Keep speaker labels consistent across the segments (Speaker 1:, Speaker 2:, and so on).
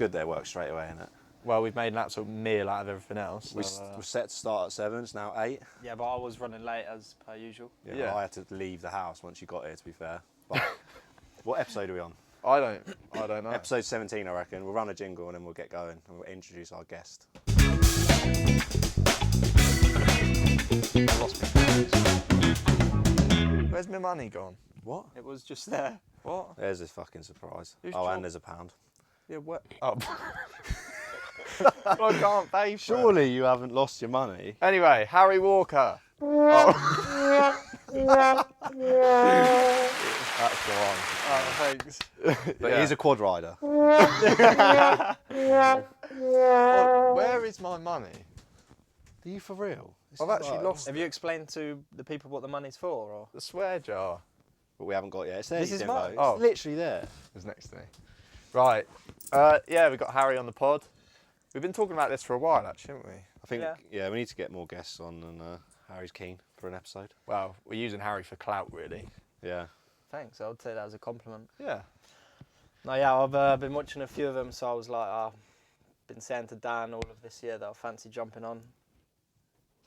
Speaker 1: Good they work straight away, innit?
Speaker 2: Well, we've made an absolute meal out of everything else.
Speaker 1: We're set to start at 7, it's now 8.
Speaker 3: Yeah, but I was running late as per usual.
Speaker 1: Yeah,
Speaker 2: Yeah.
Speaker 1: Well, I had to leave the house once you got here, to be fair. But what episode are we on?
Speaker 2: I don't know.
Speaker 1: Episode 17, I reckon. We'll run a jingle and then we'll get going and we'll introduce our guest.
Speaker 2: I lost my pounds. Where's my money gone?
Speaker 1: What?
Speaker 3: It was just there.
Speaker 2: What?
Speaker 1: There's this fucking surprise.
Speaker 2: Who's
Speaker 1: Oh,
Speaker 2: John?
Speaker 1: and there's a pound.
Speaker 2: Yeah, what? Oh. I can't pay for it.
Speaker 1: Surely you haven't lost your money.
Speaker 2: Anyway, Harry Walker. Oh.
Speaker 1: That's the one.
Speaker 3: Oh, thanks.
Speaker 1: But
Speaker 2: Yeah.
Speaker 1: he's a quad rider.
Speaker 2: What? Where is my money?
Speaker 1: Are you for real? This
Speaker 2: I've
Speaker 1: is
Speaker 2: actually
Speaker 1: like-
Speaker 2: lost
Speaker 3: Have you explained to the people what the money's for? Or
Speaker 2: the swear jar.
Speaker 1: But we haven't got it yet. It's there.
Speaker 3: This
Speaker 1: you
Speaker 3: is
Speaker 1: Dimbo.
Speaker 3: mine.
Speaker 1: It's
Speaker 2: Oh.
Speaker 1: literally there.
Speaker 2: Is next to me. Right. Yeah, we've got Harry on the pod. We've been talking about this for a while, actually, haven't we?
Speaker 1: I think,
Speaker 3: Yeah.
Speaker 1: yeah, we need to get more guests on, and Harry's keen for an episode.
Speaker 2: Well, we're using Harry for clout, really.
Speaker 1: Yeah.
Speaker 3: thanks, I would say that was a compliment.
Speaker 2: Yeah.
Speaker 3: No, yeah, I've been watching a few of them, so I was like, been saying to Dan all of this year that I fancy jumping on.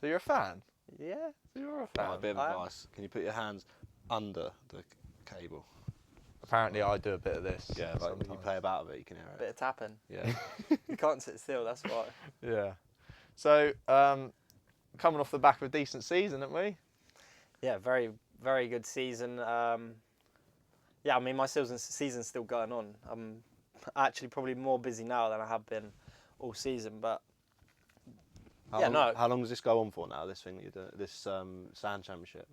Speaker 2: So you're a fan?
Speaker 3: Yeah.
Speaker 2: So you're a
Speaker 1: Right,
Speaker 2: fan?
Speaker 1: a bit of
Speaker 3: I am.
Speaker 1: advice. Can you put your hands under the cable?
Speaker 2: Apparently I do a bit of this.
Speaker 1: Yeah, like when you
Speaker 2: sometimes.
Speaker 1: play about a bit, you can hear
Speaker 3: Bit
Speaker 1: it.
Speaker 3: of tapping.
Speaker 1: Yeah.
Speaker 3: You can't sit still, that's why.
Speaker 2: Yeah. So, coming off the back of a decent season, haven't we?
Speaker 3: Yeah, very, very good season. Yeah, I mean, my season's still going on. I'm actually probably more busy now than I have been all season, but
Speaker 1: How long does this go on for now, this thing that you're doing, this sand championship?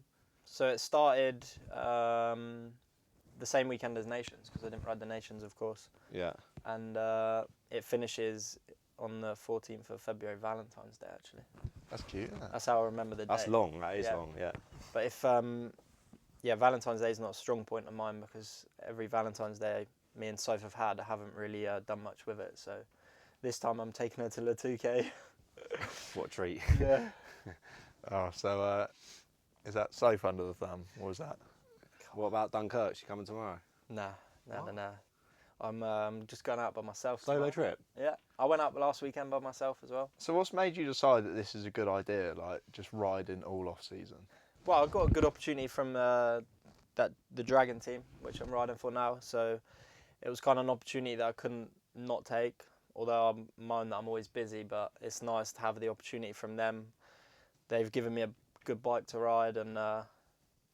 Speaker 3: so it started the same weekend as Nations, because I didn't ride the Nations, of course.
Speaker 1: Yeah.
Speaker 3: And it finishes on the 14th of February, Valentine's Day, actually.
Speaker 2: That's cute, isn't it?
Speaker 3: That's how I remember the
Speaker 1: That's
Speaker 3: date.
Speaker 1: long, that is
Speaker 3: Yeah.
Speaker 1: long, yeah.
Speaker 3: But if, yeah, Valentine's Day is not a strong point of mine, because every Valentine's Day me and Soph have had, I haven't really done much with it. So this time I'm taking her to Le Touquet.
Speaker 1: What a treat.
Speaker 3: Yeah.
Speaker 2: Oh, so is that safe under the thumb? What was that?
Speaker 1: What about Dunkirk? She coming tomorrow?
Speaker 3: Nah. I'm just going out by myself.
Speaker 1: Solo
Speaker 3: tomorrow.
Speaker 1: trip?
Speaker 3: Yeah. I went out last weekend by myself as well.
Speaker 2: So what's made you decide that this is a good idea, like just riding all off season?
Speaker 3: Well, I got a good opportunity from the Dragon team, which I'm riding for now. So it was kind of an opportunity that I couldn't not take. Although I'm moan that I'm always busy, but it's nice to have the opportunity from them. They've given me a good bike to ride, and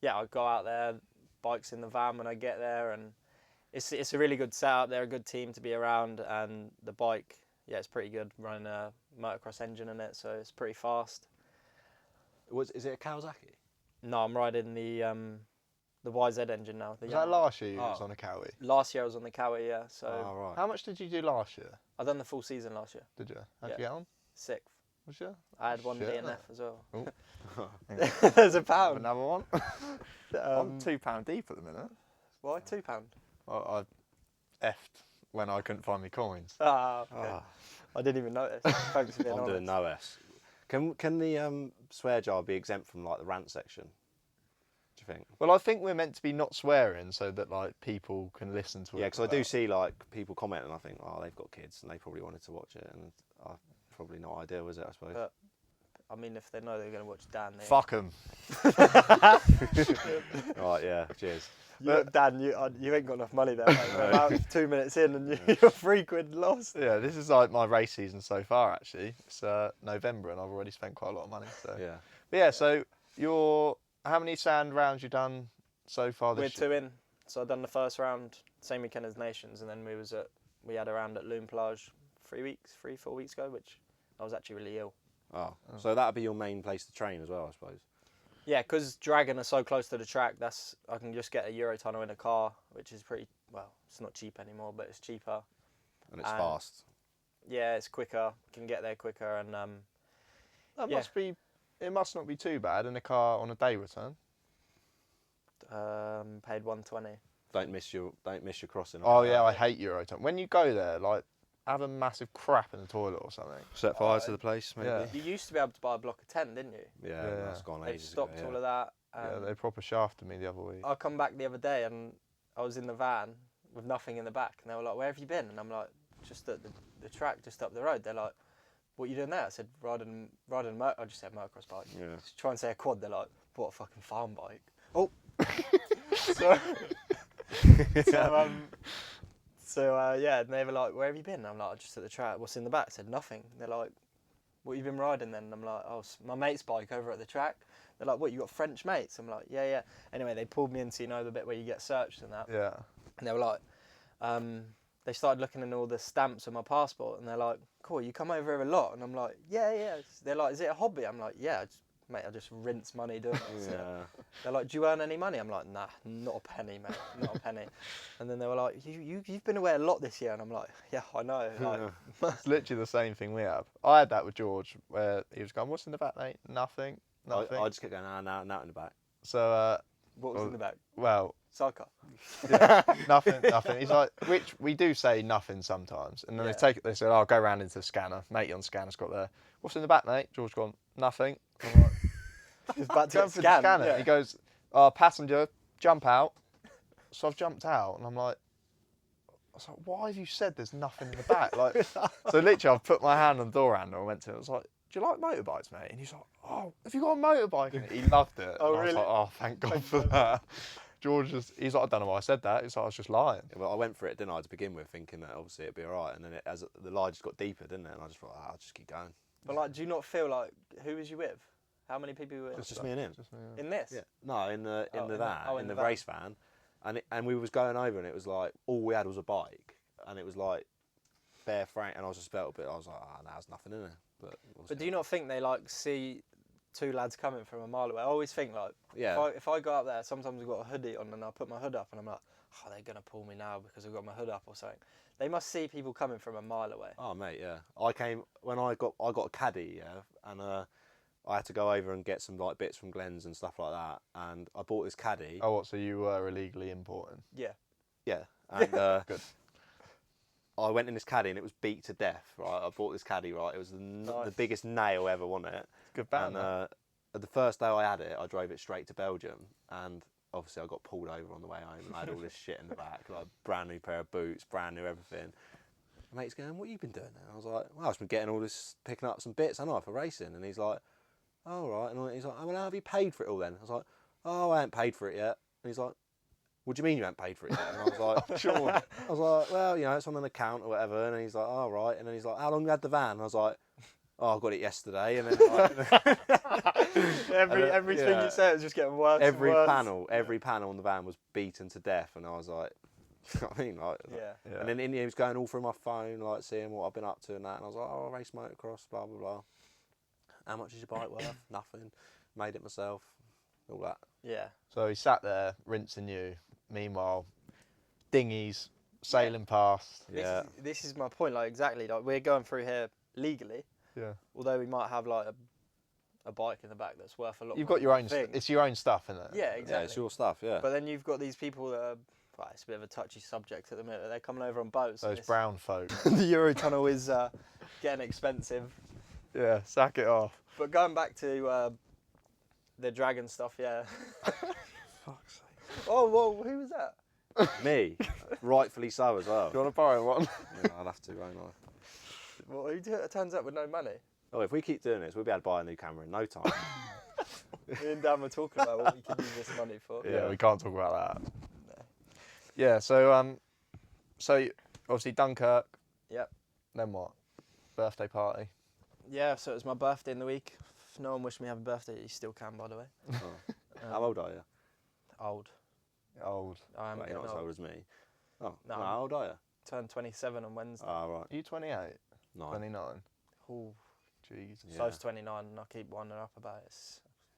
Speaker 3: yeah, I go out there, bike's in the van when I get there, and it's a really good setup. They're a good team to be around, and the bike, yeah, it's pretty good. Running a motocross engine in it, so it's pretty fast.
Speaker 1: Is it a Kawasaki?
Speaker 3: No, I'm riding the YZ engine now.
Speaker 2: Was that last year you was
Speaker 1: Oh.
Speaker 2: on a Cowie?
Speaker 3: Last year I was on the Cowie, yeah. So
Speaker 1: Oh, right.
Speaker 2: How much did you do last year?
Speaker 3: I done the full season last year.
Speaker 2: Did you? How'd
Speaker 3: Yeah.
Speaker 2: you get on?
Speaker 3: 6th.
Speaker 2: Was you?
Speaker 3: I had one
Speaker 2: Shit.
Speaker 3: DNF as well.
Speaker 2: Oh.
Speaker 3: There's a
Speaker 2: Have
Speaker 3: pound.
Speaker 2: another one? I'm £2 deep at the minute.
Speaker 3: Why £2?
Speaker 2: I effed when I couldn't find my coins.
Speaker 3: Ah, okay.
Speaker 1: Ah,
Speaker 3: I didn't even notice. Thanks for being
Speaker 1: I'm
Speaker 3: honest.
Speaker 1: doing no S. Can the swear jar be exempt from like the rant section? Do you think?
Speaker 2: Well, I think we're meant to be not swearing so that like people can listen to it.
Speaker 1: Yeah, because I do
Speaker 2: without-
Speaker 1: see like people comment and I think, oh, they've got kids and they probably wanted to watch it, and probably not ideal, was it? I suppose.
Speaker 3: But, I mean, if they know they're going to watch Dan, they...
Speaker 2: Fuck them.
Speaker 1: Right, yeah. Cheers.
Speaker 3: Dan, you ain't got enough money there, mate. We're about 2 minutes in and you're £3 lost.
Speaker 2: Yeah, this is like my race season so far. Actually, it's November and I've already spent quite a lot of money. So
Speaker 1: Yeah.
Speaker 2: But yeah. So how many sand rounds you done so far
Speaker 3: We're
Speaker 2: this year?
Speaker 3: 2 in. So I've done the first round, same weekend as Nations, and then we had a round at Loon Plage 4 weeks ago, which I was actually really ill.
Speaker 1: Oh, so that'd be your main place to train as well, I suppose.
Speaker 3: Yeah, because Dragon are so close to the track, I can just get a Eurotunnel in a car, which is pretty, well, it's not cheap anymore, but it's cheaper.
Speaker 1: And it's
Speaker 3: And-
Speaker 1: fast.
Speaker 3: Yeah, it's quicker, can get there quicker, and
Speaker 2: That
Speaker 3: yeah.
Speaker 2: must be. It must not be too bad in a car on a day return.
Speaker 3: paid 120.
Speaker 1: Don't miss your crossing.
Speaker 2: Oh yeah, I hate Eurotunnel. When you go there, like, have a massive crap in the toilet or something.
Speaker 1: Set fire to the place, maybe.
Speaker 2: Yeah.
Speaker 3: You used to be able to buy a block of 10, didn't you?
Speaker 1: Yeah,
Speaker 2: Yeah.
Speaker 1: that's gone
Speaker 3: They've
Speaker 1: ages
Speaker 3: stopped
Speaker 1: ago.
Speaker 3: all of that.
Speaker 2: Yeah, they proper shafted me the other week.
Speaker 3: I come back the other day and I was in the van with nothing in the back, and they were like, "Where have you been?" And I'm like, just at the track just up the road. They're like, what are you doing there? I said, riding I just said motocross bike.
Speaker 1: Yeah.
Speaker 3: Try and say a quad. They're like, what a fucking farm bike. Oh. so, yeah, and they were like, where have you been? I'm like, just at the track. What's in the back? I said, nothing. They're like, what have you been riding then? And I'm like, oh, it's my mate's bike over at the track. They're like, what, you got French mates? I'm like, yeah. Anyway, they pulled me into, the bit where you get searched and that.
Speaker 2: Yeah.
Speaker 3: And they were like, they started looking at all the stamps on my passport, and they're like, cool, you come over here a lot? And I'm like, yeah. They're like, is it a hobby? I'm like, yeah, I just rinse money doing it.
Speaker 1: Yeah.
Speaker 3: They're like, do you earn any money? I'm like, nah, not a penny, mate, not a penny. And then they were like, you've been away a lot this year. And I'm like, yeah, I know. Like,
Speaker 2: It's literally the same thing we have. I had that with George, where he was going, what's in the back, mate? Nothing.
Speaker 1: I just kept going, now in the back.
Speaker 2: So,
Speaker 3: what was in the back?
Speaker 2: well,
Speaker 3: Sidecar.
Speaker 2: yeah, nothing. He's like, which we do say nothing sometimes. And then they said, oh, go round into the scanner. Matey on the scanner's got there. What's in the back, mate? George gone, nothing. I'm like,
Speaker 3: It's back to
Speaker 2: going
Speaker 3: the
Speaker 2: for the scanner.
Speaker 3: yeah.
Speaker 2: He goes, passenger, jump out. So I've jumped out, and I was like, why have you said there's nothing in the back? Like, so literally, I've put my hand on the door handle and went to him. I was like, do you like motorbikes, mate? And he's like, oh, have you got a motorbike? And he loved it.
Speaker 3: Oh,
Speaker 2: and I was
Speaker 3: really?
Speaker 2: like, oh, thank God for that. George he's like, I don't know why I said that. He's like, I was just lying.
Speaker 1: Yeah, well, I went for it, didn't I, to begin with, thinking that obviously it'd be all right. And then as the lie just got deeper, didn't it? And I just thought, I'll just keep going.
Speaker 3: But like, do you not feel like, who was you with? How many people were
Speaker 1: It's just me and him.
Speaker 3: in this?
Speaker 1: Yeah. No, in the van, in the
Speaker 3: van.
Speaker 1: race van, and we was going over, and it was like all we had was a bike, and it was like bare frame, and I was just felt a bit. I was like, no, there's nothing in there.
Speaker 3: But do you not think they like see two lads coming from a mile away? I always think like,
Speaker 1: Yeah.
Speaker 3: if I go up there, sometimes I've got a hoodie on and I put my hood up, and I'm like, oh, they're gonna pull me now because I've got my hood up or something. They must see people coming from a mile away.
Speaker 1: Oh mate, yeah. I got a caddy, yeah, and I had to go over and get some like bits from Glenn's and stuff like that, and I bought this caddy.
Speaker 2: Oh, what? So you were illegally importing?
Speaker 3: Yeah.
Speaker 1: Yeah, and
Speaker 2: Good.
Speaker 1: I went in this caddy and it was beat to death. Right, I bought this caddy. Right, it was the biggest nail ever, wasn't it?
Speaker 2: Good band.
Speaker 1: And the first day I had it, I drove it straight to Belgium, and obviously I got pulled over on the way home, and I had all this shit in the back, like brand new pair of boots, brand new everything. My mate's going, "What have you been doing?" And I was like, "Well, I've just been getting all this, picking up some bits, haven't I, for racing?" And he's like, "Oh, right." And he's like, "Oh, well, how have you paid for it all then?" I was like, "Oh, I haven't paid for it yet." And he's like, "What do you mean you haven't paid for it yet?" And I was like,
Speaker 2: Sure.
Speaker 1: I was like, "Well, it's on an account or whatever." And he's like, "Oh, right." And then he's like, "How long have you had the van?" And I was like, "Oh, I got it yesterday." And then
Speaker 3: Everything you said was just getting worse.
Speaker 1: every
Speaker 3: and worse.
Speaker 1: panel on the van was beaten to death, and I was like, you know what I mean, like,
Speaker 3: Yeah.
Speaker 1: and then he was going all through my phone, like seeing what I've been up to and that, and I was like, "Oh, I race motocross, blah blah blah." How much is your bike worth? Nothing. Made it myself. All that.
Speaker 3: Yeah.
Speaker 2: So he sat there rinsing you. Meanwhile, dinghies sailing past.
Speaker 1: Yeah.
Speaker 3: This is my point. Like exactly. Like we're going through here legally.
Speaker 2: Yeah.
Speaker 3: Although we might have like a bike in the back that's worth a lot.
Speaker 2: You've
Speaker 3: more
Speaker 2: got your own.
Speaker 3: thing.
Speaker 2: It's your own stuff, isn't it?
Speaker 3: Yeah, exactly.
Speaker 1: Yeah, it's your stuff. Yeah.
Speaker 3: But then you've got these people that are. Well, it's a bit of a touchy subject at the minute. They're coming over on boats.
Speaker 2: Those brown folk.
Speaker 3: the Eurotunnel is getting expensive.
Speaker 2: Yeah, sack it off.
Speaker 3: But going back to the dragon stuff, yeah.
Speaker 1: Fuck's sake.
Speaker 3: Oh, whoa, who was that?
Speaker 1: Me, rightfully so as well.
Speaker 2: Do you want to borrow one?
Speaker 1: Yeah, I'll have to, won't I?
Speaker 3: Well, who turns up with no money?
Speaker 1: Oh, if we keep doing this, we'll be able to buy a new camera in no time.
Speaker 3: Me and Dan were talking about what we could use this money for.
Speaker 2: Yeah, we can't talk about that.
Speaker 3: No.
Speaker 2: Yeah, so obviously Dunkirk.
Speaker 3: Yep.
Speaker 2: Then what? Birthday party.
Speaker 3: Yeah, so it was my birthday in the week. If no one wished me happy birthday, you still can, by the way.
Speaker 1: Oh. How old are you?
Speaker 3: Old.
Speaker 2: Old.
Speaker 3: I am
Speaker 1: Well, you're
Speaker 3: getting
Speaker 1: not as
Speaker 3: old.
Speaker 1: old as me. Oh,
Speaker 3: No.
Speaker 1: no, how old are you?
Speaker 3: Turned 27 on Wednesday.
Speaker 1: Oh, right.
Speaker 2: Are you 28?
Speaker 1: 9.
Speaker 2: 29?
Speaker 3: Ooh,
Speaker 2: Jesus.
Speaker 1: Yeah.
Speaker 3: so I was 29 and I keep winding up about it.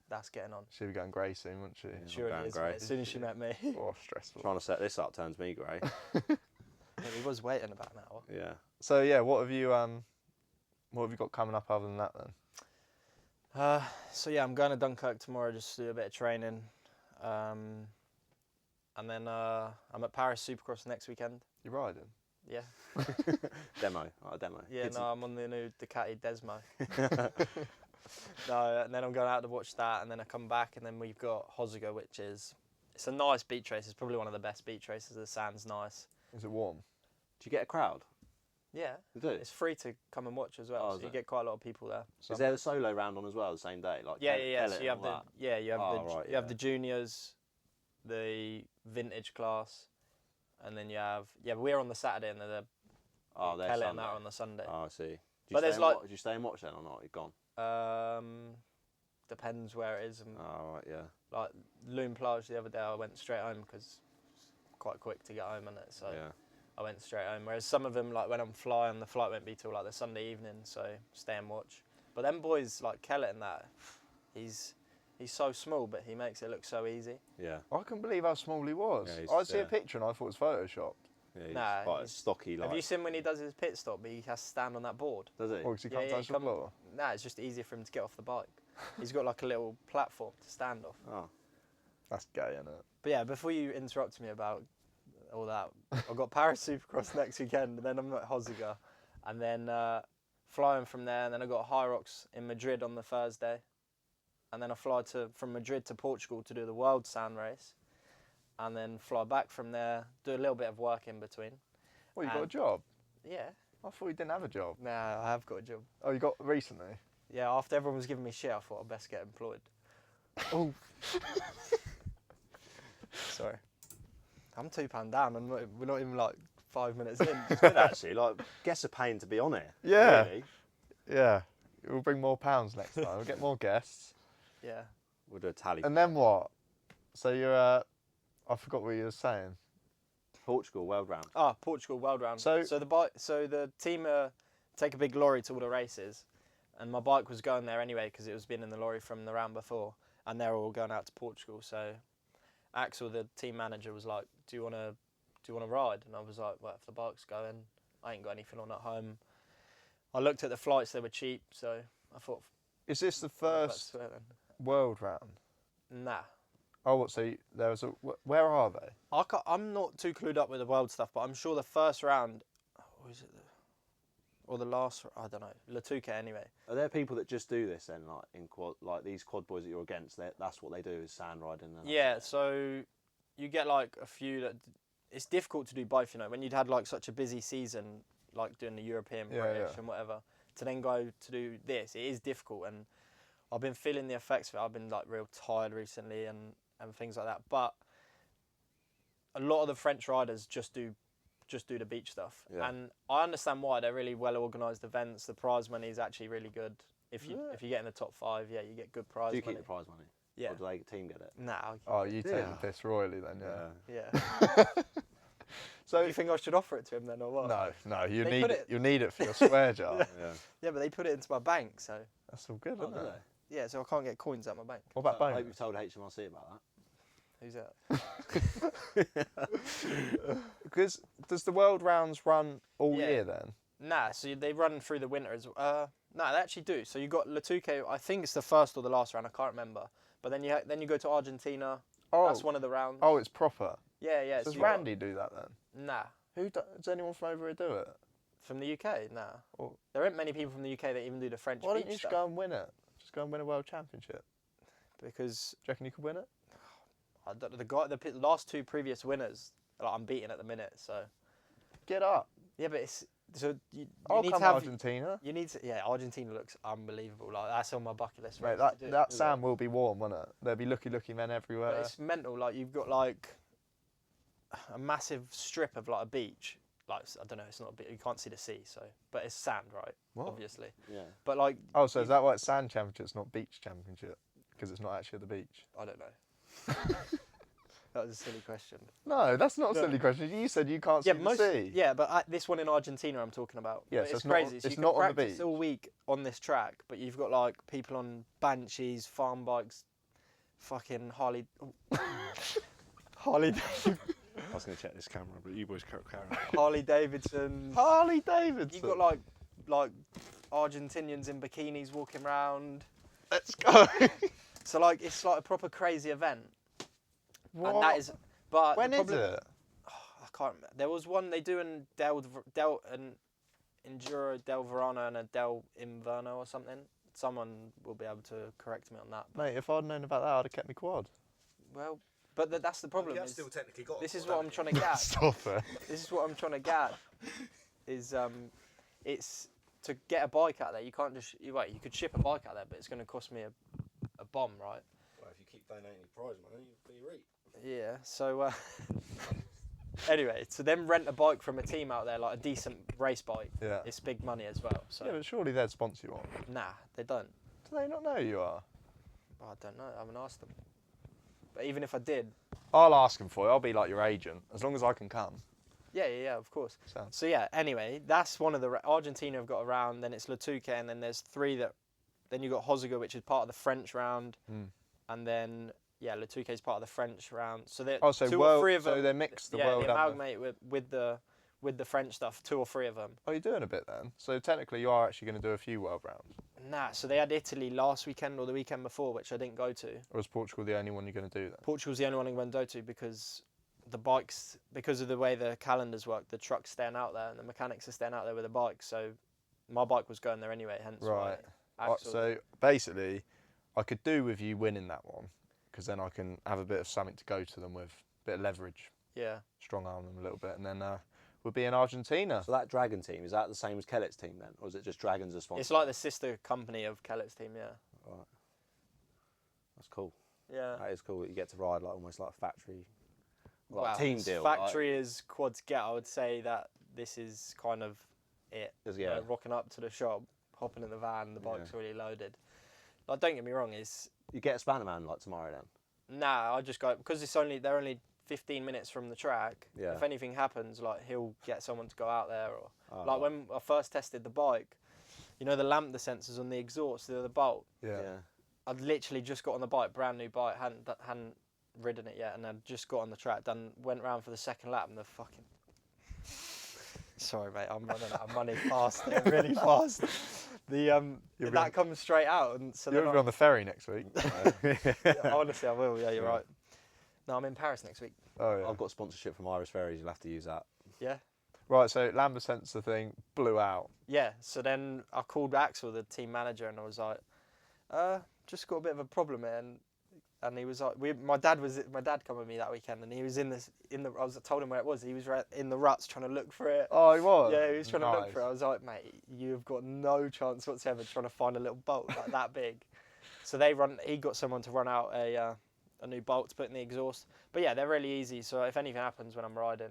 Speaker 3: That's getting on.
Speaker 2: She'll be going grey soon, won't she?
Speaker 1: Yeah.
Speaker 3: Sure
Speaker 1: going
Speaker 3: it is,
Speaker 1: grey.
Speaker 3: mate, as soon as she met me.
Speaker 2: Oh, stressful.
Speaker 1: Trying to set this up turns me grey.
Speaker 3: Yeah, we was waiting about an hour.
Speaker 1: Yeah.
Speaker 2: So yeah, what have you got coming up other than that then?
Speaker 3: So yeah, I'm going to Dunkirk tomorrow just to do a bit of training. And then I'm at Paris Supercross next weekend.
Speaker 2: You're riding?
Speaker 3: Yeah.
Speaker 1: Demo. Oh, demo.
Speaker 3: Yeah,
Speaker 1: Kids-
Speaker 3: no, I'm on the new Ducati Desmo. No, and then I'm going out to watch that, and then I come back, and then we've got Hosega, which is it's a nice beach race. It's probably one of the best beach races. The sand's nice.
Speaker 2: Is it warm?
Speaker 1: Do you get a crowd?
Speaker 3: Yeah,
Speaker 1: They do.
Speaker 3: it's free to come and watch as well.
Speaker 1: Oh,
Speaker 3: So
Speaker 1: is
Speaker 3: you
Speaker 1: it?
Speaker 3: get quite a lot of people there.
Speaker 1: Is there a solo round on as well the same day? Like
Speaker 3: Yeah.
Speaker 1: Kelly
Speaker 3: So you have
Speaker 1: and
Speaker 3: the
Speaker 1: all that?
Speaker 3: you have
Speaker 1: Oh,
Speaker 3: the
Speaker 1: right,
Speaker 3: you have
Speaker 1: yeah.
Speaker 3: the juniors, the vintage class, and then you have we're on the Saturday and then the
Speaker 1: Oh, they're
Speaker 3: Kelly and
Speaker 1: Sunday.
Speaker 3: that are on the Sunday.
Speaker 1: Oh, I see. Do
Speaker 3: But there's like-
Speaker 1: do you stay and watch then or not? You're gone.
Speaker 3: Depends where it is. And
Speaker 1: Oh, right, yeah.
Speaker 3: like Loon Plage the other day, I went straight home because it's quite quick to get home, isn't it? So
Speaker 1: Yeah.
Speaker 3: I went straight home. Whereas some of them, like when I'm flying, the flight won't be till like the Sunday evening, so stay and watch. But them boys like Kellett and that, he's so small, but he makes it look so easy.
Speaker 1: Yeah.
Speaker 2: I couldn't believe how small he was.
Speaker 1: Yeah, he's-
Speaker 2: I see a
Speaker 1: yeah.
Speaker 2: picture and I thought it was photoshopped.
Speaker 1: Yeah, he's
Speaker 3: Nah,
Speaker 1: quite
Speaker 3: he's-
Speaker 1: stocky like.
Speaker 3: Have you seen when he does his pit stop? He has to stand on that board.
Speaker 1: Does he?
Speaker 2: Or because he
Speaker 3: Yeah,
Speaker 2: can't
Speaker 3: yeah,
Speaker 2: touch
Speaker 3: he
Speaker 2: the
Speaker 3: come-
Speaker 2: floor.
Speaker 3: Nah, it's just easier for him to get off the bike. He's got like a little platform to stand off.
Speaker 1: Oh.
Speaker 2: That's gay, isn't it?
Speaker 3: But yeah, before you interrupt me about all that, I've got Paris Supercross next weekend, and then I'm at Hosiga, and then flying from there, and then I've got High Rocks in Madrid on the Thursday, and then I fly from Madrid to Portugal to do the World Sand Race, and then fly back from there, do a little bit of work in between.
Speaker 2: Well, you got a
Speaker 3: And-
Speaker 2: job?
Speaker 3: Yeah,
Speaker 2: I thought you didn't have a job.
Speaker 3: nah, I have got a job.
Speaker 2: Oh, you got recently?
Speaker 3: Yeah, after everyone was giving me shit, I thought I'd best get employed.
Speaker 2: Oh.
Speaker 3: Sorry. I'm £2 down, and we're not even like 5 minutes in.
Speaker 1: It's good actually. Like, guess a pain to be on here.
Speaker 2: Yeah.
Speaker 1: Really.
Speaker 2: Yeah. We'll bring more pounds next time. We'll get more guests.
Speaker 3: Yeah.
Speaker 1: We'll do a tally.
Speaker 2: And then what? So you're, I forgot what you were saying.
Speaker 1: Portugal World Round.
Speaker 3: Ah, Portugal World Round.
Speaker 2: So-
Speaker 3: So the team take a big lorry to all the races, and my bike was going there anyway because it was been in the lorry from the round before, and they're all going out to Portugal. So Axel, the team manager, was like, "Do you want to ride?" And I was like, "Well, if the bike's going, I ain't got anything on at home." I looked at the flights; they were cheap, so I thought,
Speaker 2: Is this the
Speaker 3: "Let's
Speaker 2: first
Speaker 3: do it then."
Speaker 2: world round?
Speaker 3: Nah.
Speaker 2: Oh, what? So there was a. Where are they?
Speaker 3: I'm not too clued up with the world stuff, but I'm sure the first round, or is it or the last? I don't know. Latuke anyway.
Speaker 1: Are there people that just do this then, like in quad, like these quad boys that you're against? That's what they do is sand riding. And that's
Speaker 3: Yeah,
Speaker 1: it?
Speaker 3: so you get like a few that it's difficult to do both. You know, when you'd had like such a busy season, like doing the European,
Speaker 2: Yeah,
Speaker 3: British,
Speaker 2: yeah.
Speaker 3: and whatever, to then go to do this, it is difficult. And I've been feeling the effects of it. I've been like real tired recently and things like that. But a lot of the French riders just do the beach stuff,
Speaker 1: Yeah.
Speaker 3: and I understand why. They're really well organised events. The prize money is actually really good. If you get in the top 5, yeah, you get good prize
Speaker 1: Do you
Speaker 3: money.
Speaker 1: keep the prize money?
Speaker 3: Yeah.
Speaker 1: Or do they team get it?
Speaker 3: Nah.
Speaker 2: Oh, you take
Speaker 1: Yeah.
Speaker 2: the piss royally then, yeah.
Speaker 3: Yeah.
Speaker 2: So
Speaker 3: Do you think I should offer it to him then, or what?
Speaker 2: no, you
Speaker 3: They
Speaker 2: need
Speaker 3: put
Speaker 2: it.
Speaker 3: it-
Speaker 2: You need it for your swear jar.
Speaker 1: Yeah.
Speaker 3: Yeah, but they put it into my bank, so
Speaker 2: That's all good,
Speaker 1: Oh,
Speaker 2: isn't
Speaker 1: do
Speaker 2: it?
Speaker 1: they?
Speaker 3: yeah, so I can't get coins out my bank.
Speaker 2: What about
Speaker 1: I hope
Speaker 2: bonus?
Speaker 1: you've told HMRC about that.
Speaker 3: Who's that?
Speaker 2: Because does the world rounds run all
Speaker 3: Yeah.
Speaker 2: year then?
Speaker 3: Nah, so they run through the winter as well. No, they actually do. So you got Latuke. I think it's the first or the last round. I can't remember. But then you go to Argentina.
Speaker 2: Oh,
Speaker 3: That's one of the rounds.
Speaker 2: oh, it's proper.
Speaker 3: Yeah, yeah.
Speaker 2: Does
Speaker 3: you got-
Speaker 2: Randy do that then?
Speaker 3: Nah,
Speaker 2: Does anyone from over here do it?
Speaker 3: from the UK. Nah,
Speaker 2: Or-
Speaker 3: there aren't many people from the UK that even do the French
Speaker 2: Why don't
Speaker 3: beach
Speaker 2: you just
Speaker 3: stuff.
Speaker 2: go and win it? Just go and win a world championship.
Speaker 3: Because
Speaker 2: Do you reckon you could win it?
Speaker 3: I don't, the last 2 previous winners, like, I'm beating at the minute. So
Speaker 2: Get up.
Speaker 3: yeah, but it's so you
Speaker 2: I'll
Speaker 3: need
Speaker 2: come
Speaker 3: to have.
Speaker 2: Argentina.
Speaker 3: You need to, yeah. Argentina looks unbelievable. Like that's on my bucket list.
Speaker 2: Mate,
Speaker 3: race to do.
Speaker 2: that sand will be warm, won't it? There'll be looky men
Speaker 3: But
Speaker 2: everywhere.
Speaker 3: it's mental. Like you've got like a massive strip of like a beach. Like I don't know, it's not a bit. You can't see the sea, so but it's sand, right?
Speaker 2: What?
Speaker 3: Obviously.
Speaker 1: Yeah.
Speaker 3: But like
Speaker 2: Oh, so is that why it's sand championship? It's not beach championship because it's not actually at the beach.
Speaker 3: I don't know. That was a silly question.
Speaker 2: No, that's not a
Speaker 3: No.
Speaker 2: silly question. You said you can't
Speaker 3: Yeah,
Speaker 2: see the sea.
Speaker 3: yeah, but this one in Argentina, I'm talking about.
Speaker 2: Yeah,
Speaker 3: But
Speaker 2: so
Speaker 3: it's
Speaker 2: it's not-
Speaker 3: crazy. So
Speaker 2: it's
Speaker 3: you
Speaker 2: not
Speaker 3: can
Speaker 2: on the
Speaker 3: practice
Speaker 2: beach.
Speaker 3: all week on this track, but you've got like people on Banshees, farm bikes, fucking Harley. Harley.
Speaker 1: I was going to check this camera, but you boys carry on.
Speaker 3: Harley Davidson.
Speaker 2: Harley Davidson.
Speaker 3: You've got like Argentinians in bikinis walking around.
Speaker 2: Let's go.
Speaker 3: So like it's like a proper crazy event.
Speaker 2: What?
Speaker 3: And that is. But
Speaker 2: When
Speaker 3: the
Speaker 2: is
Speaker 3: problem-
Speaker 2: it?
Speaker 3: I can't remember. There was one they do in an Enduro del Verano and a del Inverno or something. Someone will be able to correct me on that.
Speaker 2: Mate, if I'd known about that, I'd have kept me quad.
Speaker 3: Well, but that's the problem. Is,
Speaker 1: technically got.
Speaker 3: this is what I'm trying to get at.
Speaker 2: Stop it.
Speaker 3: This is what I'm trying to get at. is it's to get a bike out there. You can't just you could ship a bike out there, but it's going to cost me a bomb, right?
Speaker 1: Well, if you keep donating your prize money, you'll be right.
Speaker 3: Yeah. So anyway, to then rent a bike from a team out there, like a decent race bike,
Speaker 2: Yeah.
Speaker 3: it's big money as well. So
Speaker 2: Yeah, but surely they'd sponsor you on.
Speaker 3: nah, they don't.
Speaker 2: Do they not know who you are?
Speaker 3: I don't know. I haven't asked them. But even if I did,
Speaker 2: I'll ask them for you. I'll be like your agent, as long as I can come.
Speaker 3: yeah, of course.
Speaker 2: Sounds.
Speaker 3: So yeah, anyway, that's one of the Argentina have got a round. Then it's Latuque, and then there's three that. Then you got Hoziger, which is part of the French round, and then Latuque is part of the French round. So there,
Speaker 2: Oh, so
Speaker 3: two or three of them.
Speaker 2: so they mix the
Speaker 3: yeah,
Speaker 2: world
Speaker 3: they
Speaker 2: and
Speaker 3: amalgamate with the French stuff. 2 or 3 of them.
Speaker 2: Oh, you're doing a bit then. So technically, you are actually going to do a few world rounds.
Speaker 3: Nah, so they had Italy last weekend or the weekend before, which I didn't go to.
Speaker 2: Or is Portugal the only one you're going to do then?
Speaker 3: Portugal's the only one I'm going to go to because the bikes, because of the way the calendars work, the truck's staying out there and the mechanics are staying out there with the bike. So my bike was going there anyway, hence
Speaker 2: Right.
Speaker 3: why. Axel,
Speaker 2: So basically, I could do with you winning that one, because then I can have a bit of something to go to them with, a bit of leverage,
Speaker 3: yeah.
Speaker 2: strong arm them a little bit, and then we'll be in Argentina.
Speaker 1: So that Dragon team, is that the same as Kellett's team then? Or is it just Dragons as sponsor?
Speaker 3: It's like the sister company of Kellett's team, yeah.
Speaker 1: Right. That's cool.
Speaker 3: Yeah.
Speaker 1: That is cool. You get to ride like almost like a factory, like
Speaker 3: Wow,
Speaker 1: a team
Speaker 3: as
Speaker 1: deal.
Speaker 3: factory as quads get, I would say that this is kind of it.
Speaker 1: Like,
Speaker 3: You know, rocking up to the shop, hopping in the van, the bike's already loaded. Like, don't get me wrong,
Speaker 1: You get a spanner man like tomorrow then?
Speaker 3: nah, I just go because they're only 15 minutes from the track.
Speaker 1: Yeah.
Speaker 3: If anything happens, like he'll get someone to go out there, or
Speaker 1: Oh,
Speaker 3: like when I first tested the bike, you know the lamp, the sensors on the exhaust, the bolt.
Speaker 2: Yeah.
Speaker 3: I'd literally just got on the bike, brand new bike, hadn't ridden it yet, and I'd just got on the track, went round for the second lap, and the fucking. Sorry, mate, I'm running out of money fast, really fast. That comes straight out, and so
Speaker 2: You're going to be on the ferry next week.
Speaker 3: honestly, I will. Yeah, you're right. No, I'm in Paris next week.
Speaker 2: Oh, yeah.
Speaker 1: I've got sponsorship from Irish Ferries. You'll have to use that.
Speaker 3: Yeah.
Speaker 2: Right, so lambda sensor thing blew out.
Speaker 3: Yeah. So then I called Axel, the team manager, and I was like, just got a bit of a problem here, and he was like, my dad come with me that weekend, and he was I told him where it was. He was in the ruts trying to look for it.
Speaker 2: Oh, he was?
Speaker 3: Yeah, he was trying to look for it. I was like, mate, you've got no chance whatsoever trying to find a little bolt like that big. So he got someone to run out a new bolt to put in the exhaust. But yeah, they're really easy. So if anything happens when I'm riding,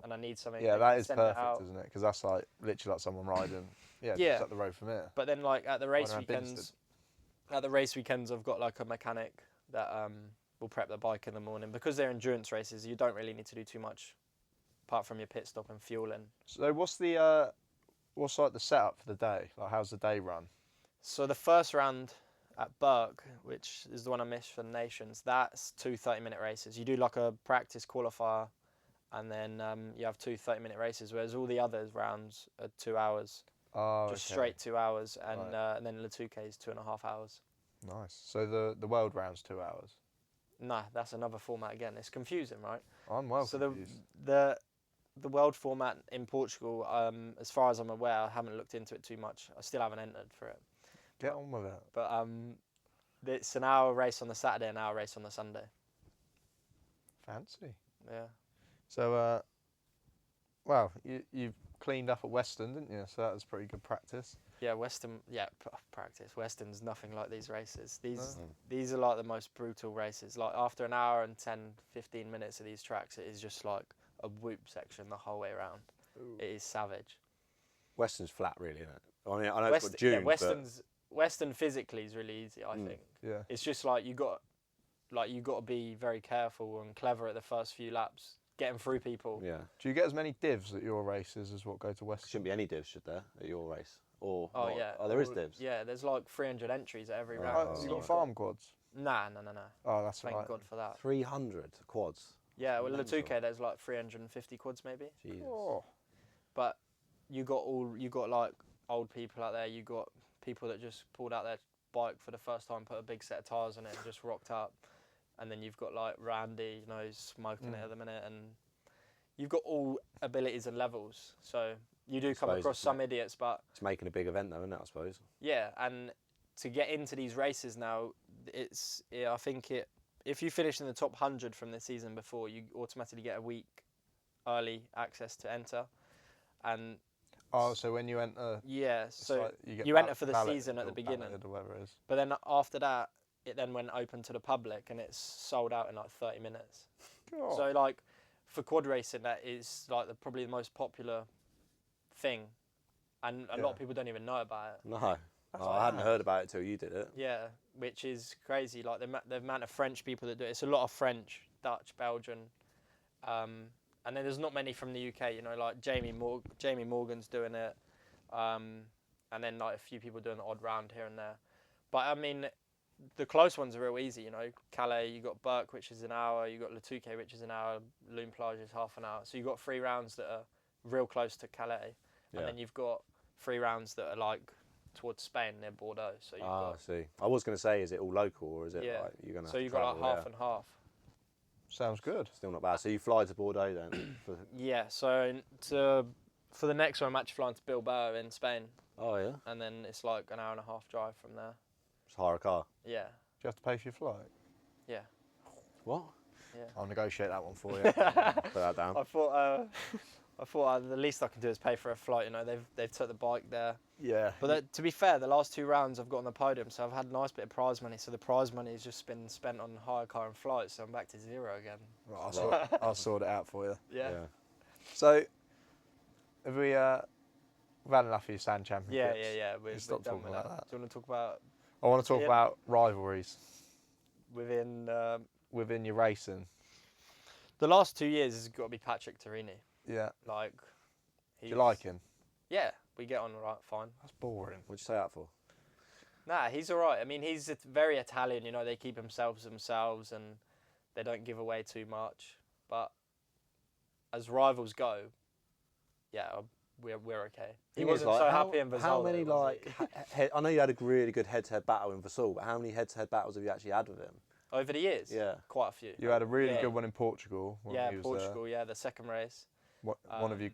Speaker 3: and I need something.
Speaker 2: Yeah, that is
Speaker 3: send it
Speaker 2: perfect,
Speaker 3: out.
Speaker 2: isn't it? Because that's like literally like someone riding. Yeah,
Speaker 3: Yeah.
Speaker 2: just up the road from here.
Speaker 3: But then like at the race
Speaker 2: around
Speaker 3: weekends, I've got like a mechanic that will prep the bike in the morning because they're endurance races. You don't really need to do too much, apart from your pit stop and fueling.
Speaker 2: So what's like the setup for the day? Like how's the day run?
Speaker 3: So the first round at Burke, which is the one I missed for the Nations, that's 2 30-minute races. You do like a practice qualifier, and then you have 2 30-minute races, whereas all the others rounds are 2 hours.
Speaker 2: Oh,
Speaker 3: Just
Speaker 2: okay.
Speaker 3: straight 2 hours, and
Speaker 2: Right.
Speaker 3: and then Latuque is 2.5 hours.
Speaker 2: Nice. So the world round's 2 hours.
Speaker 3: Nah, that's another format again. It's confusing, right?
Speaker 2: I'm well
Speaker 3: So
Speaker 2: confused.
Speaker 3: the world format in Portugal, as far as I'm aware, I haven't looked into it too much. I still haven't entered for it.
Speaker 2: Get on with it.
Speaker 3: But it's an hour race on the Saturday, an hour race on the Sunday.
Speaker 2: Fancy.
Speaker 3: Yeah.
Speaker 2: So, well, you've cleaned up at Western, didn't you? So that was pretty good practice.
Speaker 3: Yeah, Western. Yeah, practice. Western's nothing like these races. These are like the most brutal races. Like after an hour and 10, 15 minutes of these tracks, it is just like a whoop section the whole way around.
Speaker 2: Ooh.
Speaker 3: It is savage.
Speaker 1: Western's flat, really, isn't it? I mean, I know it's got dunes,
Speaker 3: Western physically is really easy. I think.
Speaker 2: Yeah.
Speaker 3: It's just like you got to be very careful and clever at the first few laps, getting through people.
Speaker 1: Yeah.
Speaker 2: Do you get as many divs at your races as what go to Western?
Speaker 1: Shouldn't be any divs, should there, at your race? Or
Speaker 3: Oh
Speaker 1: not?
Speaker 3: yeah.
Speaker 1: Oh, there is divs.
Speaker 3: Yeah, there's like 300 entries at every
Speaker 1: Oh,
Speaker 3: round.
Speaker 2: Oh,
Speaker 3: so
Speaker 2: you
Speaker 3: you've
Speaker 2: got farm quads?
Speaker 3: Nah.
Speaker 2: Oh, that's
Speaker 3: Thank
Speaker 2: right.
Speaker 3: God for that.
Speaker 1: 300 quads.
Speaker 3: Yeah, well,
Speaker 1: Mental.
Speaker 3: Latuque, there's like 350 quads maybe.
Speaker 1: Jesus.
Speaker 2: Oh.
Speaker 3: But you got like old people out there. You got people that just pulled out their bike for the first time, put a big set of tyres on it, and just rocked up. And then you've got like Randy, you know, who's smoking it at the minute, and you've got all abilities and levels. So you do come
Speaker 1: Suppose
Speaker 3: across
Speaker 1: it's
Speaker 3: some idiots, but
Speaker 1: It's making a big event, though, isn't it, I suppose?
Speaker 3: yeah. And to get into these races now, I think if you finish in the top 100 from the season before, you automatically get a week early access to enter. And
Speaker 2: Oh, so when you enter,
Speaker 3: Yeah,
Speaker 2: it's
Speaker 3: so
Speaker 2: like get
Speaker 3: you enter for the
Speaker 2: balloted
Speaker 3: season at the
Speaker 2: or
Speaker 3: beginning.
Speaker 2: balloted or whatever it is.
Speaker 3: But then after that, it then went open to the public, and it's sold out in like 30 minutes.
Speaker 2: God.
Speaker 3: So like for quad racing, that is like probably the most popular thing, and a lot of people don't even know about it.
Speaker 1: No. Oh, I hadn't heard about it till you did it.
Speaker 3: Yeah, which is crazy. Like the amount of French people that do it. It's a lot of French, Dutch, Belgian, and then there's not many from the UK. You know, like Jamie Morgan's doing it, and then like a few people doing the odd round here and there. But I mean, the close ones are real easy. You know, Calais, you got Burke, which is an hour. You got Le Touquet, which is an hour. Loon Plage is half an hour. So you got 3 rounds that are real close to Calais, and then you've got 3 rounds that are like towards Spain near Bordeaux. So you've got,
Speaker 1: I see. I was going to say, is it all local or is it
Speaker 3: Yeah.
Speaker 1: like you're going to?
Speaker 3: so you've got like half and half.
Speaker 2: Sounds good.
Speaker 1: Still not bad. So you fly to Bordeaux then?
Speaker 3: Yeah. So for the next one, I'm actually flying to Bilbao in Spain,
Speaker 1: Oh yeah.
Speaker 3: and then it's like an hour and a half drive from there.
Speaker 1: Just hire a car.
Speaker 3: Yeah.
Speaker 2: Do you have to pay for your flight?
Speaker 3: Yeah.
Speaker 1: What?
Speaker 3: Yeah.
Speaker 2: I'll negotiate that one for you.
Speaker 1: Put that down.
Speaker 3: I thought the least I can do is pay for a flight. You know, they've took the bike there.
Speaker 2: Yeah.
Speaker 3: But to be fair, the last 2 rounds I've got on the podium, so I've had a nice bit of prize money. So the prize money has just been spent on hire car and flights, so I'm back to 0 again.
Speaker 2: Right, I'll sort it out for you.
Speaker 3: Yeah.
Speaker 2: So, have we we've had enough of your sand
Speaker 3: Yeah,
Speaker 2: championships?
Speaker 3: yeah, yeah. We're
Speaker 2: stop
Speaker 3: done
Speaker 2: talking
Speaker 3: with
Speaker 2: about that.
Speaker 3: Do you want to talk about
Speaker 2: I want to talk
Speaker 3: Yeah.
Speaker 2: about rivalries
Speaker 3: within
Speaker 2: within your racing.
Speaker 3: the last 2 years? Has got to be Patrick Torini.
Speaker 2: Yeah.
Speaker 3: Like,
Speaker 2: Do you like him?
Speaker 3: Yeah, we get on right fine.
Speaker 2: That's boring.
Speaker 1: What'd you say that for?
Speaker 3: Nah, he's all right. I mean, he's very Italian. You know, they keep themselves, and they don't give away too much. But as rivals go, yeah, we're okay. He
Speaker 1: Thing is,
Speaker 3: wasn't
Speaker 1: like,
Speaker 3: so
Speaker 1: how,
Speaker 3: happy in Vasal.
Speaker 1: How many
Speaker 3: though, was he?
Speaker 1: I know you had a really good head-to-head battle in Vasal, but how many head-to-head battles have you actually had with him?
Speaker 3: Over the years?
Speaker 1: Yeah.
Speaker 3: Quite a few.
Speaker 2: You had a really
Speaker 3: Yeah.
Speaker 2: good one in Portugal. When
Speaker 3: Yeah,
Speaker 2: he was
Speaker 3: Portugal. Yeah, the second race.
Speaker 2: There. One of you,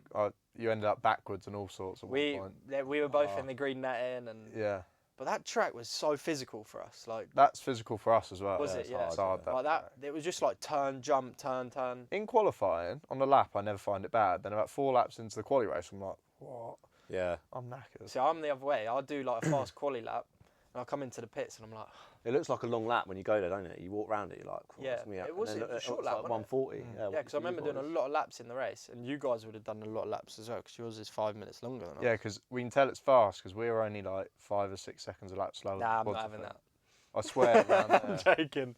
Speaker 2: you ended up backwards and all sorts at
Speaker 3: We
Speaker 2: one point.
Speaker 3: we were both in the green netting, and
Speaker 2: Yeah.
Speaker 3: but that track was so physical for us. Like,
Speaker 2: That's physical for us as well.
Speaker 3: was it?
Speaker 1: it's
Speaker 3: Yeah.
Speaker 1: hard,
Speaker 2: It's hard,
Speaker 1: yeah.
Speaker 3: Like
Speaker 2: track.
Speaker 3: that. It was just like turn, jump, turn.
Speaker 2: In qualifying, on the lap, I never find it bad. Then about 4 laps into the quali race, I'm like, what?
Speaker 1: Yeah.
Speaker 2: I'm knackered.
Speaker 3: See, I'm the other way. I'll do like a fast quali lap, and I'll come into the pits, and I'm like,
Speaker 1: It looks like a long lap when you go there, don't it? You walk around it, you're like,
Speaker 3: Yeah,
Speaker 1: what's me up?
Speaker 3: it was
Speaker 1: And then
Speaker 3: a short
Speaker 1: it's
Speaker 3: lap,
Speaker 1: like
Speaker 3: wasn't it?
Speaker 1: 140.
Speaker 3: yeah, because I remember doing a
Speaker 1: lot.
Speaker 3: lot of laps in the race, and you guys would have done a lot of laps as well, because yours is 5 minutes longer than
Speaker 2: Yeah, because we can tell it's fast because we were only like 5 or 6 seconds a lap slower.
Speaker 3: Nah, I'm
Speaker 2: than
Speaker 3: not
Speaker 2: quads,
Speaker 3: having
Speaker 2: I
Speaker 3: that.
Speaker 2: think. I swear around there.
Speaker 3: Joking.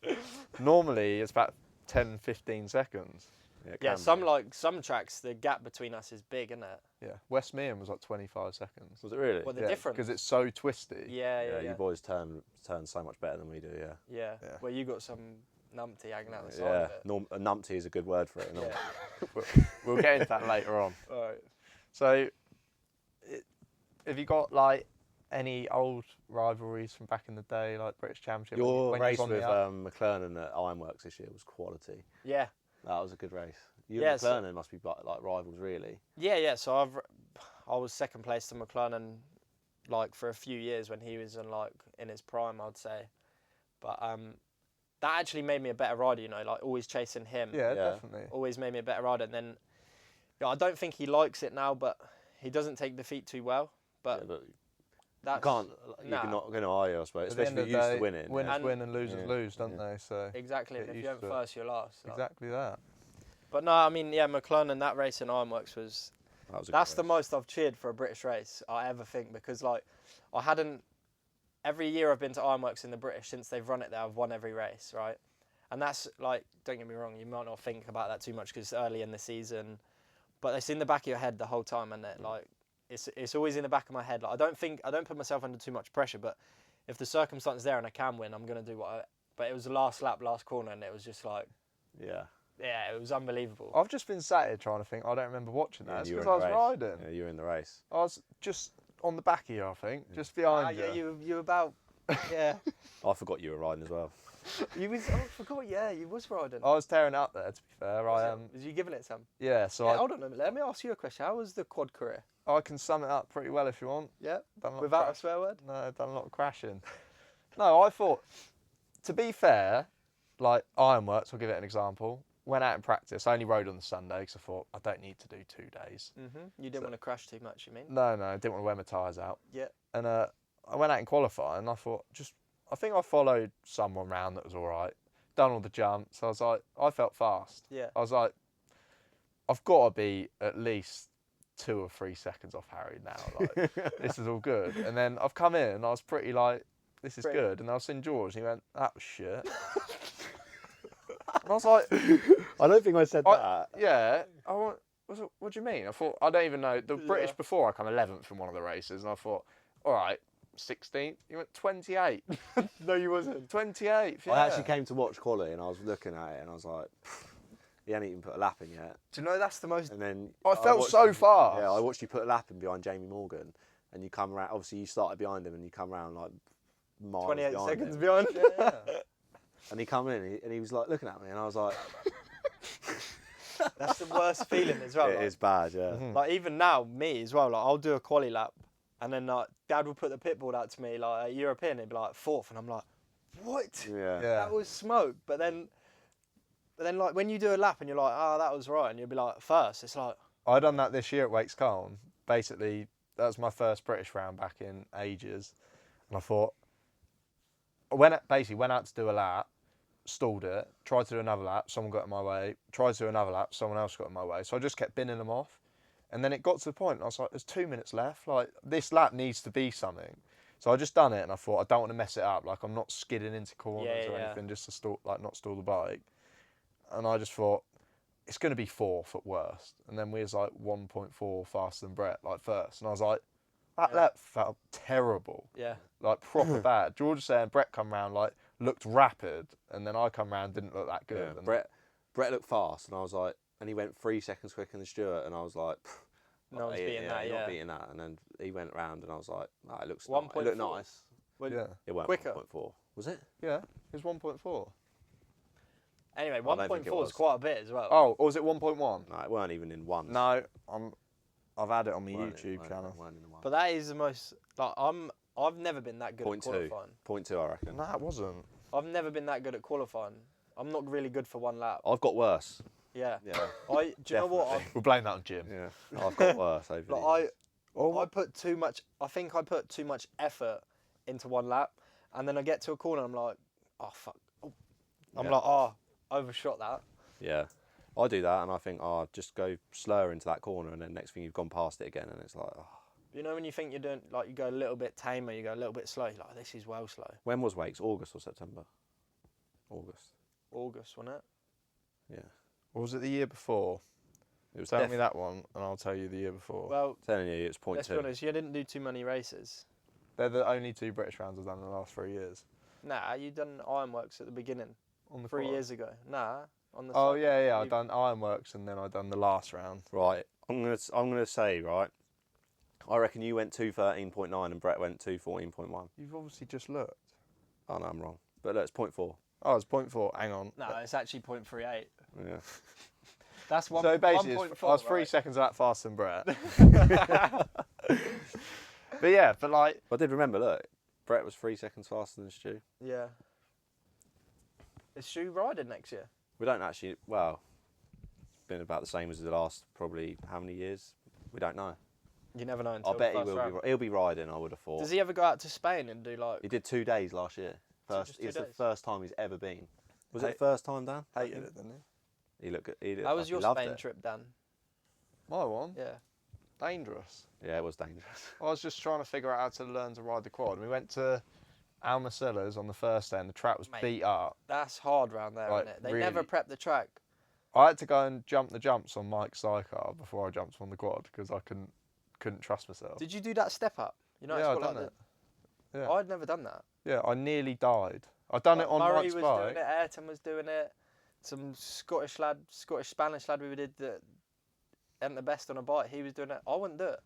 Speaker 2: Normally it's about 10, 15 seconds.
Speaker 1: It
Speaker 3: Yeah,
Speaker 1: can be.
Speaker 3: some tracks, the gap between us is big, isn't it?
Speaker 2: Yeah, West Meehan was like 25 seconds.
Speaker 1: Was it really?
Speaker 3: Well, the
Speaker 2: Yeah,
Speaker 3: difference.
Speaker 2: because it's so twisty.
Speaker 3: Yeah.
Speaker 1: You boys turn so much better than we do, yeah.
Speaker 3: Yeah.
Speaker 2: Yeah.
Speaker 3: Well, you got some numpty hanging out the side
Speaker 1: Yeah,
Speaker 3: of it.
Speaker 1: a numpty is a good word for it. No?
Speaker 3: Yeah.
Speaker 2: We'll get into that later on.
Speaker 3: All right.
Speaker 2: So, have you got like any old rivalries from back in the day, like British Championship?
Speaker 1: Your
Speaker 2: when you
Speaker 1: race
Speaker 2: was on the
Speaker 1: with
Speaker 2: up?
Speaker 1: McLernon at Ironworks this year was quality.
Speaker 3: Yeah.
Speaker 1: That was a good race. You
Speaker 3: Yeah,
Speaker 1: and
Speaker 3: so-
Speaker 1: McLernon must be like rivals, really.
Speaker 3: Yeah. So I was second place to McLaren, like for a few years when he was in his prime, I'd say. But that actually made me a better rider. You know, like always chasing him.
Speaker 2: Yeah,
Speaker 1: Yeah.
Speaker 2: definitely.
Speaker 3: Always made me a better rider. And then, I don't think he likes it now, but he doesn't take defeat too well. But
Speaker 1: Yeah, but
Speaker 3: that's
Speaker 1: you're
Speaker 3: nah.
Speaker 1: not going to, are you, I suppose?
Speaker 2: At the end
Speaker 1: Especially
Speaker 2: of
Speaker 1: if
Speaker 2: the
Speaker 1: you're used
Speaker 2: day,
Speaker 1: to winning.
Speaker 2: winners
Speaker 3: And-
Speaker 2: win and losers
Speaker 1: Yeah.
Speaker 2: lose, don't
Speaker 1: Yeah.
Speaker 2: they? So
Speaker 3: exactly.
Speaker 2: Get
Speaker 3: And if
Speaker 2: used
Speaker 3: you ain't
Speaker 2: to it.
Speaker 3: first, you're last. Like.
Speaker 2: exactly that.
Speaker 3: But no, I mean, yeah, McLaren, that race in Ironworks was.
Speaker 1: That was a good
Speaker 3: That's the
Speaker 1: race.
Speaker 3: most I've cheered for a British race I ever think, because like I hadn't. Every year I've been to Ironworks in the British since they've run it there, I've won every race, right? And that's like, don't get me wrong, you might not think about that too much because it's early in the season, but it's in the back of your head the whole time, and it like it's always in the back of my head. Like I don't put myself under too much pressure, but if the circumstance is there and I can win, I'm gonna do what I. But it was the last lap, last corner, and it was just like,
Speaker 1: Yeah.
Speaker 3: yeah, it was unbelievable.
Speaker 2: I've just been sat here trying to think. I don't remember watching that.
Speaker 1: Yeah,
Speaker 2: It's
Speaker 1: you were
Speaker 2: because I
Speaker 1: in
Speaker 2: was
Speaker 1: the race.
Speaker 2: riding.
Speaker 1: Yeah, you were in the race.
Speaker 2: I was just on the back of you, I think, just behind
Speaker 3: yeah,
Speaker 2: you.
Speaker 3: you about, yeah.
Speaker 1: I forgot you were riding as well.
Speaker 3: You was, I forgot, yeah, you was riding.
Speaker 2: I was tearing up there. To be fair,
Speaker 3: Was you giving it some?
Speaker 2: yeah. So
Speaker 3: Yeah, hold on a minute. Let me ask you a question. How was the quad career?
Speaker 2: I can sum it up pretty well if you want.
Speaker 3: Yeah.
Speaker 2: Done a lot of
Speaker 3: Without a
Speaker 2: crash-
Speaker 3: swear word?
Speaker 2: No, I've done a lot of crashing. No, I thought, to be fair, like Ironworks, I'll give it an example. went out in practice. I only rode on the Sunday because I thought I don't need to do 2 days.
Speaker 3: You didn't want to crash too much, you mean?
Speaker 2: No, I didn't want to wear my tyres out.
Speaker 3: Yeah.
Speaker 2: And I went out in qualifying and I thought, I think I followed someone round that was all right. Done all the jumps. I was like, I felt fast.
Speaker 3: Yeah.
Speaker 2: I was like, I've got to be at least 2 or 3 seconds off Harry now. Like, this is all good. And then I've come in and I was pretty like, this is good. And I was in George and he went, that was shit. And I was like,
Speaker 1: I don't think I said that.
Speaker 2: yeah. What do you mean? I thought, I don't even know. The British before I come 11th in one of the races and I thought, all right, 16th. He went 28.
Speaker 3: No, you wasn't.
Speaker 2: 28th, yeah.
Speaker 1: I actually came to watch quality and I was looking at it and I was like, he hadn't even put a lap in yet.
Speaker 3: Do you know that's the most...
Speaker 1: And then
Speaker 2: I felt
Speaker 1: watched
Speaker 2: so
Speaker 1: you,
Speaker 2: fast.
Speaker 1: Yeah, I watched you put a lap in behind Jamie Morgan and you come around, obviously you started behind him and you come around like miles
Speaker 3: 28
Speaker 1: behind
Speaker 3: seconds
Speaker 1: him.
Speaker 3: behind.
Speaker 2: Yeah.
Speaker 1: And he come in and he was like looking at me and I was like...
Speaker 3: That's the worst feeling as well.
Speaker 1: It is bad, yeah.
Speaker 3: Like even now, me as well, like I'll do a quali lap and then like Dad will put the pit board out to me like a European, it'd be like 4th and I'm like, what?
Speaker 1: Yeah.
Speaker 3: That was smoke. But then like when you do a lap and you're like, oh, that was right, and you'll be like, first, it's like...
Speaker 2: I done that this year at Wakes Colne. Basically, that was my first British round back in ages. And I thought, basically went out to do a lap, stalled it, tried to do another lap, someone got in my way, tried to do another lap, someone else got in my way. So I just kept binning them off. And then it got to the point, and I was like, there's 2 minutes left. Like, this lap needs to be something. So I just done it, and I thought, I don't want to mess it up. Like, I'm not skidding into corners or anything just to stall, like, not stall the bike. And I just thought, it's going to be 4th at worst. And then we was like 1.4 faster than Brett, like first. And I was like, that lap felt terrible.
Speaker 3: Yeah.
Speaker 2: Like, proper bad. George was saying Brett come round, like, looked rapid, and then I come round, didn't look that good.
Speaker 1: Yeah.
Speaker 2: And
Speaker 1: Brett looked fast, and I was like, and he went 3 seconds quicker than Stuart, and I was like,
Speaker 3: no one's beating that,
Speaker 1: not beating that. And then he went round, and I was like, no, it looks
Speaker 3: 1.4.
Speaker 1: it looked nice.
Speaker 3: Well,
Speaker 2: yeah.
Speaker 1: It weren't
Speaker 3: quicker.
Speaker 1: 1.4, was it?
Speaker 2: Yeah, it was 1.4.
Speaker 3: Anyway,
Speaker 1: I don't think it
Speaker 3: 1.4
Speaker 1: was.
Speaker 3: is quite a bit as well.
Speaker 2: Oh, or was it 1.1?
Speaker 1: No, it weren't even in one.
Speaker 2: No, I've had it on my
Speaker 1: Weren't
Speaker 2: YouTube
Speaker 1: weren't-
Speaker 2: channel.
Speaker 1: weren't in one.
Speaker 3: But that is the most... Like, I've never been that good at
Speaker 1: 0.2.
Speaker 3: qualifying.
Speaker 1: 0.2, I reckon.
Speaker 2: No, it wasn't.
Speaker 3: I've never been that good at qualifying. I'm not really good for one lap.
Speaker 1: I've got worse.
Speaker 3: Yeah.
Speaker 1: Yeah.
Speaker 3: Do you know what?
Speaker 1: Definitely.
Speaker 2: We'll blame that on Jim.
Speaker 1: Yeah. I've got worse over the years.
Speaker 3: I put too much. I think I put too much effort into one lap, and then I get to a corner. I'm like, oh fuck. Oh. I'm like, oh, overshot that.
Speaker 1: Yeah. I do that, and I think, oh, just go slower into that corner, and then next thing you've gone past it again, and it's like, oh.
Speaker 3: You know when you think you're doing, like, you go a little bit tamer, you go a little bit slow. You're like, this is well slow.
Speaker 1: When was Wakes? August or September?
Speaker 3: August, wasn't it?
Speaker 1: Yeah.
Speaker 2: Or was it the year before?
Speaker 1: It was
Speaker 2: Tell me that one, and I'll tell you the year before.
Speaker 3: Well,
Speaker 1: telling you, it's 0.2.
Speaker 3: let's be honest. You didn't do too many races.
Speaker 2: They're the only 2 British rounds I've done in the last 3 years.
Speaker 3: Nah, you done Ironworks at the beginning.
Speaker 2: On the
Speaker 3: 3
Speaker 2: quad.
Speaker 3: years ago. Nah, on the.
Speaker 2: Oh
Speaker 3: side.
Speaker 2: yeah, I done Ironworks and then I done the last round.
Speaker 1: Right. I'm gonna say, right, I reckon you went 2:13.9 and Brett went 2:14.1.
Speaker 2: You've obviously just looked.
Speaker 1: Oh no, I'm wrong. But look, it's 0.4.
Speaker 2: Oh, it's 0.4. Hang on.
Speaker 3: No, it's actually 0.38.
Speaker 1: Yeah.
Speaker 3: That's one.
Speaker 2: So basically,
Speaker 3: 1.4,
Speaker 2: I was 3
Speaker 3: right?
Speaker 2: seconds that faster than Brett. But yeah, but like,
Speaker 1: I did remember. Look, Brett was 3 seconds faster than Stu.
Speaker 3: Yeah. Is Stu riding next year?
Speaker 1: We don't actually. Well, it's been about the same as the last probably how many years? We don't know.
Speaker 3: You never know until
Speaker 1: I bet he
Speaker 3: first
Speaker 1: will
Speaker 3: round.
Speaker 1: be. He'll be riding. I would have thought.
Speaker 3: Does he ever go out to Spain and do like?
Speaker 1: He did 2 days last year.
Speaker 3: Just 2
Speaker 1: It's the
Speaker 3: days?
Speaker 1: first time he's ever been. Was
Speaker 2: Hey.
Speaker 1: it the first time, Dan?
Speaker 2: hated it, didn't he?
Speaker 1: He looked good. He
Speaker 3: How was your
Speaker 1: loved
Speaker 3: Spain
Speaker 1: it.
Speaker 3: trip, Dan?
Speaker 2: My one?
Speaker 3: Yeah.
Speaker 2: Dangerous.
Speaker 1: Yeah, it was dangerous.
Speaker 2: I was just trying to figure out how to learn to ride the quad. We went to Almacellas on the first day and the track was
Speaker 3: Mate.
Speaker 2: beat up.
Speaker 3: That's hard round there,
Speaker 2: Like,
Speaker 3: isn't it? They never
Speaker 2: really?
Speaker 3: prep the track.
Speaker 1: Oh,
Speaker 2: I had to go and jump the jumps on Mike's Sidecar before I jumped on the quad because I couldn't trust myself.
Speaker 3: Did you do that step up? You know,
Speaker 2: Yeah,
Speaker 3: it's
Speaker 2: I've
Speaker 3: got
Speaker 2: done
Speaker 3: like
Speaker 2: it. Yeah.
Speaker 3: I'd never done that.
Speaker 2: Yeah, I nearly died. I done it on
Speaker 3: Murray
Speaker 2: Mike's
Speaker 3: was
Speaker 2: bike.
Speaker 3: doing it. Ayrton was doing it. Some Scottish Spanish lad we did that ain't the best on a bike. He was doing it. I wouldn't do it.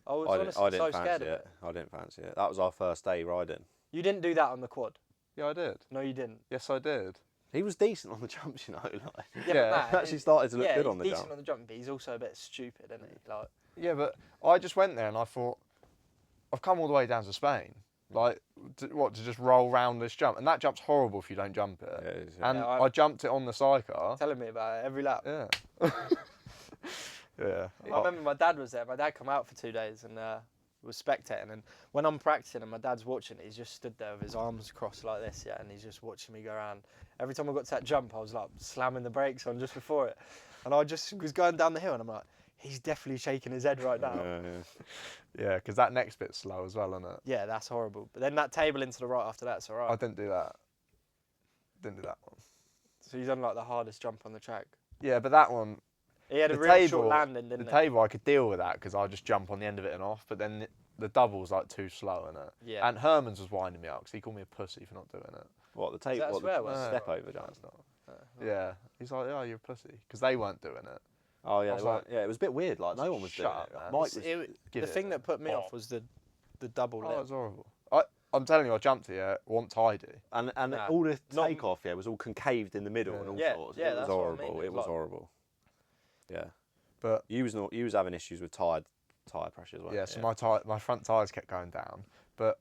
Speaker 3: I was honestly
Speaker 1: I didn't
Speaker 3: so scared
Speaker 1: fancy
Speaker 3: of
Speaker 1: it. I didn't fancy it. That was our first day riding.
Speaker 3: You didn't do that on the quad.
Speaker 2: Yeah, I did.
Speaker 3: No, you didn't.
Speaker 2: Yes, I did.
Speaker 1: He was decent on the jumps, you know. Like,
Speaker 3: Yeah,
Speaker 2: Yeah,
Speaker 3: but
Speaker 1: he actually started to look good
Speaker 3: he's
Speaker 1: on the
Speaker 3: decent
Speaker 1: jump.
Speaker 3: on the jump, but he's also a bit stupid, isn't he? Like,
Speaker 2: Yeah, but I just went there and I thought, I've come all the way down to Spain. Like, to just roll round this jump, and that jump's horrible if you don't jump it.
Speaker 1: Yeah, it is,
Speaker 2: And
Speaker 3: Yeah,
Speaker 2: I jumped it on the sidecar.
Speaker 3: Telling me about it every lap.
Speaker 2: Yeah. Yeah.
Speaker 3: I remember my dad was there. My dad come out for 2 days and was spectating. And when I'm practicing and my dad's watching, he's just stood there with his arms crossed like this, yeah, and he's just watching me go around. Every time I got to that jump, I was like slamming the brakes on just before it, and I just was going down the hill, and I'm like, he's definitely shaking his head right now.
Speaker 2: Yeah, because that next bit's slow as well, isn't it?
Speaker 3: Yeah, that's horrible. But then that table into the right after that's all right.
Speaker 2: I didn't do that. Didn't do that one.
Speaker 3: So he's done like the hardest jump on the track.
Speaker 2: Yeah, but that one,
Speaker 3: He had a
Speaker 2: The
Speaker 3: real
Speaker 2: table-
Speaker 3: short landing, didn't
Speaker 2: the
Speaker 3: he?
Speaker 2: table, I could deal with that because I just jump on the end of it and off. But then the double's like too slow, isn't it?
Speaker 3: Yeah.
Speaker 2: And Herman's was winding me up because he called me a pussy for not doing it.
Speaker 1: What, the
Speaker 3: that
Speaker 1: tape?
Speaker 3: a
Speaker 1: What,
Speaker 3: swear
Speaker 1: the
Speaker 3: word?
Speaker 1: step over
Speaker 2: No,
Speaker 1: jump?
Speaker 2: it's not. Yeah, he's like, oh, you're a pussy because they weren't doing it.
Speaker 1: Oh yeah,
Speaker 2: I was
Speaker 1: they
Speaker 2: like,
Speaker 1: weren't- yeah. It was a bit weird. Like no one was
Speaker 2: shut
Speaker 1: doing
Speaker 2: up,
Speaker 1: it.
Speaker 2: man.
Speaker 1: Mike was.
Speaker 2: Give
Speaker 3: The
Speaker 2: it
Speaker 3: thing
Speaker 2: a-
Speaker 3: that put me off was the double
Speaker 2: Oh,
Speaker 3: lip.
Speaker 2: it was horrible. I'm telling you, I jumped here once tidy.
Speaker 1: And
Speaker 3: Nah,
Speaker 1: all the
Speaker 3: not-
Speaker 1: takeoff, yeah, was all concaved in the middle
Speaker 2: Yeah.
Speaker 1: and all
Speaker 3: Yeah,
Speaker 1: sorts.
Speaker 3: yeah,
Speaker 1: It was
Speaker 3: that's what I
Speaker 1: horrible.
Speaker 3: mean.
Speaker 1: It
Speaker 3: It
Speaker 1: was
Speaker 3: was like-
Speaker 1: horrible. Yeah.
Speaker 2: But
Speaker 1: You was having issues with tyre pressure as well.
Speaker 2: yeah, so my front tyres kept going down. But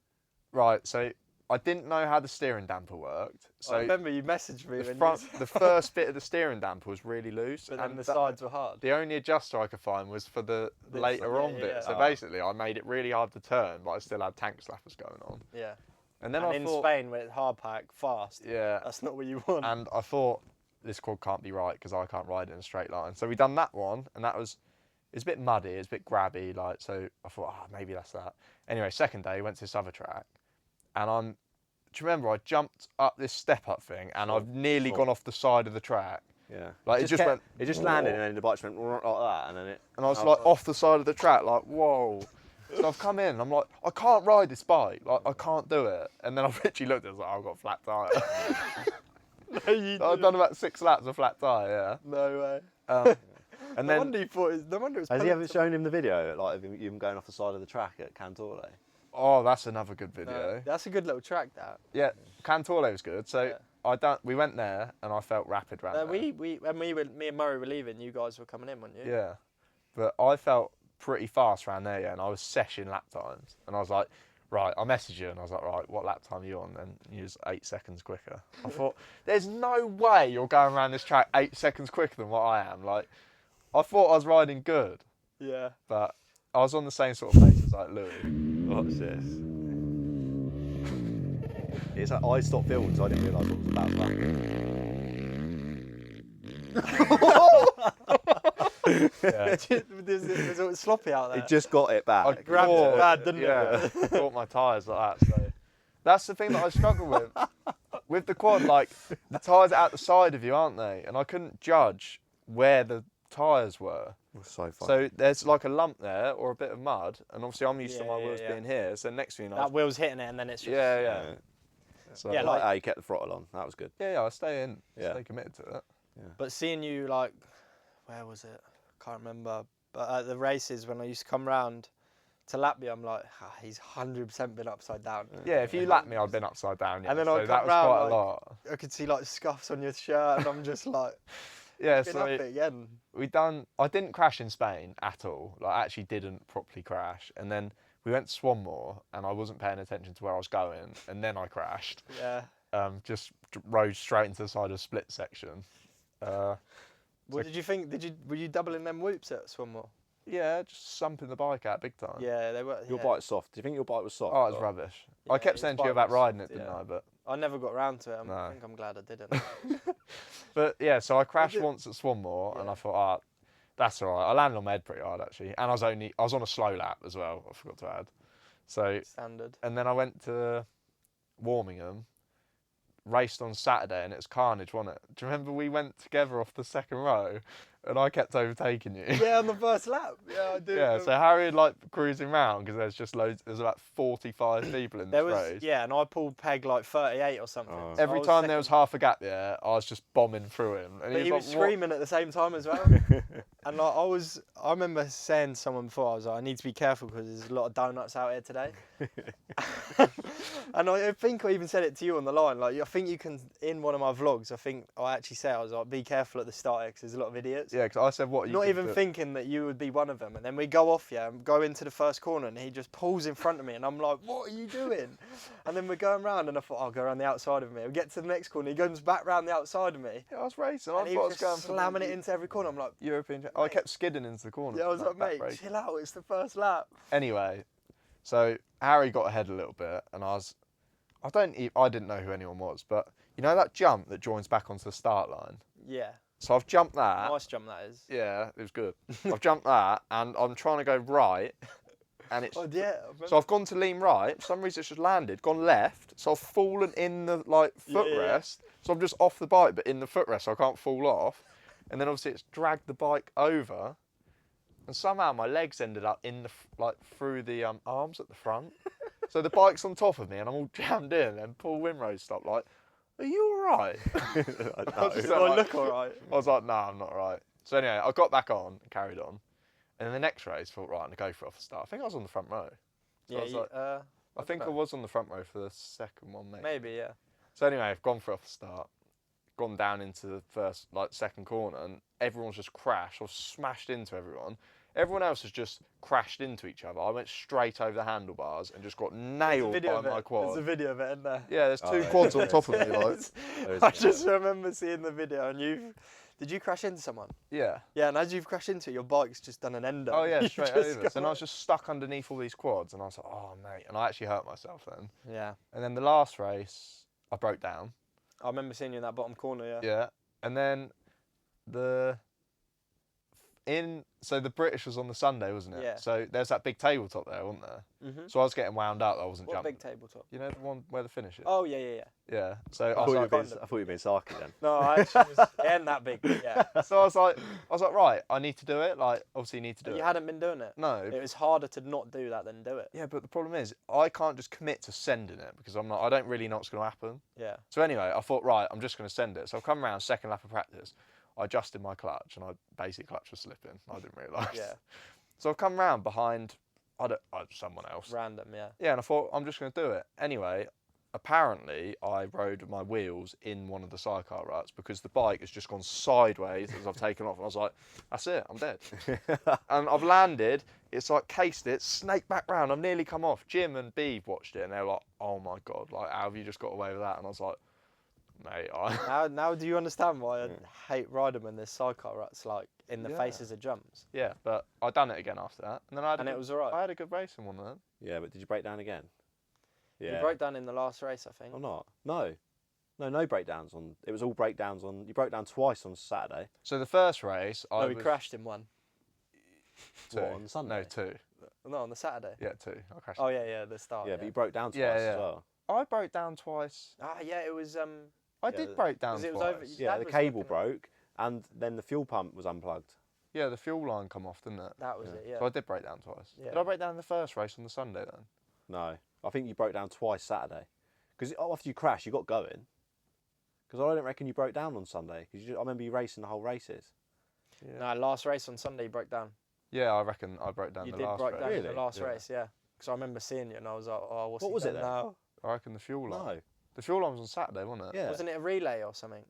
Speaker 2: right, so I didn't know how the steering damper worked. So
Speaker 3: I remember you messaged me
Speaker 2: the first bit of the steering damper was really loose,
Speaker 3: but then
Speaker 2: and
Speaker 3: the sides were hard.
Speaker 2: the only adjuster I could find was for the
Speaker 3: This,
Speaker 2: later
Speaker 3: yeah,
Speaker 2: on
Speaker 3: yeah,
Speaker 2: bit.
Speaker 3: yeah.
Speaker 2: So
Speaker 1: Oh.
Speaker 2: basically, I made it really hard to turn, but I still had tank slappers going on.
Speaker 3: Yeah.
Speaker 2: And then
Speaker 3: And
Speaker 2: I
Speaker 3: in
Speaker 2: thought,
Speaker 3: Spain, where it's hard pack, fast,
Speaker 2: yeah,
Speaker 3: that's not what you want.
Speaker 2: and I thought this quad can't be right because I can't ride it in a straight line. So we done that one, and it's a bit muddy, it's a bit grabby, like, so I thought, maybe that's that. Anyway, second day, went to this other track, and do you remember I jumped up this step-up thing, and I've nearly gone off the side of the track,
Speaker 1: Yeah.
Speaker 2: Like, it just went-
Speaker 1: It just landed, and then the bike just went like that, and then it.
Speaker 2: and I was like off the side of the track, like, whoa. So I've come in, and I'm like, I can't ride this bike, like, I can't do it. And then I've literally looked at it, I was like, I've got a flat tyre.
Speaker 3: No, you
Speaker 2: I've done about 6 laps of flat tyre, yeah.
Speaker 3: No way.
Speaker 2: And
Speaker 3: No
Speaker 2: then,
Speaker 3: wonder you thought it, no wonder it was
Speaker 1: Has he ever
Speaker 3: pellets.
Speaker 1: shown him the video, like of him going off the side of the track at Cantore?
Speaker 2: oh, that's another good
Speaker 3: No,
Speaker 2: video.
Speaker 3: that's a good little track, that.
Speaker 2: Yeah, Cantore was good. So
Speaker 3: Yeah.
Speaker 2: we went there, and I felt rapid round there.
Speaker 3: Me and Murray were leaving, you guys were coming in, weren't you?
Speaker 2: Yeah, but I felt pretty fast around there, yeah, and I was seshing lap times, and I was like, right, I messaged you, and I was like, right, what lap time are you on? And you was 8 seconds quicker. I thought, there's no way you're going around this track 8 seconds quicker than what I am. Like, I thought I was riding good,
Speaker 3: Yeah.
Speaker 2: but I was on the same sort of pace as like Louis.
Speaker 1: What's this? It's like I stopped filming, so I didn't realise what was about to happen.
Speaker 2: Yeah.
Speaker 3: There's all sloppy out there.
Speaker 1: It just got it back.
Speaker 2: I
Speaker 3: grabbed it bad, didn't it?
Speaker 2: yeah, caught my tyres like that. So that's the thing that I struggle with. With the quad, like, the tyres are at the side of you, aren't they? And I couldn't judge where the tyres were.
Speaker 1: So fun.
Speaker 2: So there's like a lump there or a bit of mud, and obviously I'm used to
Speaker 3: Yeah,
Speaker 2: my
Speaker 3: yeah,
Speaker 2: wheels
Speaker 3: yeah.
Speaker 2: being here. So next thing you know,
Speaker 3: That wheel's hitting it, and then it's just.
Speaker 2: yeah, yeah. So,
Speaker 3: Yeah,
Speaker 1: I like how you kept the throttle on. That was good.
Speaker 2: yeah, I stay in,
Speaker 1: Yeah.
Speaker 2: stay committed to it.
Speaker 3: But seeing you, like, where was it? Can't remember. But at the races, when I used to come round to lap you, I'm like, he's 100% been upside down.
Speaker 2: Yeah, if you lapped me, I'd been upside down. Yeah,
Speaker 3: And then
Speaker 2: so
Speaker 3: I'd
Speaker 2: that
Speaker 3: come
Speaker 2: was quite
Speaker 3: round,
Speaker 2: a lot.
Speaker 3: I could see like scuffs on your shirt, and I'm just like,
Speaker 2: Yeah,
Speaker 3: been
Speaker 2: so
Speaker 3: up it again.
Speaker 2: I didn't crash in Spain at all. Like, I actually didn't properly crash. And then we went to Swanmore, and I wasn't paying attention to where I was going, and then I crashed.
Speaker 3: Yeah.
Speaker 2: Just rode straight into the side of a split section.
Speaker 3: What did you think? Were you doubling them whoops at Swanmore?
Speaker 2: Yeah, just sumping the bike out big time.
Speaker 3: Yeah, they were.
Speaker 1: Your
Speaker 3: yeah.
Speaker 1: bike's soft. Do you think your bike was soft?
Speaker 2: Oh, it was
Speaker 1: or-
Speaker 2: rubbish.
Speaker 3: Yeah,
Speaker 2: I kept
Speaker 3: his
Speaker 2: saying to you
Speaker 3: bike
Speaker 2: about
Speaker 3: was
Speaker 2: riding
Speaker 3: soft,
Speaker 2: it, didn't
Speaker 3: yeah.
Speaker 2: I? But
Speaker 3: I never got round to it.
Speaker 2: No.
Speaker 3: I think I'm glad I didn't.
Speaker 2: But yeah, so I crashed
Speaker 3: did-
Speaker 2: once at Swanmore, and
Speaker 3: Yeah.
Speaker 2: I thought, that's all right. I landed on my head pretty hard actually, and I was on a slow lap as well. I forgot to add. So,
Speaker 3: Standard.
Speaker 2: and then I went to Warmingham, raced on Saturday, and it was carnage, wasn't it? Do you remember we went together off the second row, and I kept overtaking you?
Speaker 3: Yeah, on the first lap. Yeah, I do.
Speaker 2: Yeah, so Harry had like cruising round because there's just loads. There's about 45 people in this
Speaker 3: there was
Speaker 2: race.
Speaker 3: yeah, and I pulled peg like 38 or something.
Speaker 1: Oh.
Speaker 3: So I
Speaker 2: Every time there was
Speaker 3: second.
Speaker 2: half a gap there, I was just bombing through him, and
Speaker 3: But he was
Speaker 2: like, "What?"
Speaker 3: screaming at the same time as well. And like, I remember saying to someone before, I was like, I need to be careful because there's a lot of donuts out here today. And I think I even said it to you on the line. Like, I think you can, in one of my vlogs, I think I actually say, I was like, be careful at the start because there's a lot of idiots.
Speaker 2: Yeah, because I said, what are you
Speaker 3: Not
Speaker 2: gonna
Speaker 3: even
Speaker 2: do?
Speaker 3: thinking that you would be one of them. And then we go off, and go into the first corner and he just pulls in front of me and I'm like, what are you doing? And then we're going round and I thought, I'll go around the outside of me. We get to the next corner, he goes back round the outside of me.
Speaker 2: Yeah, I was racing.
Speaker 3: And
Speaker 2: I
Speaker 3: he
Speaker 2: thought I
Speaker 3: was
Speaker 2: was
Speaker 3: just
Speaker 2: going for
Speaker 3: slamming it into every corner. I'm like,
Speaker 2: European. I kept skidding into the corner.
Speaker 3: yeah, I was like,
Speaker 2: back
Speaker 3: mate,
Speaker 2: brake.
Speaker 3: chill out, it's the first lap.
Speaker 2: Anyway, so Harry got ahead a little bit, and I didn't know who anyone was, but you know that jump that joins back onto the start line.
Speaker 3: Yeah,
Speaker 2: So I've jumped that.
Speaker 3: nice jump that is.
Speaker 2: Yeah, it was good. I've jumped that, and I'm trying to go right, and it's.
Speaker 3: Oh yeah. I remember.
Speaker 2: So I've gone to lean right. For some reason, it's just landed. Gone left. So I've fallen in the
Speaker 3: Yeah, yeah.
Speaker 2: footrest. So I'm just off the bike, but in the footrest, so I can't fall off. And then obviously it's dragged the bike over, and somehow my legs ended up in the through the arms at the front. So the bike's on top of me, and I'm all jammed in. And Paul Winrose stopped. Like, are you all right? I was just
Speaker 3: Do I
Speaker 2: like-
Speaker 3: look alright?
Speaker 2: I was like, nah, I'm not right. So anyway, I got back on and carried on. And then the next race, thought, right, I'm going to go for it off the start. I think I was on the front row. So I
Speaker 3: Yeah,
Speaker 2: was like, I think I
Speaker 3: know.
Speaker 2: was on the front row for the second one, maybe.
Speaker 3: Maybe, yeah.
Speaker 2: So anyway, I've gone for it off the start. Gone down into the second corner, and everyone's just crashed. I've smashed into everyone. Everyone else has just crashed into each other. I went straight over the handlebars and just got nailed by my quad.
Speaker 3: There's a video of it, isn't there?
Speaker 2: Yeah, there's two
Speaker 1: yeah.
Speaker 2: quads on top of me. Like,
Speaker 1: There is
Speaker 3: I
Speaker 1: a
Speaker 3: just remember seeing the video and did you crash into someone?
Speaker 2: yeah.
Speaker 3: Yeah, and as you've crashed into it, your bike's just done an endo.
Speaker 2: Oh yeah,
Speaker 3: You've
Speaker 2: straight
Speaker 3: just
Speaker 2: over.
Speaker 3: gone
Speaker 2: So then I was just stuck underneath all these quads, and I was like, oh mate, and I actually hurt myself then.
Speaker 3: Yeah.
Speaker 2: And then the last race, I broke down.
Speaker 3: I remember seeing you in that bottom corner, yeah.
Speaker 2: Yeah. And then so the British was on the Sunday, wasn't it?
Speaker 3: Yeah.
Speaker 2: So there's that big tabletop there, wasn't there?
Speaker 3: Mm-hmm.
Speaker 2: So I was getting wound up that I wasn't
Speaker 3: What
Speaker 2: jumping.
Speaker 3: big tabletop?
Speaker 2: You know the one where the finish is?
Speaker 3: Oh, yeah, yeah, yeah.
Speaker 2: Yeah. So
Speaker 1: I
Speaker 2: I
Speaker 1: thought,
Speaker 2: was
Speaker 1: you were
Speaker 2: like,
Speaker 1: being,
Speaker 3: kind of.
Speaker 1: I thought you were being sarky then.
Speaker 3: No, I actually was, it ain't that big, but yeah.
Speaker 2: so I was like, right, I need to do it. Like, obviously, you need to do
Speaker 3: You
Speaker 2: it.
Speaker 3: hadn't been doing it.
Speaker 2: No.
Speaker 3: It was harder to not do that than do it.
Speaker 2: Yeah, but the problem is, I can't just commit to sending it because I don't really know what's going to happen.
Speaker 3: Yeah.
Speaker 2: So anyway, I thought, right, I'm just going to send it. So I've come around, second lap of practice. I adjusted my clutch, and basic clutch was slipping. I didn't realise.
Speaker 3: Yeah.
Speaker 2: So I've come round behind someone else.
Speaker 3: Random, yeah.
Speaker 2: Yeah, and I thought, I'm just going to do it. Anyway, apparently, I rode my wheels in one of the sidecar ruts because the bike has just gone sideways as I've taken off. And I was like, that's it, I'm dead. And I've landed, it's like cased it, snaked back round. I've nearly come off. Jim and Beeve watched it, and they were like, oh my God, like, how have you just got away with that? And I was like, mate,
Speaker 3: Now do you understand why I hate riding when there's sidecar ruts, like, in the
Speaker 2: Yeah.
Speaker 3: faces of jumps?
Speaker 2: yeah, but I done it again after that. And then
Speaker 3: And it was alright.
Speaker 2: I had a good racing one then.
Speaker 1: Yeah, but did you break down again? Yeah.
Speaker 3: You broke down in the last race, I think.
Speaker 1: I'm not. No breakdowns on. It was all breakdowns on. You broke down twice on Saturday.
Speaker 2: So the first race,
Speaker 3: No,
Speaker 2: I
Speaker 3: we
Speaker 2: was
Speaker 3: crashed in one.
Speaker 2: two.
Speaker 1: What, on Sunday?
Speaker 2: No, two.
Speaker 3: No, on the Saturday.
Speaker 2: Yeah, two. I crashed.
Speaker 3: Oh, yeah, the start.
Speaker 1: Yeah, but you broke down twice
Speaker 2: Yeah, yeah.
Speaker 1: as well.
Speaker 2: I broke down twice.
Speaker 3: Ah, yeah, it was.
Speaker 2: I did break down
Speaker 3: 'cause it
Speaker 2: twice.
Speaker 3: was over-
Speaker 1: Yeah,
Speaker 3: Dad
Speaker 1: the
Speaker 3: was
Speaker 1: cable
Speaker 3: looking at-
Speaker 1: broke, and then the fuel pump was unplugged.
Speaker 2: Yeah, the fuel line come off, didn't it?
Speaker 3: That was it, yeah.
Speaker 2: So I did break down twice.
Speaker 3: Yeah.
Speaker 2: Did I break down in the first race on the Sunday then?
Speaker 1: No, I think you broke down twice Saturday, because after you crashed, you got going. Because I don't reckon you broke down on Sunday. Because I remember you racing the whole races.
Speaker 2: Yeah.
Speaker 3: No, last race on Sunday you broke down.
Speaker 2: Yeah, I reckon I broke down
Speaker 3: You
Speaker 2: the
Speaker 3: did
Speaker 2: last
Speaker 3: break
Speaker 2: race.
Speaker 3: down in the
Speaker 1: Really?
Speaker 3: last
Speaker 2: Yeah.
Speaker 3: race, yeah. Because I remember seeing you and I was like, oh, what's
Speaker 1: What
Speaker 3: he
Speaker 1: was it
Speaker 3: done
Speaker 1: then?
Speaker 3: now?
Speaker 2: I reckon the fuel line.
Speaker 1: No.
Speaker 2: The fuel line was on Saturday, wasn't it?
Speaker 1: Yeah.
Speaker 3: Wasn't it a relay or something?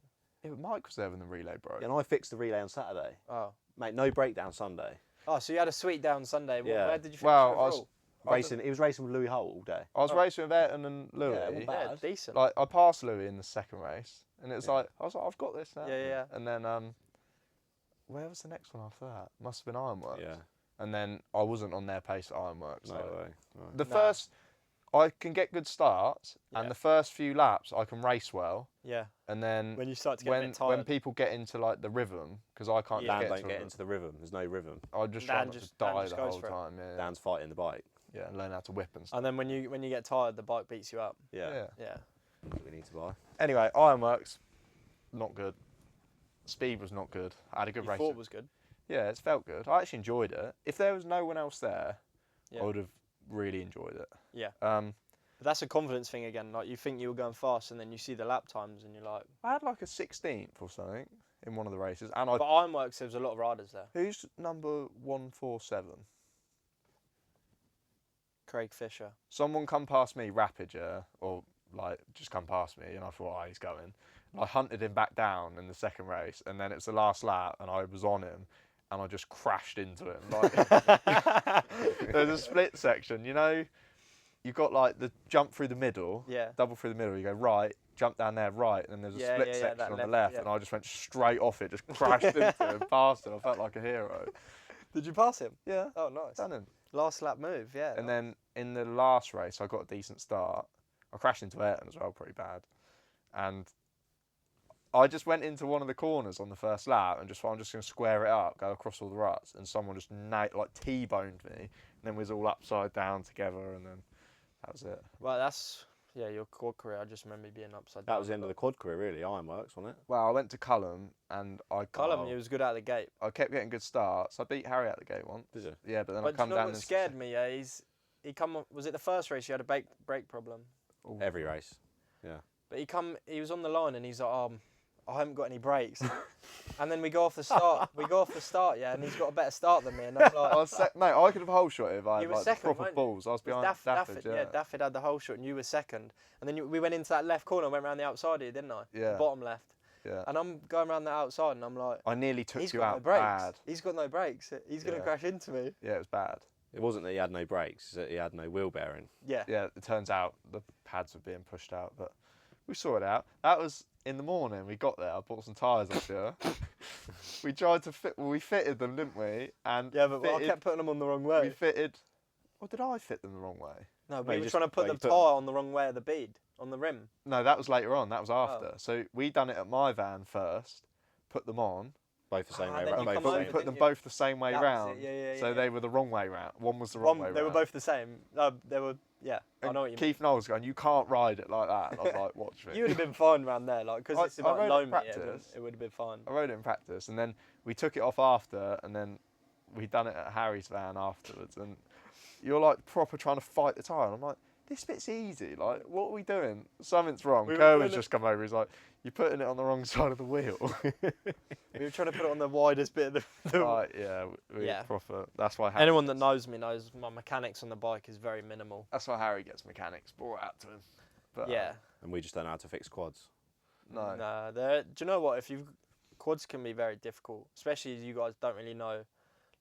Speaker 2: Yeah, but Mike was there when the relay broke.
Speaker 1: And I fixed the relay on Saturday.
Speaker 3: Oh.
Speaker 1: Mate, no breakdown Sunday.
Speaker 3: Oh, so you had a sweet down Sunday.
Speaker 1: Yeah.
Speaker 3: Where did you finish
Speaker 2: Well,
Speaker 3: overall?
Speaker 1: Racing. He was racing with Louis Holt all day.
Speaker 2: I was racing with Ayrton and Louis.
Speaker 1: Yeah, well,
Speaker 3: Yeah,
Speaker 1: bad.
Speaker 3: decent.
Speaker 2: Like I passed Louis in the second race, and it was
Speaker 1: Yeah.
Speaker 2: like I was like, I've got this now.
Speaker 3: Yeah.
Speaker 2: And then where was the next one after that? Must have been Ironworks.
Speaker 1: Yeah.
Speaker 2: And then I wasn't on their pace at Ironworks.
Speaker 1: No
Speaker 2: so
Speaker 1: way. No.
Speaker 2: The
Speaker 3: No.
Speaker 2: first, I can get good starts,
Speaker 3: Yeah.
Speaker 2: and the first few laps I can race well,
Speaker 3: Yeah.
Speaker 2: and then
Speaker 3: When you start to get a bit
Speaker 2: when
Speaker 3: tired.
Speaker 2: people get into like the rhythm, because I can't
Speaker 3: Yeah.
Speaker 1: Dan
Speaker 2: get
Speaker 1: don't
Speaker 2: into
Speaker 1: get
Speaker 2: rhythm.
Speaker 1: into the rhythm. There's no rhythm.
Speaker 2: I just
Speaker 3: Dan
Speaker 2: try not
Speaker 3: just-
Speaker 2: to
Speaker 3: Dan
Speaker 2: die
Speaker 3: just
Speaker 2: the
Speaker 3: goes
Speaker 2: whole
Speaker 3: for it.
Speaker 2: time. Yeah,
Speaker 1: Dan's fighting the bike.
Speaker 2: yeah, learn how to whip and stuff.
Speaker 3: And then when you get tired, the bike beats you up.
Speaker 1: Yeah.
Speaker 3: Yeah.
Speaker 1: That's what we need to buy.
Speaker 2: Anyway, Ironworks, not good. Speed was not good. I had a good
Speaker 3: You
Speaker 2: race.
Speaker 3: thought it was good.
Speaker 2: Yeah, it felt good. I actually enjoyed it. If there was no one else there,
Speaker 3: Yeah.
Speaker 2: I would have really enjoyed it.
Speaker 3: Yeah.
Speaker 2: Um,
Speaker 3: But that's a confidence thing again. Like you think you were going fast, and then you see the lap times, and you're like,
Speaker 2: I had like a 16th or something. in one of the races. And I.
Speaker 3: But Ironworks, there was a lot of riders there.
Speaker 2: Who's number 147?
Speaker 3: Craig Fisher.
Speaker 2: Someone come past me rapid, yeah, or like just come past me, and I thought, oh, he's going. And I hunted him back down in the second race, and then it was the last lap, and I was on him, and I just crashed into him. Like, there's a split section, you know. You've got like the jump through the middle,
Speaker 3: Yeah.
Speaker 2: double through the middle. You go right, jump down there, right, and then there's a split section
Speaker 3: that
Speaker 2: on the
Speaker 3: left,
Speaker 2: left,
Speaker 3: yeah.
Speaker 2: and I just went straight off it, just crashed into him, past him. I felt like a hero.
Speaker 3: Did you pass him?
Speaker 2: Yeah,
Speaker 3: Oh, nice.
Speaker 2: done him.
Speaker 3: Last lap move, yeah.
Speaker 2: And then in the last race, I got a decent start. I crashed into Ayrton as well, pretty bad. And I just went into one of the corners on the first lap and just thought, I'm just going to square it up, go across all the ruts. And someone just like T-boned me. And then we was all upside down together, and then that was it.
Speaker 3: Well, that's, yeah, your quad career. I just remember you being upside down.
Speaker 1: That was the end of the quad career, really. Ironworks, wasn't it?
Speaker 2: Well, I went to Cullum, and
Speaker 3: Cullum, you was good out of the gate.
Speaker 2: I kept getting good starts. I beat Harry out the gate once.
Speaker 1: Did you?
Speaker 2: Yeah, but then
Speaker 3: But
Speaker 2: I
Speaker 3: do
Speaker 2: come
Speaker 3: you know
Speaker 2: down
Speaker 3: what
Speaker 2: and
Speaker 3: scared me? Yeah, was it the first race you had a brake problem?
Speaker 1: Every race.
Speaker 3: But he was on the line and he's like, I haven't got any brakes. And then we go off the start, yeah, and he's got a better start than me. And I'm like,
Speaker 2: mate, I could have whole shot if I
Speaker 3: You
Speaker 2: had
Speaker 3: were
Speaker 2: like
Speaker 3: second,
Speaker 2: the proper
Speaker 3: weren't you?
Speaker 2: balls. I was behind Dafford, yeah.
Speaker 3: Dafford had the whole shot and you were second. And then we went into that left corner and went around the outside of you, didn't I?
Speaker 2: Yeah.
Speaker 3: The bottom left.
Speaker 2: Yeah.
Speaker 3: And I'm going around the outside and I'm like,
Speaker 2: I nearly took
Speaker 3: he's
Speaker 2: you
Speaker 3: got
Speaker 2: out
Speaker 3: no brakes.
Speaker 2: bad.
Speaker 3: He's got no brakes. He's going to
Speaker 2: Yeah.
Speaker 3: crash into me.
Speaker 2: Yeah, it was bad.
Speaker 1: It wasn't that he had no brakes, it's that he had no wheel bearing.
Speaker 3: Yeah.
Speaker 2: Yeah, it turns out the pads were being pushed out, but we sorted it out. That was in the morning. We got there. I bought some tyres off you. We tried to fit. Well, we fitted them, didn't we? And
Speaker 3: Yeah, but I kept putting them on the wrong
Speaker 2: We
Speaker 3: way.
Speaker 2: fitted. Or did I fit them the wrong way?
Speaker 3: No,
Speaker 1: No,
Speaker 3: we
Speaker 1: you
Speaker 3: were
Speaker 1: just-
Speaker 3: trying to put
Speaker 1: well,
Speaker 3: the
Speaker 1: you put
Speaker 3: tyre on the wrong way of the bead, on the rim.
Speaker 2: No, that was later on. That was
Speaker 3: Oh.
Speaker 2: after. So we done it at my van first. Put them on.
Speaker 1: Both the same
Speaker 3: Ah,
Speaker 1: way
Speaker 3: then
Speaker 1: round.
Speaker 3: you
Speaker 1: both
Speaker 3: come
Speaker 1: the
Speaker 2: But
Speaker 3: over,
Speaker 2: we
Speaker 1: same.
Speaker 2: put
Speaker 3: didn't
Speaker 2: them
Speaker 3: you?
Speaker 2: both the same way
Speaker 3: That was
Speaker 2: round.
Speaker 3: it, yeah,
Speaker 2: So
Speaker 3: yeah.
Speaker 2: they were the wrong way round. One was the wrong way
Speaker 3: They were
Speaker 2: round.
Speaker 3: both the same. No, they were, yeah, I
Speaker 2: And
Speaker 3: know what you mean.
Speaker 2: Keith Knowles going, you can't ride it like that. And I was like, watch me.
Speaker 3: You would have been fine around there, like, because
Speaker 2: I-
Speaker 3: it's
Speaker 2: I
Speaker 3: about
Speaker 2: rode it
Speaker 3: low
Speaker 2: in
Speaker 3: meter,
Speaker 2: practice.
Speaker 3: it would have been fine.
Speaker 2: I rode it in practice, and then we took it off after, and then we done it at Harry's van afterwards. And you're like proper trying to fight the tyre. And I'm like, this bit's easy. Like, what are we doing? Something's wrong.
Speaker 3: We were
Speaker 2: Kerwin's
Speaker 3: doing
Speaker 2: just come over. He's like, you're putting it on the wrong side of the wheel.
Speaker 3: We were trying to put it on the widest bit of the
Speaker 2: Right, yeah, we
Speaker 3: Yeah.
Speaker 2: proper. That's why. Harry
Speaker 3: Anyone that
Speaker 2: gets-
Speaker 3: knows me knows my mechanics on the bike is very minimal.
Speaker 2: That's why Harry gets mechanics brought out to him. But,
Speaker 3: Yeah.
Speaker 1: And we just don't know how to fix quads.
Speaker 2: No.
Speaker 3: No, do you know what? If you quads can be very difficult, especially as you guys don't really know.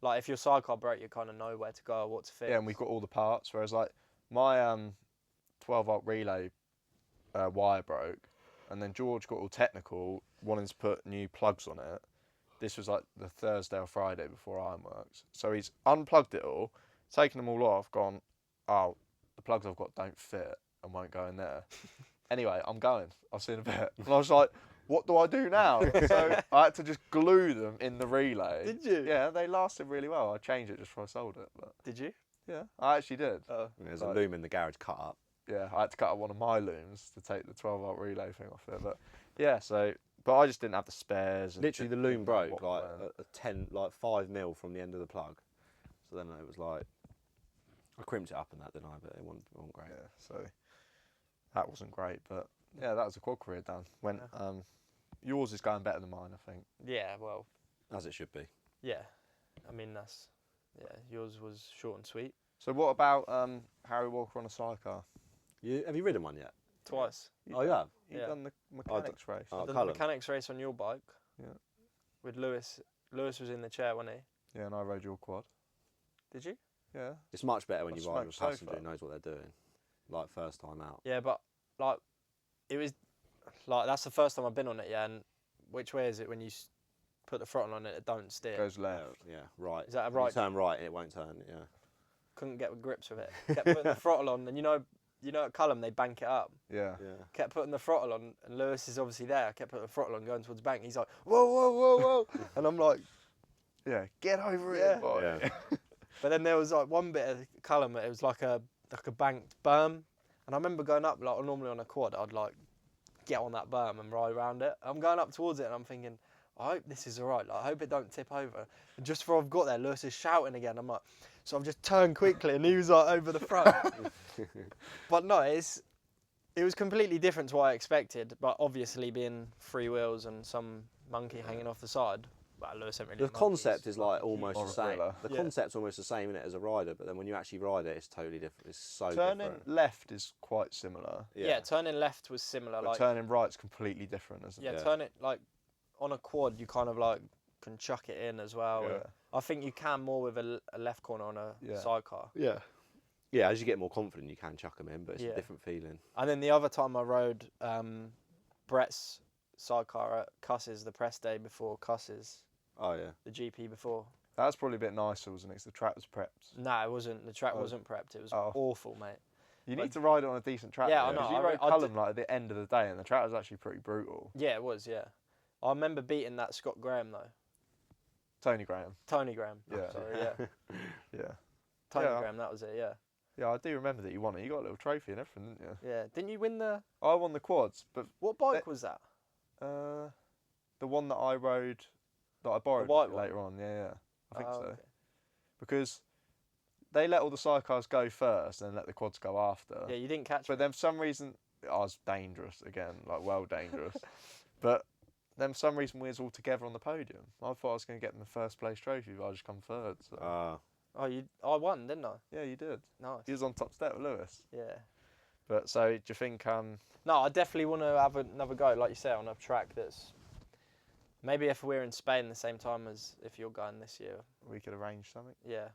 Speaker 3: Like if your sidecar broke, you kind of know where to go or what to fix.
Speaker 2: Yeah, and we've got all the parts. Whereas like my 12-volt relay wire broke, and then George got all technical, wanting to put new plugs on it. This was like the Thursday or Friday before Ironworks. So he's unplugged it all, taken them all off, gone, oh, the plugs I've got don't fit and won't go in there. Anyway, I'm going. I'll see you in a bit. And I was like, what do I do now? So I had to just glue them in the relay.
Speaker 3: Did you?
Speaker 2: Yeah, they lasted really well. I changed it just before I sold it. But
Speaker 3: Did you?
Speaker 2: yeah, I actually did.
Speaker 3: Oh.
Speaker 1: There's
Speaker 2: Right.
Speaker 1: a loom in the garage cut up.
Speaker 2: Yeah, I had to cut out one of my looms to take the 12-volt relay thing off it. But yeah, so but I just didn't have the spares. And
Speaker 1: Literally, the
Speaker 2: didn't
Speaker 1: loom
Speaker 2: know
Speaker 1: broke
Speaker 2: what
Speaker 1: like
Speaker 2: went.
Speaker 1: a 10, like 5 mil from the end of the plug. So then it was like, I crimped it up and that, didn't I? But it wasn't great.
Speaker 2: Yeah, so that wasn't great. But yeah, that was a quad career done. Went. Yours is going better than mine, I think.
Speaker 3: Yeah. Well.
Speaker 1: As it should be.
Speaker 3: Yeah. I mean that's. Yeah. Yours was short and sweet.
Speaker 2: So what about Harry Walker on a sidecar?
Speaker 1: Have you ridden one yet?
Speaker 3: Twice.
Speaker 1: Oh, you have?
Speaker 2: You've
Speaker 3: Yeah.
Speaker 2: done the mechanics race.
Speaker 1: Oh,
Speaker 3: I've done the
Speaker 1: Cullen.
Speaker 3: mechanics race on your bike.
Speaker 2: Yeah.
Speaker 3: With Lewis. Lewis was in the chair, wasn't he?
Speaker 2: Yeah, and I rode your quad.
Speaker 3: Did you?
Speaker 2: Yeah.
Speaker 1: It's much better when
Speaker 2: A
Speaker 1: you ride with a
Speaker 2: smoked
Speaker 1: passenger
Speaker 2: sofa.
Speaker 1: who knows what they're doing. Like first time out.
Speaker 3: Yeah, but like, it was like that's the first time I've been on it. Yeah, and which way is it when you put the throttle on it? It don't steer.
Speaker 2: Goes left.
Speaker 1: Yeah, right.
Speaker 3: Is that a
Speaker 1: When you
Speaker 3: right?
Speaker 1: turn right, it won't turn. Yeah.
Speaker 3: Couldn't get grips with it. Kept putting the throttle on, and you know at Cullum they bank it up.
Speaker 2: Yeah.
Speaker 1: Yeah.
Speaker 3: Kept putting the throttle on, and Lewis is obviously there. I kept putting the throttle on, going towards the bank. He's like, whoa, whoa, whoa, whoa, and I'm like,
Speaker 2: Yeah. Get over
Speaker 3: Yeah.
Speaker 2: it, boy.
Speaker 1: Yeah.
Speaker 3: but then there was like one bit of Cullum. It was like a banked berm, and I remember going up like normally on a quad, I'd like get on that berm and ride around it. I'm going up towards it, and I'm thinking, I hope this is alright. Like, I hope it don't tip over. And just before I've got there, Lewis is shouting again. I'm like, so I've just turned quickly, and he was like over the front. But no, it was completely different to what I expected. But obviously, being 3 wheels and some monkey hanging off the side. Well, Lewis ain't really.
Speaker 1: The
Speaker 3: a monkey,
Speaker 1: concept
Speaker 3: he's
Speaker 1: is like
Speaker 3: fucking
Speaker 1: almost
Speaker 2: Or
Speaker 1: the
Speaker 2: a
Speaker 1: same.
Speaker 2: gorilla.
Speaker 1: The
Speaker 3: Yeah.
Speaker 1: concept's almost the same in it as a rider, but then when you actually ride it, it's totally different. It's so
Speaker 2: Turning
Speaker 1: different.
Speaker 2: left is quite similar,
Speaker 3: Yeah. Turning left was similar.
Speaker 2: but
Speaker 3: Like
Speaker 2: turning right's completely different, isn't
Speaker 3: yeah,
Speaker 2: it?
Speaker 3: turn it like on a quad. You kind of like can chuck it in as well.
Speaker 2: Yeah.
Speaker 3: and I think you can more with a left corner on a
Speaker 2: Yeah.
Speaker 3: sidecar.
Speaker 1: Yeah. Yeah, as you get more confident, you can chuck them in, but it's
Speaker 3: Yeah.
Speaker 1: a different feeling.
Speaker 3: And then the other time I rode Brett's sidecar at Cusses, the press day before Cusses,
Speaker 1: Oh yeah.
Speaker 3: the GP before.
Speaker 2: That's probably a bit nicer, wasn't it? 'Cause the track was prepped.
Speaker 3: Nah, it wasn't. The track
Speaker 2: Oh.
Speaker 3: wasn't prepped. It was
Speaker 2: Oh.
Speaker 3: awful, mate.
Speaker 2: You
Speaker 3: Like-
Speaker 2: need to ride it on a decent track.
Speaker 3: Yeah,
Speaker 2: though,
Speaker 3: I know,
Speaker 2: 'cause you
Speaker 3: I
Speaker 2: rode
Speaker 3: re- I
Speaker 2: Cullum like at the end of the day, and the track was actually pretty brutal.
Speaker 3: Yeah, it was. Yeah, I remember beating that Scott Graham though.
Speaker 2: Tony Graham.
Speaker 3: Tony Graham.
Speaker 2: Yeah.
Speaker 3: Sorry, yeah.
Speaker 2: Yeah.
Speaker 3: Tony
Speaker 2: Yeah.
Speaker 3: Graham. That was it. Yeah.
Speaker 2: Yeah, I do remember that you won it. You got a little trophy and everything, didn't you?
Speaker 3: Yeah. Didn't you win the?
Speaker 2: I won the quads, but
Speaker 3: What bike was that?
Speaker 2: the one that I rode, that I borrowed
Speaker 3: white one?
Speaker 2: later on. Yeah, I think
Speaker 3: Oh,
Speaker 2: so.
Speaker 3: okay.
Speaker 2: Because they let all the sidecars go first and let the quads go after.
Speaker 3: Yeah, you didn't catch.
Speaker 2: But
Speaker 3: me.
Speaker 2: then for some reason, I was dangerous again, like well dangerous. But then for some reason, we was all together on the podium. I thought I was going to get them the first place trophy, but I just come third. So.
Speaker 3: Oh, I won, didn't I?
Speaker 2: Yeah, you did.
Speaker 3: Nice.
Speaker 2: You was on top step with Lewis.
Speaker 3: Yeah.
Speaker 2: But so, do you think
Speaker 3: No, I definitely want to have another go, like you say, on a track that's maybe if we're in Spain the same time as if you're going this year.
Speaker 2: we could arrange something?
Speaker 3: Yeah.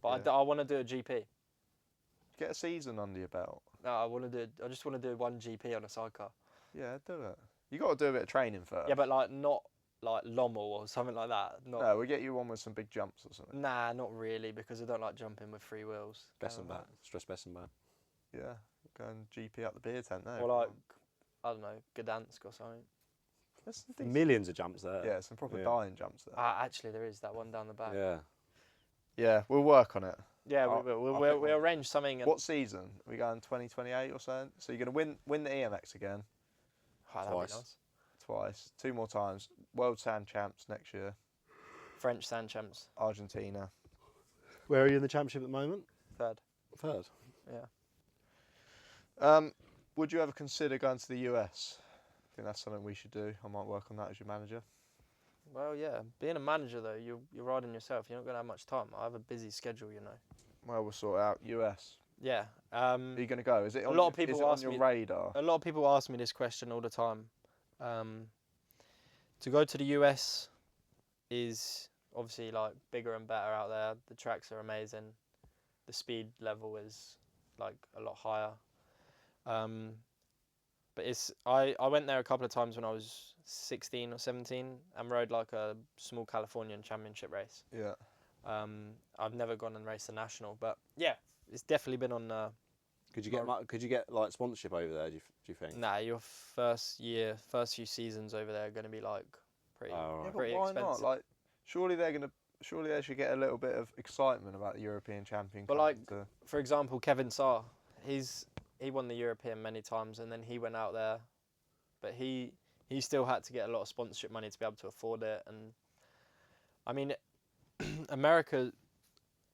Speaker 3: But
Speaker 2: Yeah.
Speaker 3: I want to do a GP.
Speaker 2: Get a season under your belt.
Speaker 3: No, I just want to do one GP on a sidecar.
Speaker 2: Yeah, do it. You got to do a bit of training first.
Speaker 3: Yeah, but like not like Lommel or something like that. Not,
Speaker 2: No, we'll get you one with some big jumps or something.
Speaker 3: Nah, not really, because I don't like jumping with three wheels.
Speaker 1: Bessenbat. Stress Bessenbat.
Speaker 2: Yeah, go and GP up the beer tent there.
Speaker 3: Or like, I don't know, Gdansk or something.
Speaker 2: There's some decent-
Speaker 1: Millions of jumps there.
Speaker 2: Yeah, some proper
Speaker 1: Yeah.
Speaker 2: dying jumps there.
Speaker 3: Actually, there is that one down the back.
Speaker 1: Yeah.
Speaker 2: Yeah, we'll work on it.
Speaker 3: Yeah,
Speaker 2: I-
Speaker 3: we will.
Speaker 2: I
Speaker 3: We'll
Speaker 2: think we'll-
Speaker 3: arrange something. And,
Speaker 2: What season? We going 2028 or so? So you're going to win the EMX again
Speaker 3: Oh, that'd be
Speaker 1: Twice.
Speaker 3: nice.
Speaker 2: twice, 2 more times. World Sand Champs next year.
Speaker 3: French Sand Champs,
Speaker 2: Argentina.
Speaker 1: Where are you in the championship at the moment?
Speaker 3: third.
Speaker 1: Third.
Speaker 2: Would you ever consider going to the US? I think that's something we should do. I might work on that as your manager.
Speaker 3: Well, yeah. Being a manager though, you're riding yourself. You're not gonna have much time. I have a busy schedule, you know.
Speaker 2: Well, we'll sort it out. US.
Speaker 3: Yeah.
Speaker 2: Are you going to go? Is it
Speaker 3: A
Speaker 2: on,
Speaker 3: lot of
Speaker 2: is
Speaker 3: people
Speaker 2: it on
Speaker 3: ask
Speaker 2: your
Speaker 3: me-
Speaker 2: radar?
Speaker 3: A lot of people ask me this question all the time. To go to the US is obviously like bigger and better out there. The tracks are amazing. The speed level is like a lot higher. But I went there a couple of times when I was 16 or 17 and rode like a small Californian championship race.
Speaker 2: Yeah.
Speaker 3: I've never gone and raced the national, but yeah, it's definitely been on.
Speaker 1: Could you get like sponsorship over there? Do you think?
Speaker 3: Nah, your first few seasons over there are going to be like pretty,
Speaker 1: Oh, right.
Speaker 2: Yeah, but
Speaker 3: pretty
Speaker 2: why
Speaker 3: expensive.
Speaker 2: not? Like, surely they should get a little bit of excitement about the European champion.
Speaker 3: But,
Speaker 2: coming
Speaker 3: like,
Speaker 2: to-
Speaker 3: For example, Kevin Saar, he won the European many times, and then he went out there, but he still had to get a lot of sponsorship money to be able to afford it. And I mean,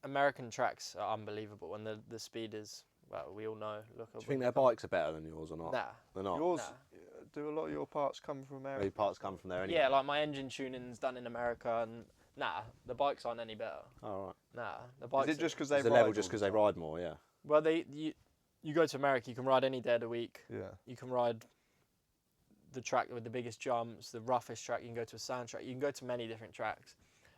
Speaker 3: American tracks are unbelievable, and the speed is, well, we all know. Look,
Speaker 1: Do you think their bikes are better than yours or not?
Speaker 3: Nah.
Speaker 1: They're not.
Speaker 2: yours,
Speaker 3: Nah.
Speaker 2: do a lot of your parts come from America?
Speaker 1: Maybe parts come from there anyway.
Speaker 3: Yeah, like my engine tuning's done in America, and nah, the bikes aren't any better.
Speaker 1: Oh, right.
Speaker 3: Nah, the bikes.
Speaker 2: Is it just because they
Speaker 1: It's the
Speaker 2: ride
Speaker 1: level
Speaker 2: all
Speaker 1: just
Speaker 2: the
Speaker 1: because they
Speaker 2: time?
Speaker 1: ride more, yeah.
Speaker 3: Well, you go to America, you can ride any day of the week.
Speaker 2: Yeah.
Speaker 3: You can ride the track with the biggest jumps, the roughest track. You can go to a sand track. You can go to many different tracks,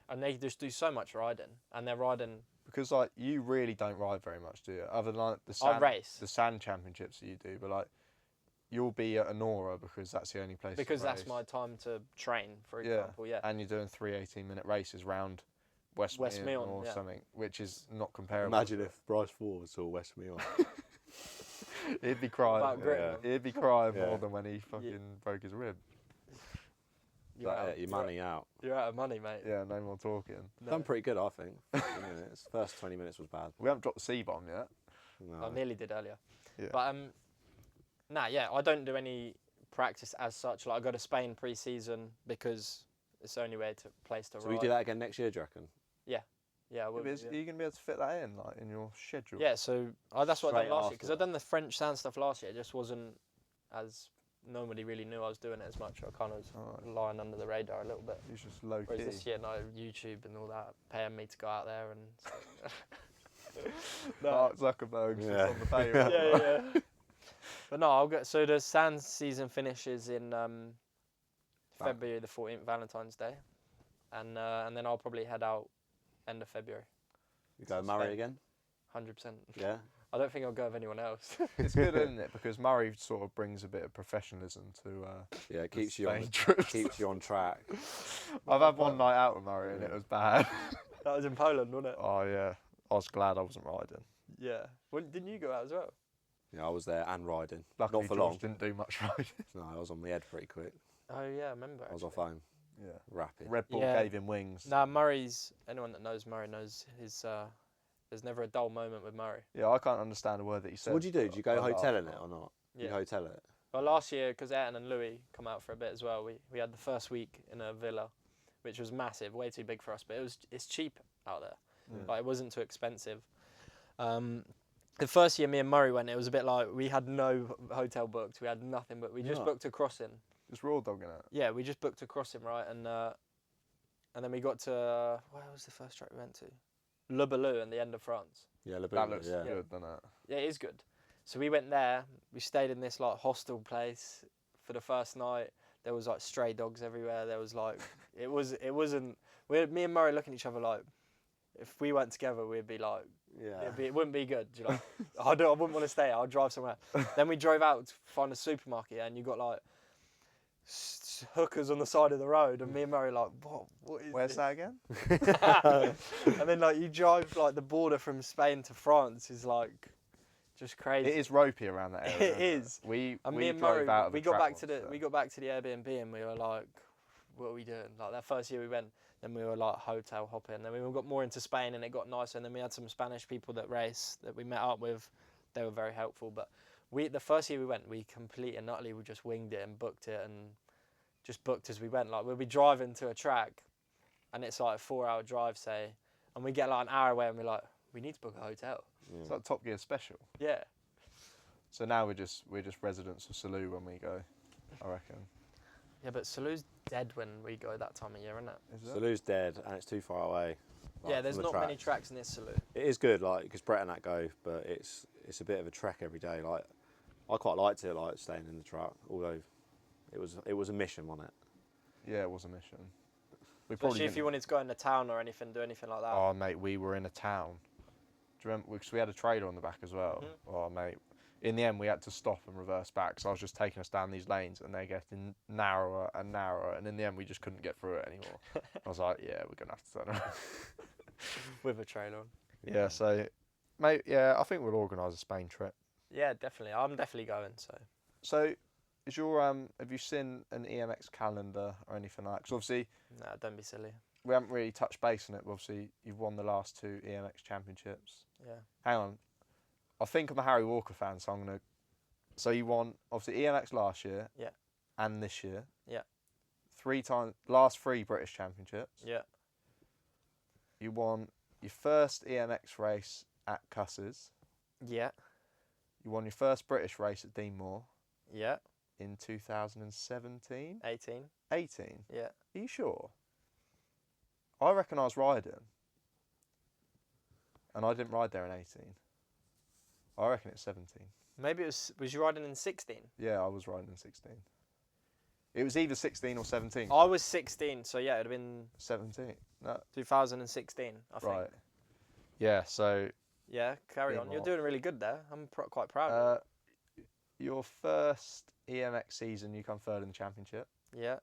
Speaker 3: and they just do so much riding. And they're riding.
Speaker 2: Because like you really don't ride very much, do you? Other than like the
Speaker 3: I
Speaker 2: sand,
Speaker 3: race
Speaker 2: the sand championships that you do, but like you'll be at Anora because that's the only place.
Speaker 3: because
Speaker 2: to
Speaker 3: that's
Speaker 2: race.
Speaker 3: my time to train. For
Speaker 2: Yeah.
Speaker 3: example, yeah.
Speaker 2: And you're doing 3 18-minute races round Westmeath
Speaker 3: Meon,
Speaker 2: or
Speaker 3: yeah.
Speaker 2: something, which is not comparable.
Speaker 1: Imagine if Bryce Ford saw West Meon.
Speaker 2: He'd be crying.
Speaker 3: About gritting.
Speaker 2: He'd be crying
Speaker 1: Yeah.
Speaker 2: more than when he fucking broke his rib.
Speaker 3: You're out,
Speaker 1: Your money out.
Speaker 3: You're out of money, mate.
Speaker 2: Yeah, no more talking.
Speaker 3: No.
Speaker 1: Done pretty good, I think. 20 minutes. First 20 minutes was bad.
Speaker 2: We haven't dropped the C-bomb yet.
Speaker 1: No.
Speaker 3: I nearly did earlier.
Speaker 2: Yeah.
Speaker 3: But nah, yeah, I don't do any practice as such. Like I go to Spain pre-season because it's the only place to
Speaker 1: So
Speaker 3: ride.
Speaker 1: we do that again next year, do you reckon?
Speaker 3: Yeah, I will.
Speaker 2: Are you going to be able to fit that in, like in your schedule?
Speaker 3: Yeah, so that's what I
Speaker 1: Straight
Speaker 3: done last year because
Speaker 1: after.
Speaker 3: I done the French sand stuff last year. It just wasn't as nobody really knew I was doing it as much. I kind of was
Speaker 2: Alright.
Speaker 3: lying under the radar a little bit.
Speaker 2: He's just low
Speaker 3: Whereas
Speaker 2: key.
Speaker 3: this year, no, YouTube and all that, paying me to go out there and. No.
Speaker 2: Mark Zuckerberg's
Speaker 1: Yeah.
Speaker 2: just on the payroll.
Speaker 3: Yeah. But no, I'll get. So the Sands season finishes in February the 14th, Valentine's Day, and then I'll probably head out end of February.
Speaker 1: You go
Speaker 3: So
Speaker 1: Murray
Speaker 3: Spain.
Speaker 1: again?
Speaker 3: 100%.
Speaker 1: Yeah.
Speaker 3: I don't think I'll go with anyone else.
Speaker 2: It's good, isn't it? Because Murray sort of brings a bit of professionalism to.
Speaker 1: Yeah, it
Speaker 2: the
Speaker 1: keeps you on
Speaker 2: Spain trips.
Speaker 1: keeps you on track.
Speaker 2: I've had one night out with Murray and it was bad.
Speaker 3: That was in Poland, wasn't it?
Speaker 2: Oh yeah, I was glad I wasn't riding.
Speaker 3: Yeah. Well, didn't you go out as well?
Speaker 1: Yeah, I was there and riding.
Speaker 2: Luckily,
Speaker 1: Not for
Speaker 2: George
Speaker 1: long.
Speaker 2: didn't do much riding.
Speaker 1: No, I was on my head pretty quick.
Speaker 3: Oh yeah, I remember.
Speaker 1: I was off
Speaker 3: actually.
Speaker 1: home,
Speaker 2: Yeah.
Speaker 1: rapid.
Speaker 2: Red Bull
Speaker 3: Yeah.
Speaker 2: gave him wings.
Speaker 3: Nah, Murray's. Anyone that knows Murray knows his. There's never a dull moment with Murray.
Speaker 2: Yeah, I can't understand a word that he
Speaker 1: So
Speaker 2: said.
Speaker 1: what do you do? Do you go
Speaker 2: I laugh.
Speaker 1: hotel in it or not? You
Speaker 3: Yeah.
Speaker 1: hotel it?
Speaker 3: Well, last year, because Ayrton and Louis come out for a bit as well, we had the first week in a villa, which was massive, way too big for us, but it's cheap out there.
Speaker 2: Yeah.
Speaker 3: Like, it wasn't too expensive. The first year me and Murray went, it was a bit like we had no hotel booked, we had nothing, but we just
Speaker 1: Right.
Speaker 3: booked a crossing.
Speaker 2: Just raw dogging it.
Speaker 3: Yeah, we just booked a crossing, right, and then we got to where was the first track we went to? Le Balou in the end of France.
Speaker 1: Yeah,
Speaker 2: That looks
Speaker 1: yeah.
Speaker 2: good, doesn't it?
Speaker 3: Yeah, it is good. So we went there. We stayed in this like hostel place for the first night. There was like stray dogs everywhere. There was like it wasn't. Me and Murray looking at each other like, if we went together, we'd be like,
Speaker 1: Yeah.
Speaker 3: it wouldn't be good. You know, I wouldn't want to stay. I'll drive somewhere. Then we drove out to find a supermarket, and you got like hookers on the side of the road, and me and Murray like, what is
Speaker 2: Where's
Speaker 3: this?
Speaker 2: that again?
Speaker 3: And then like you drive like the border from Spain to France is like just crazy.
Speaker 2: It is ropey around that area.
Speaker 3: It is.
Speaker 2: We
Speaker 3: And
Speaker 2: we
Speaker 3: me and
Speaker 2: drove
Speaker 3: Murray,
Speaker 2: out of
Speaker 3: we
Speaker 2: a
Speaker 3: got
Speaker 2: track
Speaker 3: back to the
Speaker 2: once, so-
Speaker 3: we got back to the Airbnb and we were like, what are we doing? Like that first year we went, then we were like hotel hopping. Then we got more into Spain and it got nicer. And then we had some Spanish people that race that we met up with. They were very helpful. But the first year we went, we completely and utterly we just winged it and booked it and just booked as we went. Like we'll be driving to a track, and it's like a 4-hour drive, say, and we get like an hour away and we're like, we need to book a hotel.
Speaker 2: It's like Top Gear special.
Speaker 3: Yeah.
Speaker 2: So now we're just residents of Salou when we go, I reckon.
Speaker 3: Yeah, but Salu's dead when we go that time of year, isn't it?
Speaker 2: Is it?
Speaker 1: Salu's dead and it's too far away. like,
Speaker 3: Yeah, there's
Speaker 1: from the
Speaker 3: not many
Speaker 1: tracks.
Speaker 3: tracks near Salu.
Speaker 1: It is good, like because Brett and that go, but it's a bit of a trek every day. Like I quite liked it, like staying in the truck, although it was a mission, wasn't it?
Speaker 2: Yeah, it was a mission. We
Speaker 3: Especially if
Speaker 2: didn't-
Speaker 3: you wanted to go into town or anything, do anything like that.
Speaker 2: Oh mate, we were in a town. Do you remember? Because we had a trailer on the back as well.
Speaker 3: Mhm.
Speaker 2: Oh mate, in the end we had to stop and reverse back. So I was just taking us down these lanes, and they're getting narrower and narrower. And in the end, we just couldn't get through it anymore. I was like, yeah, we're gonna have to turn around.
Speaker 3: With a trailer on.
Speaker 2: Yeah. So, mate, yeah, I think we'll organise a Spain trip.
Speaker 3: Yeah, definitely. I'm definitely going. So
Speaker 2: So, is your have you seen an EMX calendar or anything like that? 'Cause obviously
Speaker 3: no, don't be silly.
Speaker 2: we haven't really touched base on it. But obviously, you've won the last 2 EMX championships.
Speaker 3: Yeah.
Speaker 2: Hang on, I think I'm a Harry Walker fan, so I'm gonna. So you won obviously EMX last year.
Speaker 3: Yeah.
Speaker 2: And this year.
Speaker 3: Yeah.
Speaker 2: 3 times, last 3 British championships.
Speaker 3: Yeah.
Speaker 2: You won your first EMX race at Cusses.
Speaker 3: Yeah.
Speaker 2: You won your first British race at Deanmore
Speaker 3: Yeah.
Speaker 2: in 2017.
Speaker 3: 18.
Speaker 2: 18.
Speaker 3: Yeah.
Speaker 2: Are you sure? I reckon I was riding. And I didn't ride there in 18. I reckon it's 17.
Speaker 3: Maybe it was you riding in 16?
Speaker 2: Yeah, I was riding in 16. It was either 16 or 17.
Speaker 3: I was 16, so yeah, it'd have been
Speaker 2: 17. No,
Speaker 3: 2016, I think.
Speaker 2: right. Yeah, so
Speaker 3: Yeah, carry on. You're
Speaker 2: Deanmore.
Speaker 3: doing really good there. I'm quite proud of
Speaker 2: your first EMX season, you come third in the championship.
Speaker 3: you. Yeah.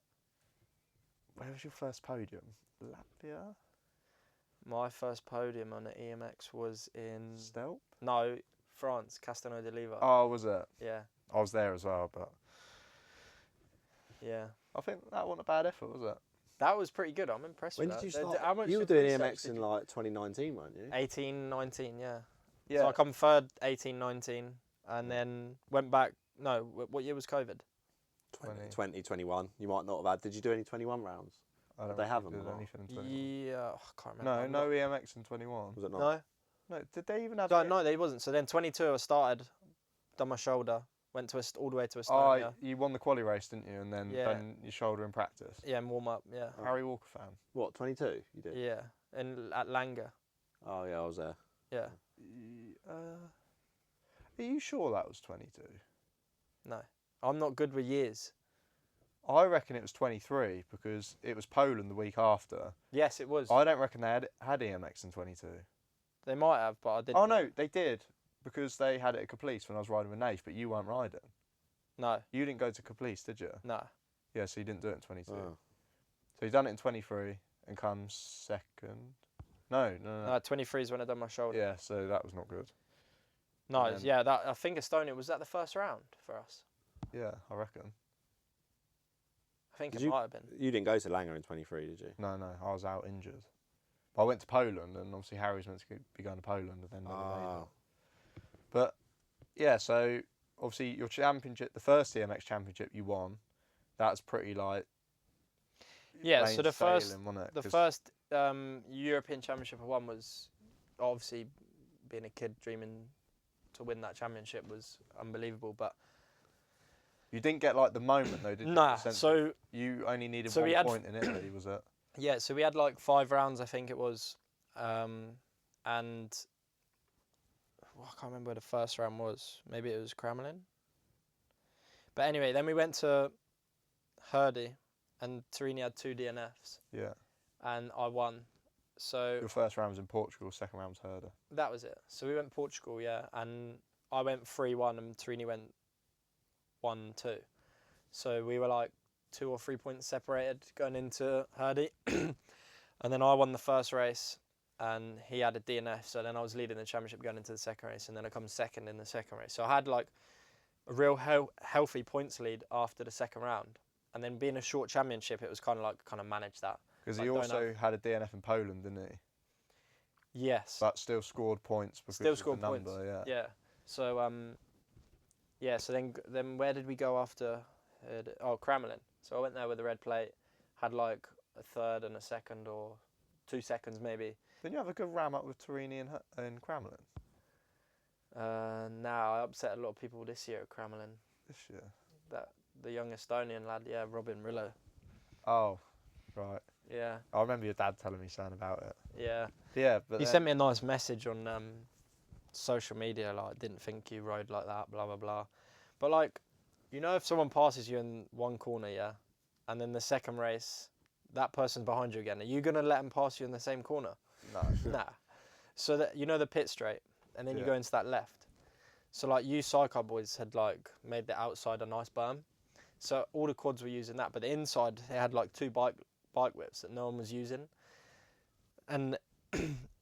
Speaker 2: Where was your first podium? Latvia?
Speaker 3: My first podium on the EMX was in
Speaker 2: Stelp?
Speaker 3: no, France, Castelnau de Liva.
Speaker 2: Oh, was it?
Speaker 3: Yeah.
Speaker 2: I was there as well, but
Speaker 3: Yeah.
Speaker 2: I think that wasn't a bad effort, was it?
Speaker 3: That was pretty good. I'm impressed
Speaker 1: When
Speaker 3: with
Speaker 1: did
Speaker 3: that.
Speaker 1: you start?
Speaker 3: How much
Speaker 1: You were
Speaker 3: of the
Speaker 1: doing
Speaker 3: research
Speaker 1: EMX
Speaker 3: did
Speaker 1: in
Speaker 3: you-
Speaker 1: like 2019, weren't you?
Speaker 3: 18, 19, yeah.
Speaker 2: Yeah.
Speaker 3: So I come third 18, 19, and then went back. No, what year was COVID?
Speaker 1: 2021. You might not have had. Did you do any 21 rounds?
Speaker 2: I don't
Speaker 1: they
Speaker 2: think
Speaker 1: have
Speaker 2: we
Speaker 1: them
Speaker 2: did
Speaker 1: or not?
Speaker 2: anything in 21.
Speaker 3: Yeah, I can't remember.
Speaker 2: No,
Speaker 3: I'm
Speaker 2: no
Speaker 3: not-
Speaker 2: EMX in 21.
Speaker 1: Was it not?
Speaker 3: No,
Speaker 2: No, did they even have
Speaker 3: no, they wasn't. So then 22, I started, done my shoulder, Went to all the way to
Speaker 2: Oh,
Speaker 3: Estonia.
Speaker 2: you won the quali race, didn't you? And then
Speaker 3: Yeah.
Speaker 2: done your shoulder in practice.
Speaker 3: Yeah, and warm up. Yeah.
Speaker 2: Harry Walker fan.
Speaker 1: What, 22? You did?
Speaker 3: Yeah, and at Langer.
Speaker 1: Oh yeah, I was there.
Speaker 3: Yeah.
Speaker 2: Are you sure that was 22?
Speaker 3: No, I'm not good with years.
Speaker 2: I reckon it was 23 because it was Poland the week after.
Speaker 3: Yes, it was.
Speaker 2: I don't reckon they had EMX in 22.
Speaker 3: They might have, but I didn't.
Speaker 2: Oh no, they did because they had it at Caplice when I was riding with Nath, but you weren't riding.
Speaker 3: No.
Speaker 2: You didn't go to Caplice, did you?
Speaker 3: No.
Speaker 2: Yeah, so you didn't do it in 22.
Speaker 1: Oh.
Speaker 2: So you done it in 23 and come second. No.
Speaker 3: No, 23 is when I done my shoulder.
Speaker 2: Yeah, so that was not good.
Speaker 3: No,
Speaker 2: And then-
Speaker 3: yeah, that I think Estonia was that the first round for us.
Speaker 2: Yeah, I reckon.
Speaker 3: I think
Speaker 1: Did
Speaker 3: it
Speaker 1: you-
Speaker 3: might have been.
Speaker 1: You didn't go to Langer in 23, did you?
Speaker 2: No, I was out injured. But I went to Poland, and obviously Harry's meant to be going to Poland, and then never made it.
Speaker 1: Oh.
Speaker 2: But yeah, so obviously your championship, the first EMX championship you won, that's pretty like
Speaker 3: Yeah,
Speaker 2: plain
Speaker 3: so the first
Speaker 2: sailing, wasn't it?
Speaker 3: the
Speaker 2: 'Cause
Speaker 3: first European Championship I won was obviously being a kid dreaming to win that championship was unbelievable. But
Speaker 2: you didn't get like the moment though, did you?
Speaker 3: nah,
Speaker 2: The sense
Speaker 3: so
Speaker 2: of- you only needed
Speaker 3: so
Speaker 2: one
Speaker 3: we had-
Speaker 2: point in Italy, was it?
Speaker 3: yeah, so we had like 5 rounds, I think it was, and I can't remember where the first round was. Maybe it was Kremlin. But anyway, then we went to Herdy, and Torini had 2 DNFs,
Speaker 2: Yeah.
Speaker 3: and I won. So
Speaker 2: Your first round was in Portugal, second round was Herder.
Speaker 3: that was it. So we went Portugal, yeah, and I went 3-1, and Torini went 1-2. So we were like 2 or 3 points separated going into Herdy, and then I won the first race, and he had a DNF. So then I was leading the championship going into the second race, and then I come second in the second race. So I had like a real healthy points lead after the second round, and then being a short championship, it was kind of manage that.
Speaker 2: Because
Speaker 3: Like,
Speaker 2: he
Speaker 3: don't
Speaker 2: also had a DNF in Poland, didn't he?
Speaker 3: Yes.
Speaker 2: But still scored points because
Speaker 3: Still
Speaker 2: of
Speaker 3: scored
Speaker 2: the number,
Speaker 3: points.
Speaker 2: yeah.
Speaker 3: Yeah. So yeah. So then where did we go after? Kremlin. So I went there with a red plate, had like a third and a second or 2 seconds maybe.
Speaker 2: Didn't you have a good ram up with Torini and Kremlin
Speaker 3: Now I upset a lot of people this year at Kremlin.
Speaker 2: this year?
Speaker 3: That the young Estonian lad, yeah, Robin Rillo.
Speaker 2: Oh, right.
Speaker 3: Yeah.
Speaker 2: I remember your dad telling me something about it.
Speaker 3: Yeah.
Speaker 2: Yeah, but
Speaker 3: He
Speaker 2: then-
Speaker 3: sent me a nice message on social media, like, didn't think you rode like that, blah, blah, blah. But, like, you know, if someone passes you in one corner, yeah, and then the second race, that person's behind you again, are you going to let them pass you in the same corner?
Speaker 2: No.
Speaker 3: Nah. So, that you know the pit straight, and then you
Speaker 2: Yeah.
Speaker 3: go into that left. So, like, you Sidecar boys had, like, made the outside a nice berm. So all the quads were using that, but the inside, they had, like, 2 bike whips that no one was using. And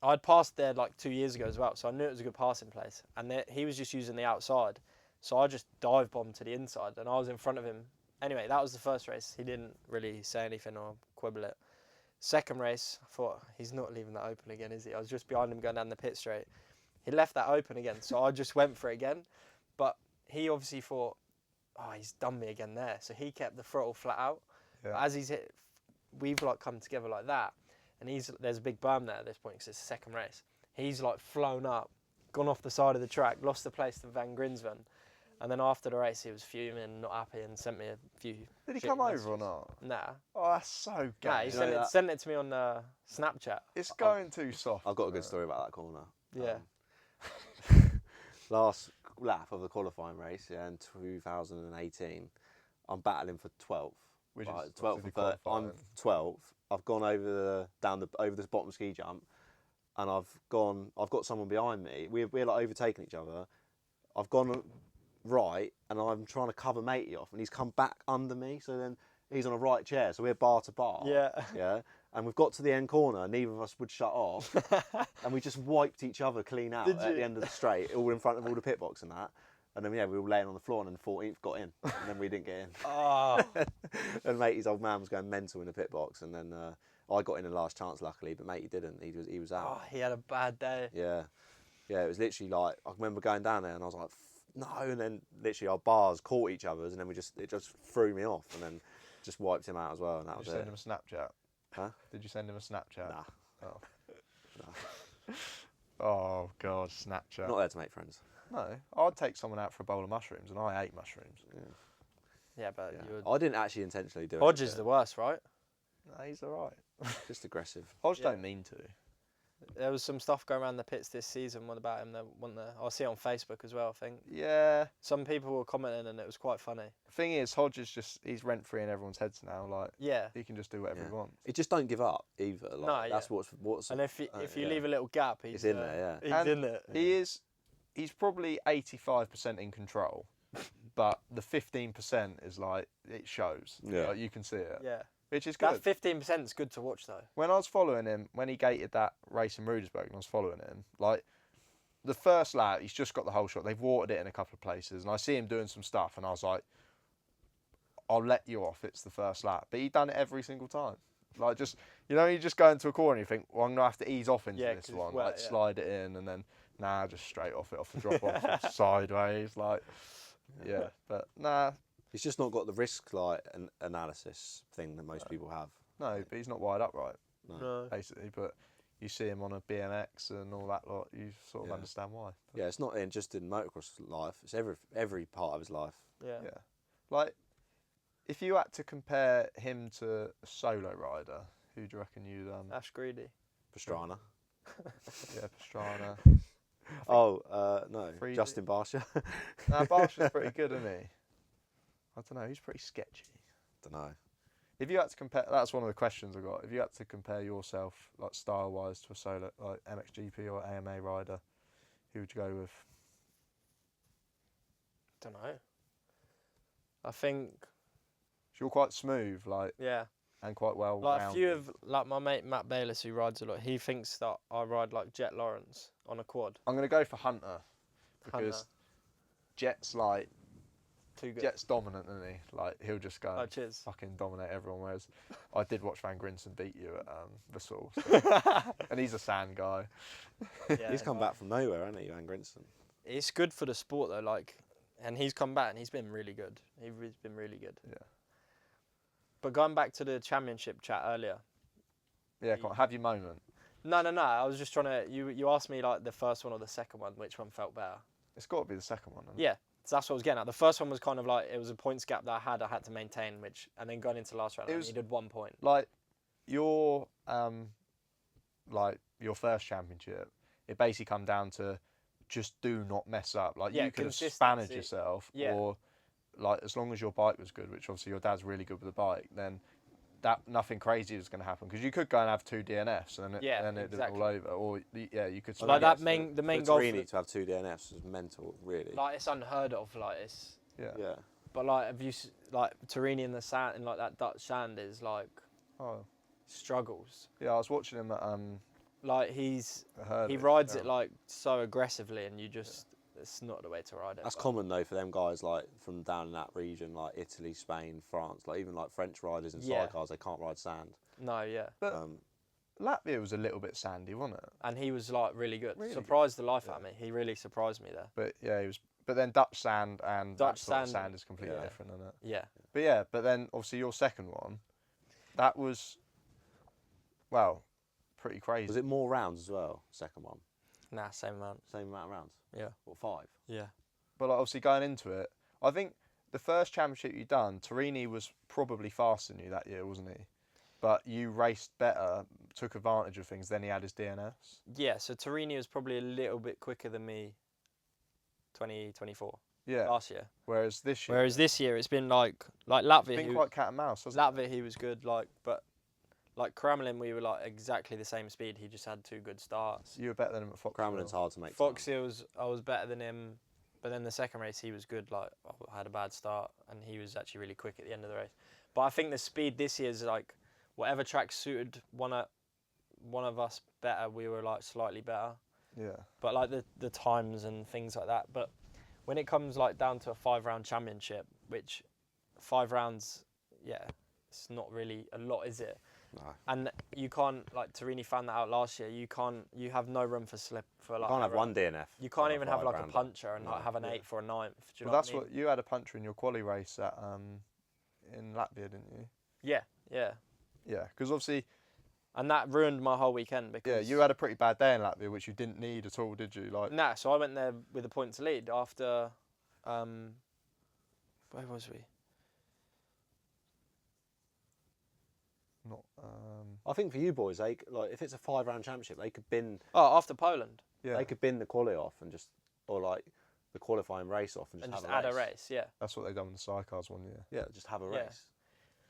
Speaker 3: I'd passed there like 2 years ago as well, so I knew it was a good passing place. And he was just using the outside, so I just dive bombed to the inside, and I was in front of him. Anyway, that was the first race. He didn't really say anything or quibble it. Second race, I thought, he's not leaving that open again, is he? I was just behind him going down the pit straight. He left that open again, so I just went for it again. But he obviously thought, oh, he's done me again there. So he kept the throttle flat out.
Speaker 2: Yeah.
Speaker 3: As he's hit, we've like come together like that. And there's a big berm there at this point because it's the second race. He's like flown up, gone off the side of the track, lost the place to Van Grinsven. And then after the race, he was fuming, not happy, and sent me a few.
Speaker 2: Did he
Speaker 3: shitty
Speaker 2: come over
Speaker 3: messages.
Speaker 2: or not?
Speaker 3: Nah.
Speaker 2: Oh, that's so gay.
Speaker 3: Nah, he
Speaker 1: You know that-
Speaker 3: sent it to me on Snapchat.
Speaker 2: It's going too soft.
Speaker 1: I've got a good story about that corner.
Speaker 3: Yeah.
Speaker 1: Last lap of the qualifying race, yeah, in 2018, I'm battling for 12th.
Speaker 2: Which
Speaker 1: Right,
Speaker 2: is
Speaker 1: 12th
Speaker 2: obviously
Speaker 1: and 3rd. I'm
Speaker 2: qualifying.
Speaker 1: 12th. I've gone over this bottom ski jump, and I've got someone behind me. We're like overtaking each other. I've gone right, and I'm trying to cover matey off, and he's come back under me. So then he's on a right chair, so we're bar to bar.
Speaker 3: Yeah.
Speaker 1: Yeah. And we've got to the end corner, neither of us would shut off, and we just wiped each other clean out
Speaker 3: Did
Speaker 1: at
Speaker 3: you?
Speaker 1: the end of the straight, all in front of all the pit box and that. And then yeah, we were laying on the floor, and then 14th got in, and then we didn't get in.
Speaker 3: Oh.
Speaker 1: And matey's old man was going mental in the pit box, and then I got in the last chance luckily, but matey didn't. He was out.
Speaker 3: Oh, he had a bad day.
Speaker 1: Yeah, it was literally like I remember going down there, and I was like, no, and then literally our bars caught each other's, and then it just threw me off, and then just wiped him out as well, and that
Speaker 2: Did
Speaker 1: was
Speaker 2: you
Speaker 1: it.
Speaker 2: send him a Snapchat?
Speaker 1: Huh?
Speaker 2: Did you send him a Snapchat?
Speaker 1: Nah,
Speaker 2: Oh.
Speaker 1: nah.
Speaker 2: Oh God, Snapchat.
Speaker 1: Not there to make friends.
Speaker 2: No, I'd take someone out for a bowl of mushrooms, and I ate mushrooms.
Speaker 3: Yeah, but
Speaker 1: Yeah. I didn't actually intentionally do it.
Speaker 3: Hodge is the worst, right?
Speaker 2: No, he's all right.
Speaker 1: Just aggressive.
Speaker 2: Hodge
Speaker 3: Yeah.
Speaker 2: don't mean to.
Speaker 3: There was some stuff going around the pits this season about him. I'll see it on Facebook as well. I think
Speaker 2: Yeah.
Speaker 3: some people were commenting, and it was quite funny.
Speaker 2: The thing is, Hodge is he's rent free in everyone's heads now. Like,
Speaker 3: Yeah.
Speaker 2: he can just do whatever
Speaker 1: Yeah.
Speaker 2: he wants.
Speaker 1: It just don't give up either. Like,
Speaker 3: No,
Speaker 1: that's
Speaker 3: yeah.
Speaker 1: what's.
Speaker 3: And if you
Speaker 1: yeah.
Speaker 3: leave a little gap, he's
Speaker 1: It's in there,
Speaker 3: He's
Speaker 2: And
Speaker 3: in it.
Speaker 2: He's probably 85% in control, but the 15% is like, it shows.
Speaker 1: Yeah.
Speaker 2: Like, you can see it.
Speaker 3: Yeah.
Speaker 2: Which is good.
Speaker 3: That 15% is good to watch though.
Speaker 2: When I was following him, when he gated that race in Rudesburg, and I was following him, like, the first lap, he's just got the whole shot. They've watered it in a couple of places, and I see him doing some stuff, and I was like, I'll let you off, it's the first lap. But he done it every single time. Like, just, you just go into a corner and you think, well, I'm going to have to ease off into
Speaker 3: Yeah,
Speaker 2: this
Speaker 3: 'cause
Speaker 2: one.
Speaker 3: it's wet,
Speaker 2: Like,
Speaker 3: yeah.
Speaker 2: slide it in, and then, just straight off it, off the drop-off, sideways, like, yeah. But,
Speaker 1: He's just not got the risk an analysis thing that most people have.
Speaker 2: no, but he's not wide upright,
Speaker 3: No.
Speaker 2: basically. But you see him on a BMX and all that lot, you sort of
Speaker 1: Yeah.
Speaker 2: understand why. But,
Speaker 1: Yeah, it's not just in motocross life. It's every part of his life.
Speaker 3: Yeah.
Speaker 2: yeah. Like, if you had to compare him to a solo rider, who do you reckon you'd
Speaker 3: Ash Greedy.
Speaker 1: Pastrana.
Speaker 2: yeah, Pastrana.
Speaker 1: No,
Speaker 2: Freely.
Speaker 1: Justin Barsha.
Speaker 2: Nah, Barsha's pretty good, isn't he? I don't know, he's pretty sketchy.
Speaker 1: Don't know.
Speaker 2: If you had to compare, that's one of the questions I got. If you had to compare yourself, like, style-wise, to a solo, like, MXGP or AMA rider, who would you go with?
Speaker 3: Don't know. I think
Speaker 2: So you're quite smooth, like,
Speaker 3: yeah.
Speaker 2: and quite well
Speaker 3: Like a
Speaker 2: rounded.
Speaker 3: few of my mate Matt Bayliss, who rides a lot, he thinks that I ride like Jet Lawrence on a quad.
Speaker 2: I'm gonna go for Hunter because
Speaker 3: Hunter.
Speaker 2: Jet's like
Speaker 3: Too good.
Speaker 2: Jet's dominant, isn't he? Like, he'll just go
Speaker 3: Oh,
Speaker 2: and
Speaker 3: cheers.
Speaker 2: fucking dominate everyone. Whereas I did watch Van Grinsen beat you at Vassal, so. And he's a sand guy.
Speaker 3: Yeah,
Speaker 1: He's come back from nowhere, hasn't he, Van Grinsen?
Speaker 3: It's good for the sport though, like, and he's come back and he's been really good. He's been really good.
Speaker 2: Yeah.
Speaker 3: But going back to the championship chat earlier.
Speaker 2: Yeah, come on, have your moment.
Speaker 3: No. I was just trying to. You asked me like the first one or the second one, which one felt better?
Speaker 2: It's got to be the second one. Hasn't it?
Speaker 3: Yeah, so that's what I was getting at. The first one was kind of like it was a points gap that I had to maintain, and then going into the last round, I needed 1 point.
Speaker 2: Like your first championship, it basically come down to just do not mess up. Like,
Speaker 3: Yeah,
Speaker 2: you could have
Speaker 3: consistency.
Speaker 2: spanned yourself,
Speaker 3: Yeah.
Speaker 2: or like, as long as your bike was good, which obviously your dad's really good with the bike, then nothing crazy was going to happen, because you could go and have 2 DNFs and then it'd
Speaker 3: exactly.
Speaker 2: all over, or you could.
Speaker 3: Like that
Speaker 1: For
Speaker 3: the main goal.
Speaker 1: Torini to have 2 DNFs is mental, really.
Speaker 3: Like it's unheard of. Like it's.
Speaker 1: Yeah.
Speaker 3: But like, have you like Torini in the sand in like that Dutch sand is like
Speaker 2: Oh,
Speaker 3: struggles.
Speaker 2: yeah, I was watching him at
Speaker 3: Like he rides it like so aggressively, and you just it's not the way to ride it.
Speaker 1: That's
Speaker 3: but-
Speaker 1: common though for them guys like from down in that region, like Italy, Spain, France, like even like French riders in
Speaker 3: Yeah.
Speaker 1: sidecars, they can't ride sand.
Speaker 3: No, yeah.
Speaker 2: But
Speaker 1: Um,
Speaker 2: Latvia was a little bit sandy, wasn't it?
Speaker 3: And he was like really good.
Speaker 2: Really
Speaker 3: Surprised the life out of me. He really surprised me there.
Speaker 2: But yeah, he was. But then Dutch sand and
Speaker 3: Dutch
Speaker 2: that sort of
Speaker 3: sand,
Speaker 2: sand is completely
Speaker 1: yeah.
Speaker 2: different, isn't it?
Speaker 3: Yeah.
Speaker 2: But yeah, but then obviously your second one, that was, well, pretty crazy.
Speaker 1: was it more rounds as well? Second one,
Speaker 3: Nah, same amount.
Speaker 1: same amount of rounds.
Speaker 3: Yeah.
Speaker 1: Or 5.
Speaker 3: Yeah.
Speaker 2: But like, obviously going into it, I think the first championship you done, Torini was probably faster than you that year, wasn't he? But you raced better, took advantage of things. Then he had his DNFs.
Speaker 3: Yeah, so Torini was probably a little bit quicker than me 2024
Speaker 2: Yeah.
Speaker 3: last year.
Speaker 2: Whereas this year,
Speaker 3: Whereas this year it's been like
Speaker 2: it's
Speaker 3: Latvia.
Speaker 2: been
Speaker 3: Who,
Speaker 2: quite cat and mouse, hasn't it?
Speaker 3: Latvia he was good, but like Kremlin we were like exactly the same speed. He just had 2 good starts.
Speaker 2: You were better than him at Fox.
Speaker 1: Cramlin's hard to make.
Speaker 3: Fox Hills I was better than him, but then the second race he was good. Like I had a bad start and he was actually really quick at the end of the race. But I think the speed this year is like whatever track suited one of us better, we were like slightly better.
Speaker 2: Yeah.
Speaker 3: But like the times and things like that. But when it comes like down to a 5-round championship, which 5 rounds, yeah, it's not really a lot, is it?
Speaker 1: No.
Speaker 3: And you can't, like Torini found that out last year. You have no room for slip for like.
Speaker 1: You can't have
Speaker 3: a-
Speaker 1: one DNF.
Speaker 3: You can't
Speaker 1: on
Speaker 3: even have like a
Speaker 1: 5-rounder.
Speaker 3: puncher and like
Speaker 1: No.
Speaker 3: have an
Speaker 2: Yeah.
Speaker 3: 8th or a 9th. Do you
Speaker 2: Well,
Speaker 3: know
Speaker 2: that's
Speaker 3: what I mean?
Speaker 2: what you had a puncher in your quali race at in Latvia, didn't you?
Speaker 3: Yeah.
Speaker 2: Yeah, because obviously
Speaker 3: And that ruined my whole weekend because...
Speaker 2: Yeah, you had a pretty bad day in Latvia, which you didn't need at all, did you? Like,
Speaker 3: Nah, so I went there with a point to lead after... where was we?
Speaker 2: not.
Speaker 1: I think for you boys, like if it's a 5-round championship, they could bin.
Speaker 3: Oh, after Poland.
Speaker 2: Yeah,
Speaker 1: They could bin the quali off and just, or like the qualifying race off and just,
Speaker 3: And
Speaker 1: have
Speaker 3: just
Speaker 1: a race.
Speaker 3: add a race, yeah.
Speaker 2: that's what they done with the Sidecars one year.
Speaker 1: Yeah, just have a
Speaker 3: Yeah.
Speaker 1: race.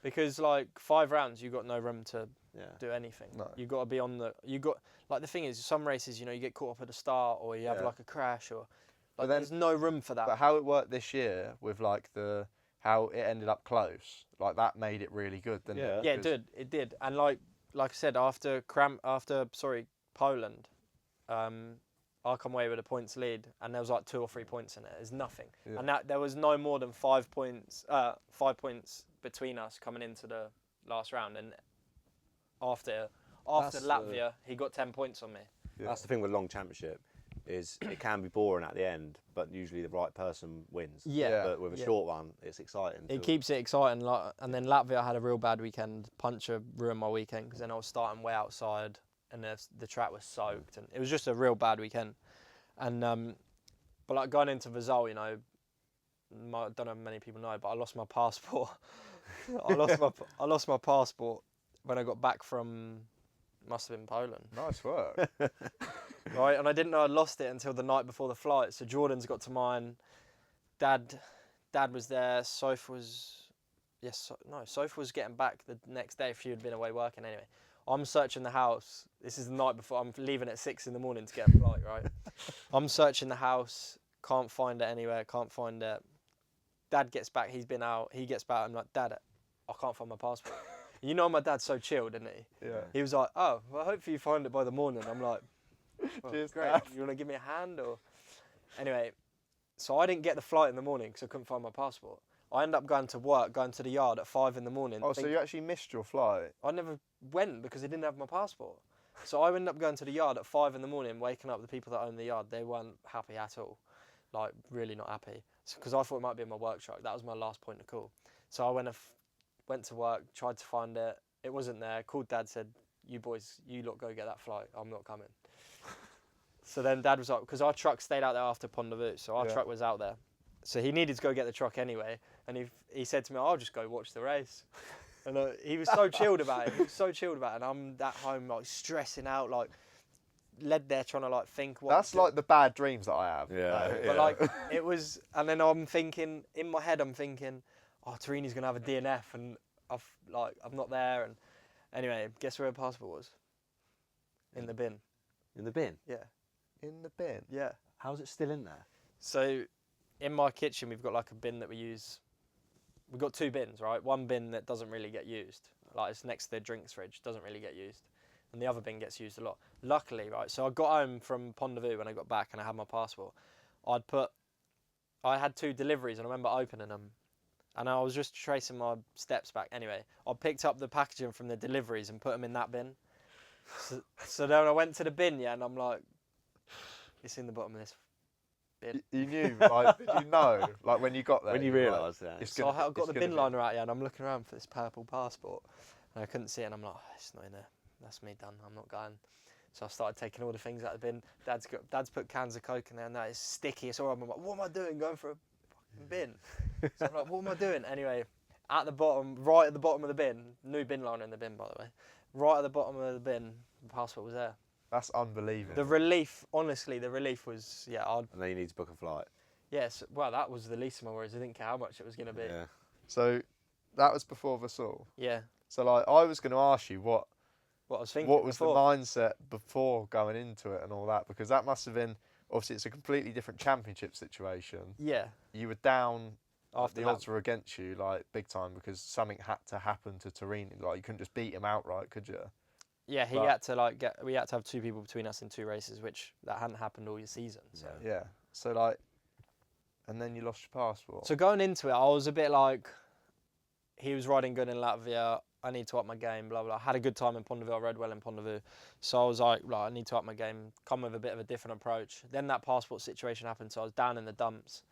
Speaker 3: Because like 5 rounds, you got no room to
Speaker 1: Yeah.
Speaker 3: do anything.
Speaker 2: No.
Speaker 3: You got to be on the. You got like the thing is, some races, you know, you get caught up at the start, or you have
Speaker 1: Yeah.
Speaker 3: like a crash, or
Speaker 2: But
Speaker 3: like
Speaker 2: then-
Speaker 3: there's no room for that.
Speaker 2: But how it worked this year with like how it ended up close, like that made it really good, didn't
Speaker 1: Yeah.
Speaker 2: it?
Speaker 3: Yeah, it
Speaker 2: Because-
Speaker 3: did. It did. And like I said, after Poland, I come away with a points lead, and there was like 2 or 3 points in it. There's nothing,
Speaker 2: Yeah.
Speaker 3: and that there was no more than 5 points. 5 points between us coming into the last round, and after
Speaker 1: That's the-
Speaker 3: Latvia, he got 10 points on me.
Speaker 2: Yeah.
Speaker 1: That's the thing with long championship, is it can be boring at the end, but usually the right person wins.
Speaker 3: Yeah.
Speaker 1: But with a
Speaker 3: Yeah.
Speaker 1: short one, it's exciting.
Speaker 3: It keeps it exciting. Like, and then Latvia had a real bad weekend. Puncher ruined my weekend because then I was starting way outside, and the track was soaked, and it was just a real bad weekend. And but like going into Vazal, you know, I don't know if many people know, but I lost my passport. I lost my passport when I got back from, must have been Poland,
Speaker 2: Nice work.
Speaker 3: right? And I didn't know I'd lost it until the night before the flight. So Jordan's got to mine. Dad was there. Soph was getting back the next day if she had been away working anyway. I'm searching the house. This is the night before. I'm leaving at 6 in the morning to get a flight, right? I'm searching the house. Can't find it anywhere. Can't find it. Dad gets back. He's been out. He gets back. I'm like, Dad, I can't find my passport. You know my dad's so chilled, isn't he?
Speaker 2: Yeah.
Speaker 3: He was like, oh, well, hopefully you find it by the morning. I'm like, well,
Speaker 2: Cheers,
Speaker 3: great.
Speaker 2: Dad.
Speaker 3: You want to give me a hand? Or anyway, so I didn't get the flight in the morning because I couldn't find my passport. I ended up going to work, going to the yard at 5 in the morning.
Speaker 2: Oh, so you actually missed your flight?
Speaker 3: I never went because I didn't have my passport. So I ended up going to the yard at 5 in the morning, waking up the people that own the yard. They weren't happy at all, like really not happy. Because I thought it might be in my work truck. That was my last point of call. So I went to work, tried to find it. It wasn't there. Called Dad, said, "You boys, you lot go get that flight. I'm not coming." So then Dad was like, because our truck stayed out there after Pont de Vue, so our
Speaker 2: Yeah.
Speaker 3: truck was out there. So he needed to go get the truck anyway, and he said to me, "I'll just go watch the race." And he was so chilled about it. He was so chilled about it, and I'm at home like stressing out, like led there trying to like think what.
Speaker 2: That's like the bad dreams that I have.
Speaker 1: Yeah.
Speaker 3: But like it was, and then I'm thinking in my head, I'm thinking, oh, Torini's gonna have a DNF, and I'm not there. And anyway, guess where her passport was? In the bin.
Speaker 1: In the bin.
Speaker 3: Yeah.
Speaker 2: In the bin.
Speaker 3: Yeah.
Speaker 1: How's it still in there?
Speaker 3: So, in my kitchen, we've got like a bin that we use. We've got 2 bins, right? One bin that doesn't really get used, like it's next to the drinks fridge, doesn't really get used, and the other bin gets used a lot. Luckily, right, so I got home from Pont de Vue when I got back and I had my passport. I had 2 deliveries and I remember opening them, and I was just tracing my steps back. Anyway, I picked up the packaging from the deliveries and put them in that bin. So then I went to the bin, yeah, and I'm like, it's in the bottom of this bin.
Speaker 2: You knew, like, did you know, like when you got there?
Speaker 1: When you
Speaker 2: were like,
Speaker 1: realised that.
Speaker 2: it's
Speaker 3: So
Speaker 2: gonna-
Speaker 3: I got
Speaker 2: it's
Speaker 3: the
Speaker 2: gonna
Speaker 3: bin
Speaker 2: be-
Speaker 3: liner out, yeah, and I'm looking around for this purple passport, and I couldn't see it, and I'm like, oh, it's not in there. That's me done. I'm not going. So I started taking all the things out of the bin. Dad's put cans of Coke in there, and that is sticky. It's all right. I'm like, what am I doing? Going for a fucking bin. So I'm like, what am I doing? Anyway, at the bottom, right at the bottom of the bin, new bin liner in the bin, by the way. Right at the bottom of the bin, the passport was there.
Speaker 2: That's unbelievable.
Speaker 3: The relief, honestly, the relief was, yeah,
Speaker 1: And then you need to book a flight.
Speaker 3: yes, well, that was the least of my worries. I didn't care how much it was going to be.
Speaker 1: Yeah.
Speaker 2: So that was before Vassal.
Speaker 3: Yeah,
Speaker 2: So like I was going to ask you what
Speaker 3: what I was thinking.
Speaker 2: what was
Speaker 3: before.
Speaker 2: the mindset before going into it and all that, because that must have been, obviously it's a completely different championship situation.
Speaker 3: Yeah,
Speaker 2: You were down,
Speaker 3: after
Speaker 2: the
Speaker 3: that.
Speaker 2: odds were against you like big time because something had to happen to Torini. Like you couldn't just beat him outright, could you?
Speaker 3: Yeah,
Speaker 2: But-
Speaker 3: we had to have 2 people between us in 2 races, which that hadn't happened all year season. So.
Speaker 1: Yeah.
Speaker 2: Yeah. So like, and then you lost your passport.
Speaker 3: So going into it, I was a bit like, he was riding good in Latvia. I need to up my game. Blah blah. I had a good time in Pont de Vue. I rode well in Pont de Vue. So I was like, I need to up my game. Come with a bit of a different approach. Then that passport situation happened, so I was down in the dumps.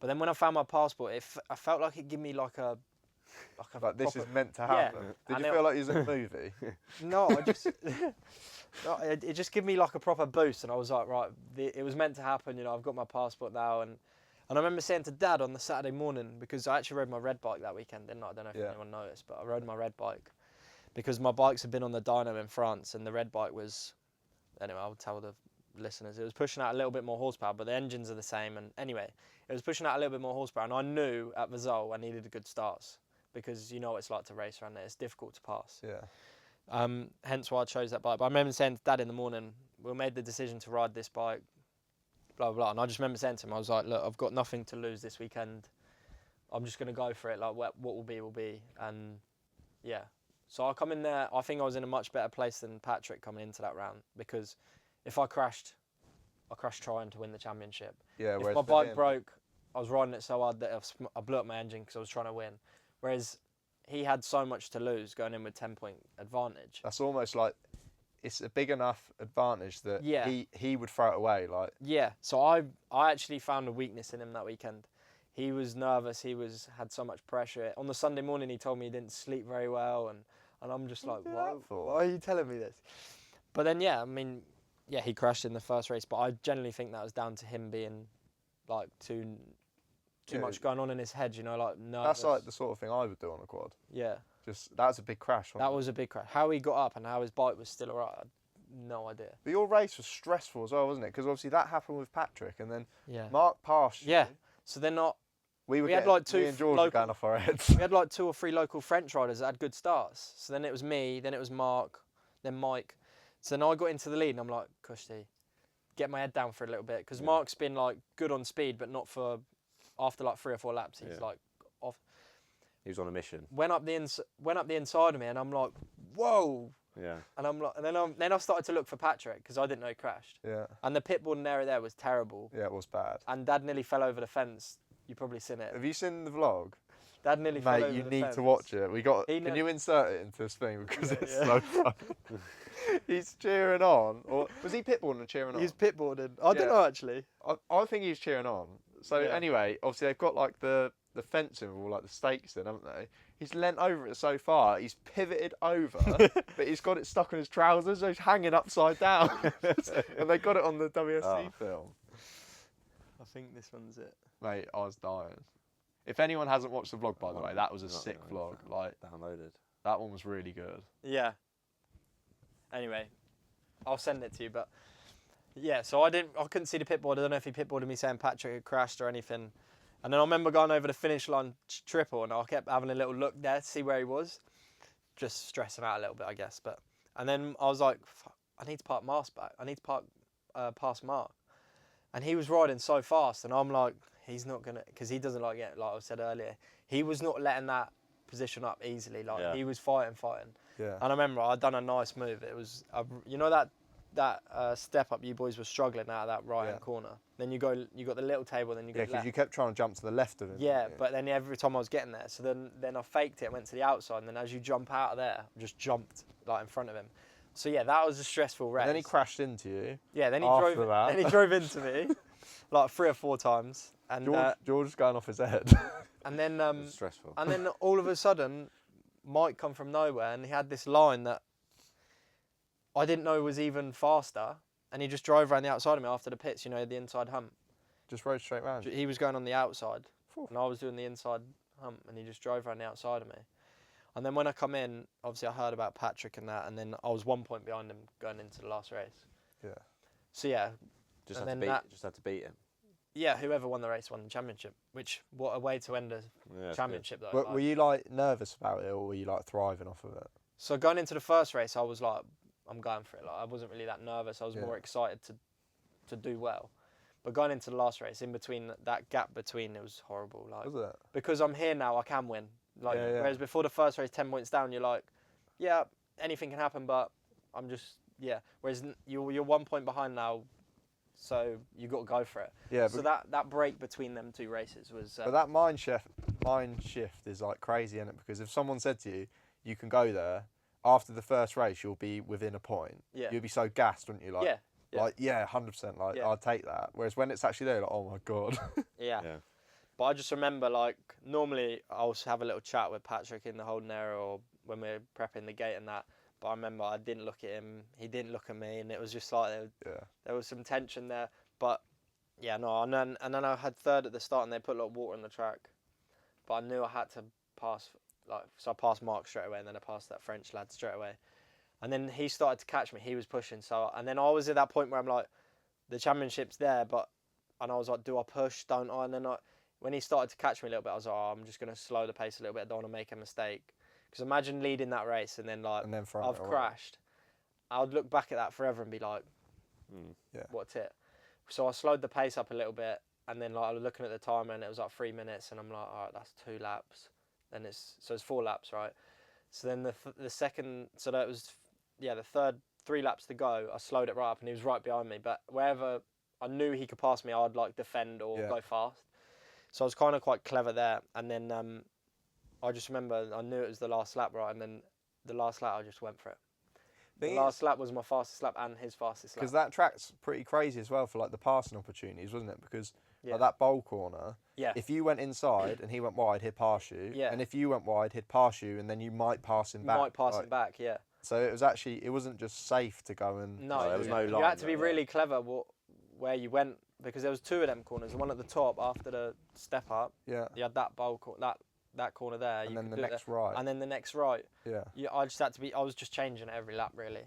Speaker 3: But then when I found my passport, I felt like it gave me like a
Speaker 2: Like this is
Speaker 3: proper-
Speaker 2: meant to
Speaker 3: Yeah.
Speaker 2: happen. Did
Speaker 3: And
Speaker 2: you
Speaker 3: it-
Speaker 2: feel like you was in a movie?
Speaker 3: No, I just no, it just gave me like a proper boost, and I was like, right, it was meant to happen. You know, I've got my passport now, and I remember saying to Dad on the Saturday morning, because I actually rode my red bike that weekend, didn't I? I don't know if
Speaker 2: Yeah.
Speaker 3: anyone noticed, but I rode my red bike because my bikes had been on the dyno in France, and the red bike was, anyway, I'll tell the listeners, it was pushing out a little bit more horsepower, but the engines are the same, and anyway, it was pushing out a little bit more horsepower, and I knew at Vazol I needed a good starts, because you know what it's like to race around there, it's difficult to pass.
Speaker 2: Yeah.
Speaker 3: Hence why I chose that bike. But I remember saying to Dad in the morning, we made the decision to ride this bike, blah, blah, blah. And I just remember saying to him, I was like, look, I've got nothing to lose this weekend. I'm just going to go for it. Like, what will be, will be. And yeah. So I come in there, I think I was in a much better place than Patrick coming into that round, because if I crashed trying to win the championship.
Speaker 2: Yeah.
Speaker 3: If
Speaker 2: whereas
Speaker 3: my
Speaker 2: for
Speaker 3: bike
Speaker 2: him-
Speaker 3: broke, I was riding it so hard that I blew up my engine because I was trying to win. Whereas he had so much to lose going in with 10-point advantage.
Speaker 2: That's almost like it's a big enough advantage that
Speaker 3: Yeah.
Speaker 2: he would throw it away. Like
Speaker 3: Yeah, so I actually found a weakness in him that weekend. He was nervous. He had so much pressure. On the Sunday morning, he told me he didn't sleep very well, and I'm just like,
Speaker 2: do
Speaker 3: why
Speaker 2: that for?
Speaker 3: are you telling me this? But then, yeah, I mean, yeah, he crashed in the first race, but I generally think that was down to him being like too
Speaker 2: Yeah.
Speaker 3: much going on in his head, you know, like nervous.
Speaker 2: that's like the sort of thing I would do on a quad.
Speaker 3: Yeah,
Speaker 2: Just that's a big crash.
Speaker 3: that was a big crash. How he got up and how his bike was still alright, I had no idea.
Speaker 2: But your race was stressful as well, wasn't it? Because obviously that happened with Patrick, and then
Speaker 3: Yeah.
Speaker 2: Mark passed. you.
Speaker 3: Yeah. So then
Speaker 2: We
Speaker 3: We had, like, two
Speaker 2: Me and George were
Speaker 3: local-
Speaker 2: going off our heads.
Speaker 3: we had like 2 or 3 local French riders that had good starts. So then it was me, then it was Mark, then Mike. So then I got into the lead and I'm like, Kushti, get my head down for a little bit. Because
Speaker 1: Yeah.
Speaker 3: Mark's been like good on speed, but not for, after like 3 or 4 laps, he's
Speaker 1: Yeah.
Speaker 3: like off.
Speaker 1: He was on a mission.
Speaker 3: Went up the inside of me and I'm like, whoa.
Speaker 1: Yeah.
Speaker 3: And I'm like, and then I started to look for Patrick because I didn't know he crashed.
Speaker 2: Yeah.
Speaker 3: And the pit boarding area there was terrible.
Speaker 2: Yeah, it was bad.
Speaker 3: And Dad nearly fell over the fence. You've probably seen it.
Speaker 2: Have you seen the vlog?
Speaker 3: Dad nearly fell over
Speaker 2: Mate, you
Speaker 3: the
Speaker 2: need
Speaker 3: fence.
Speaker 2: to watch it.
Speaker 3: He
Speaker 2: Can
Speaker 3: kno-
Speaker 2: you insert it into this thing because
Speaker 3: Yeah,
Speaker 2: it's
Speaker 3: yeah.
Speaker 2: so fun. He's cheering on. Or was he pitballing or cheering on?
Speaker 3: He's pit boarding. I don't
Speaker 2: Yeah.
Speaker 3: know actually.
Speaker 2: I think he's cheering on. So
Speaker 3: Yeah.
Speaker 2: anyway, obviously they've got like the fencing with all like the stakes in, haven't they? He's leant over it so far, he's pivoted over, but he's got it stuck on his trousers, so he's hanging upside down. And they got it on the WSC
Speaker 1: Oh.
Speaker 2: film.
Speaker 3: I think this one's it.
Speaker 2: Mate, I was dying. If anyone hasn't watched the vlog, by the
Speaker 1: Well,
Speaker 2: way, that was a
Speaker 1: not
Speaker 2: sick
Speaker 1: really.
Speaker 2: vlog. Like
Speaker 1: Downloaded.
Speaker 2: that one was really good.
Speaker 3: Yeah. Anyway, I'll send it to you. But yeah, so I couldn't see the pit board. I don't know if he pit boarded me saying Patrick had crashed or anything. And then I remember going over the finish line triple, and I kept having a little look there to see where he was, just stressing out a little bit, I guess. And then I was like, fuck, I need to park Mars back. I need to park past Mark. And he was riding so fast, and I'm like, he's not gonna, because he doesn't like it. Like I said earlier, he was not letting that position up easily. Like
Speaker 1: Yeah.
Speaker 3: he was fighting.
Speaker 2: Yeah.
Speaker 3: And I remember I'd done a nice move. It was, you know, that step up you boys were struggling out of that right hand
Speaker 2: Yeah.
Speaker 3: corner. Then you got the little table, then you
Speaker 2: Yeah,
Speaker 3: go
Speaker 2: because
Speaker 3: left.
Speaker 2: you kept trying to jump to the left of him.
Speaker 3: Yeah,
Speaker 2: didn't you?
Speaker 3: but then every time I was getting there, so then I faked it, went to the outside, and then as you jump out of there, I just jumped like in front of him. So yeah, that was a stressful race.
Speaker 2: And then he crashed into you.
Speaker 3: Yeah, then he
Speaker 2: after
Speaker 3: drove.
Speaker 2: that.
Speaker 3: Then he drove into me, like 3 or 4 times, and
Speaker 2: George was going off his head.
Speaker 3: and then
Speaker 1: It was stressful.
Speaker 3: and then all of a sudden, Mike come from nowhere, and he had this line that I didn't know was even faster, and he just drove around the outside of me after the pits. You know, the inside hump.
Speaker 2: Just rode straight round.
Speaker 3: He was going on the outside,
Speaker 2: Phew.
Speaker 3: and I was doing the inside hump, and he just drove around the outside of me. And then when I come in, obviously I heard about Patrick and that, and then I was 1 point behind him going into the last race.
Speaker 2: Yeah.
Speaker 3: So yeah,
Speaker 1: Just
Speaker 3: and
Speaker 1: had to
Speaker 3: then
Speaker 1: beat.
Speaker 3: that-
Speaker 1: Just had to beat him.
Speaker 3: yeah, whoever won the race won the championship. Which, what a way to end a
Speaker 1: Yeah, it's good.
Speaker 3: championship though.
Speaker 2: Were you like nervous about it, or were you like thriving off of it?
Speaker 3: So going into the first race, I was like, I'm going for it. Like I wasn't really that nervous. I was
Speaker 2: Yeah.
Speaker 3: more excited to do well. But going into the last race, in between that gap between, it was horrible. Like
Speaker 2: Was it?
Speaker 3: because I'm here now, I can win. Like
Speaker 2: Yeah, yeah.
Speaker 3: whereas before the first race, 10 points down, you're like, yeah, anything can happen, but I'm just Whereas you're 1 point behind now, so you got to go for it.
Speaker 2: Yeah.
Speaker 3: So that break between them 2 races was.
Speaker 2: But that mind shift is like crazy, isn't it? Because if someone said to you, you can go there after the first race, you'll be within a point.
Speaker 3: Yeah.
Speaker 2: You'd be so gassed, wouldn't you? Like,
Speaker 3: Yeah. Yeah.
Speaker 2: Like 100%. Like
Speaker 3: Yeah.
Speaker 2: I'd take that. Whereas when it's actually there, like, oh my god.
Speaker 3: Yeah.
Speaker 1: Yeah.
Speaker 3: But I just remember, like, normally I'll have a little chat with Patrick in the holding area or when we're prepping the gate and that. But I remember I didn't look at him, he didn't look at me, and it was just like there was some tension there. But yeah, no, and then I had third at the start, and they put a lot of water on the track. But I knew I had to pass, like, so I passed Mark straight away, and then I passed that French lad straight away. And then he started to catch me. He was pushing, and then I was at that point where I'm like, the championship's there, and I was like, do I push? Don't I? And then when he started to catch me a little bit, I was like, oh, I'm just gonna slow the pace a little bit. I don't want to make a mistake. Because imagine leading that race and then I've crashed. I would look back at that forever and be like, what's it? So I slowed the pace up a little bit, and then I was looking at the timer, and it was like 3 minutes, and I'm like, all right, that's 2 laps. Then it's 4 laps, right? So then the second, so that was the third 3 laps to go. I slowed it right up, and he was right behind me. But wherever I knew he could pass me, I'd like defend or go fast. So I was kind of quite clever there, and then I just remember I knew it was the last lap, right? And then the last lap, I just went for it. The last lap was my fastest lap and his fastest lap.
Speaker 2: Because that track's pretty crazy as well for like the passing opportunities, wasn't it? Because like that bowl corner, if you went inside and he went wide, he'd pass you. Yeah. And if you went wide, he'd pass you, and then you might pass him back.
Speaker 3: Him back, yeah.
Speaker 2: So it wasn't just safe to go and...
Speaker 3: No, there was no line. You had to be really clever where you went, because there was 2 of them corners. One at the top after the step up. Yeah. You had that bowl corner, that corner there.
Speaker 2: And then the next right.
Speaker 3: And then the next right. Yeah. I just had to be. I was just changing every lap really.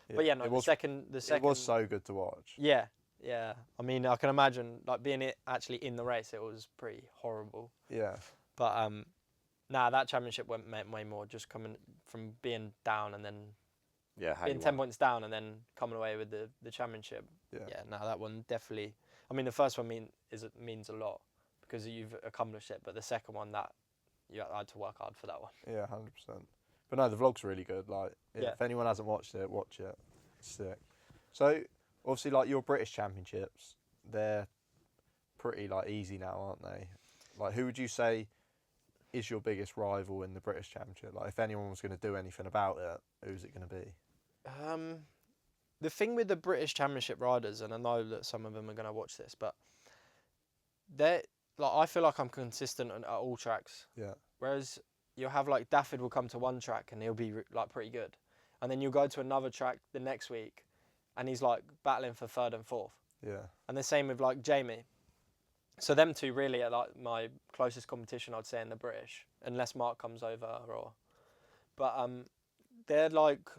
Speaker 3: Yeah. But yeah, no. The second. It
Speaker 2: was so good to watch.
Speaker 3: Yeah. Yeah. I mean, I can imagine like being actually in the race. It was pretty horrible.
Speaker 2: Yeah.
Speaker 3: But that championship went way more. Just coming from being down and then.
Speaker 1: Yeah.
Speaker 3: Being 10 points down and then coming away with the championship. Yeah. Yeah. No, that one definitely. I mean, the first one means a lot because you've accomplished it, but the second one I had to work hard for that one.
Speaker 2: Yeah, 100%. But no, the vlog's really good. Like, if anyone hasn't watched it, watch it. It's sick. So, obviously, like your British Championships, they're pretty like easy now, aren't they? Like, who would you say is your biggest rival in the British Championship? Like, if anyone was going to do anything about it, who's it going to be?
Speaker 3: The thing with the British Championship riders, and I know that some of them are going to watch this, but I feel like I'm consistent at all tracks.
Speaker 2: Yeah.
Speaker 3: Whereas you'll have like Daffyd will come to one track and he'll be like pretty good, and then you'll go to another track the next week, and he's like battling for 3rd and 4th.
Speaker 2: Yeah.
Speaker 3: And the same with like Jamie. So them two really are like my closest competition, I'd say, in the British, unless Mark comes over but they're like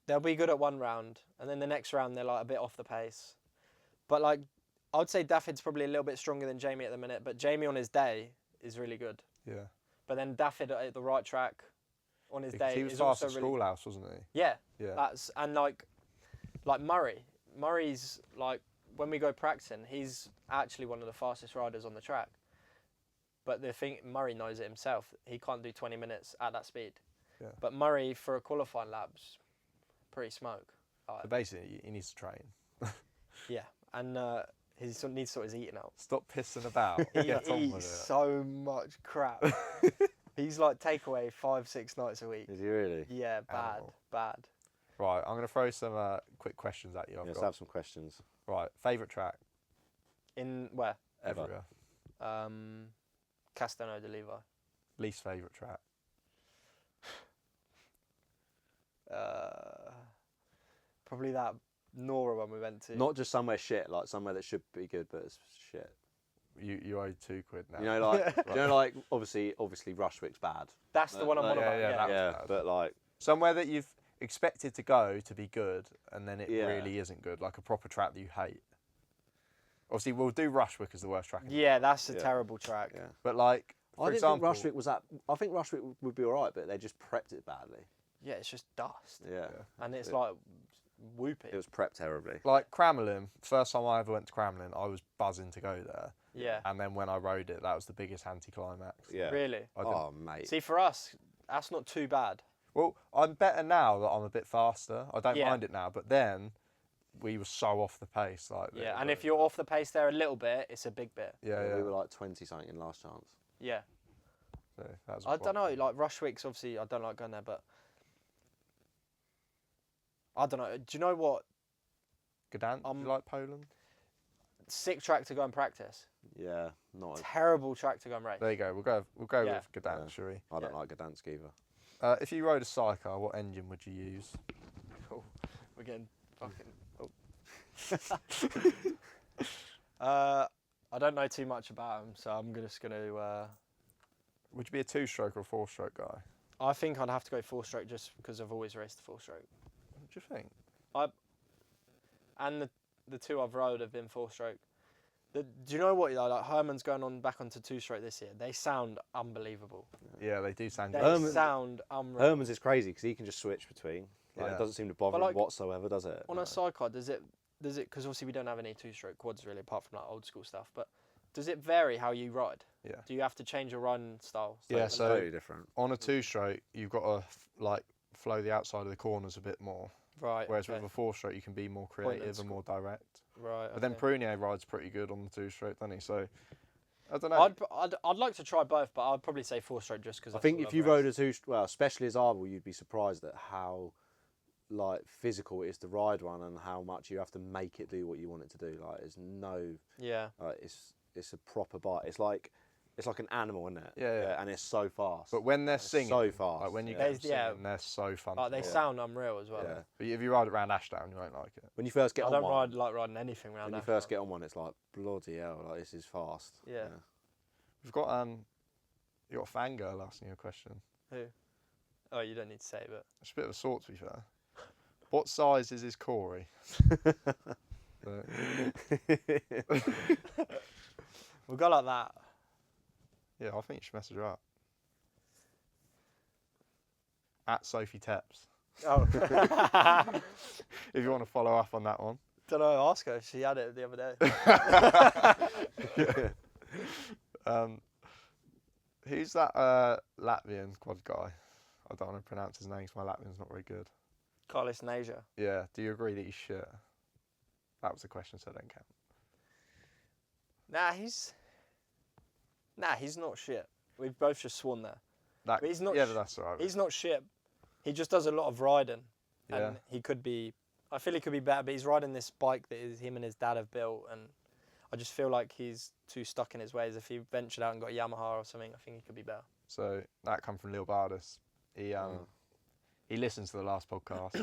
Speaker 3: they'll be good at one round, and then the next round they're like a bit off the pace, but like. I would say Daffyd's probably a little bit stronger than Jamie at the minute, but Jamie on his day is really good.
Speaker 2: Yeah.
Speaker 3: But then Daffyd at the right track on his day
Speaker 2: he was
Speaker 3: is
Speaker 2: fast
Speaker 3: also
Speaker 2: at
Speaker 3: really...
Speaker 2: Schoolhouse, wasn't he?
Speaker 3: Yeah.
Speaker 2: Yeah.
Speaker 3: And like Murray. Murray's like, when we go practicing, he's actually one of the fastest riders on the track. But the thing, Murray knows it himself. He can't do 20 minutes at that speed.
Speaker 2: Yeah.
Speaker 3: But Murray, for a qualifying lap's pretty smoke.
Speaker 2: So basically, he needs to train.
Speaker 3: Yeah. And... he needs to sort his eating out.
Speaker 2: Stop pissing about.
Speaker 3: He eats so much crap. He's like takeaway 5-6 nights a week.
Speaker 1: Is he really?
Speaker 3: Yeah, bad.
Speaker 2: Right, I'm going to throw some quick questions at you.
Speaker 1: Let's have some questions.
Speaker 2: Right, favourite track?
Speaker 3: In where?
Speaker 2: Everywhere.
Speaker 3: Castano de Levi.
Speaker 2: Least favourite track?
Speaker 3: Probably that Nora one we went to.
Speaker 1: Not just somewhere shit, like somewhere that should be good, but it's shit.
Speaker 2: You owe £2 now.
Speaker 1: You know, like obviously Rushwick's bad.
Speaker 3: That's the one I'm on about.
Speaker 2: Yeah,
Speaker 1: but like
Speaker 2: somewhere that you've expected to go to be good, and then it really isn't good, like a proper track that you hate. Obviously, we'll do Rushwick as the worst track.
Speaker 3: Yeah, that's a terrible track.
Speaker 2: Yeah. But like, for example,
Speaker 1: think Rushwick was that. I think Rushwick would be alright, but they just prepped it badly.
Speaker 3: Yeah, it's just dust.
Speaker 1: Yeah.
Speaker 3: And it's like whooping.
Speaker 1: It was prepped terribly.
Speaker 2: Like Cramlin, first time I ever went to Cramlin, I was buzzing to go there.
Speaker 3: Yeah.
Speaker 2: And then when I rode it, that was the biggest anticlimax.
Speaker 1: Yeah.
Speaker 3: Really?
Speaker 1: Oh, mate.
Speaker 3: See, for us, that's not too bad.
Speaker 2: Well, I'm better now that I'm a bit faster. I don't mind it now, but then we were so off the pace. Like,
Speaker 3: yeah, and if you're off the pace there a little bit, it's a big bit.
Speaker 2: Yeah.
Speaker 1: We were like 20-something in last chance.
Speaker 3: Yeah.
Speaker 2: So that was
Speaker 3: I don't know, like Rushwick's obviously, I don't like going there, but I don't know. Do you know what?
Speaker 2: Gdansk, do you like Poland?
Speaker 3: sick track to go and practice.
Speaker 1: Yeah, not.
Speaker 3: Terrible track to go and race.
Speaker 2: There you go. We'll go
Speaker 3: Yeah.
Speaker 2: with Gdansk, shall we?
Speaker 1: I don't
Speaker 3: Yeah.
Speaker 1: like Gdansk either.
Speaker 2: If you rode a Sidecar, what engine would you use?
Speaker 3: Oh, we're getting fucking. Oh. I don't know too much about them, so I'm just gonna.
Speaker 2: Would you be a 2-stroke or a 4-stroke guy?
Speaker 3: I think I'd have to go 4-stroke just because I've always raced a 4-stroke.
Speaker 2: What do you think?
Speaker 3: And the two I've rode have been 4-stroke. Do you know what? Like Herman's going on back onto 2-stroke this year. They sound unbelievable.
Speaker 2: Yeah, they do sound
Speaker 3: They
Speaker 2: good.
Speaker 3: sound unreal.
Speaker 1: Herman's is crazy because he can just switch between. Like,
Speaker 2: Yeah.
Speaker 1: It doesn't seem to bother
Speaker 3: But,
Speaker 1: him whatsoever, does it?
Speaker 3: On
Speaker 1: No.
Speaker 3: a sidecar, does it? Because obviously we don't have any 2-stroke quads really, apart from like old school stuff. But does it vary how you ride?
Speaker 2: Yeah.
Speaker 3: Do you have to change your riding style?
Speaker 2: Yeah,
Speaker 1: It's
Speaker 2: so
Speaker 1: totally different.
Speaker 2: on a 2-stroke, you've got to like flow the outside of the corners a bit more.
Speaker 3: Right.
Speaker 2: Whereas
Speaker 3: okay.
Speaker 2: with a 4-stroke, you can be more
Speaker 3: Point and
Speaker 2: creative and more direct.
Speaker 3: Right.
Speaker 2: But then
Speaker 3: okay.
Speaker 2: Prunier rides pretty good on the 2-stroke, doesn't he? So I don't know.
Speaker 3: I'd like to try both, but I'd probably say 4-stroke just because
Speaker 1: I think if you rode a well, especially as Arbor, you'd be surprised at how like physical it is to ride one and how much you have to make it do what you want it to do. Like, there's no,
Speaker 3: Yeah.
Speaker 1: it's a proper bike. It's like an animal, isn't it?
Speaker 2: Yeah.
Speaker 1: And it's so fast.
Speaker 2: But when they're
Speaker 1: It's
Speaker 2: singing,
Speaker 1: so fast.
Speaker 2: like when you
Speaker 1: yeah.
Speaker 2: get them singing,
Speaker 3: Yeah.
Speaker 2: they're so fun.
Speaker 3: Like
Speaker 2: to
Speaker 3: they
Speaker 2: ride.
Speaker 3: sound unreal as well.
Speaker 1: Yeah.
Speaker 2: But if you ride it around Ashdown, you won't like it.
Speaker 1: When you first get
Speaker 3: I
Speaker 1: on
Speaker 3: don't
Speaker 1: one,
Speaker 3: like riding anything around
Speaker 1: when
Speaker 3: that.
Speaker 1: you first get on one, it's like bloody hell. Like, this is fast.
Speaker 3: Yeah.
Speaker 2: We've got you got a fangirl asking you a question.
Speaker 3: Who? Oh, you don't need to say, but
Speaker 2: It's a bit of a sort, to be fair. What size is his Corey?
Speaker 3: we'll go like that.
Speaker 2: Yeah, I think you should message her up. At Sophie Teps.
Speaker 3: Oh.
Speaker 2: If you want to follow up on that one.
Speaker 3: Don't know. Ask her. She had it the other day.
Speaker 2: Who's that Latvian quad guy? I don't want to pronounce his name because my Latvian's not very good.
Speaker 3: Carlos Nasia.
Speaker 2: Yeah, do you agree that he's shit? That was the question, so I don't count.
Speaker 3: He's not shit. We've both just sworn there.
Speaker 2: That,
Speaker 3: But he's not
Speaker 2: yeah,
Speaker 3: sh-
Speaker 2: but that's all right.
Speaker 3: He's not shit. He just does a lot of riding,
Speaker 2: Yeah.
Speaker 3: and he could be. I feel he could be better, but he's riding this bike that him and his dad have built, and I just feel like he's too stuck in his ways. If he ventured out and got a Yamaha or something, I think he could be better.
Speaker 2: So that come from Lil Bardis. He listened to the last podcast.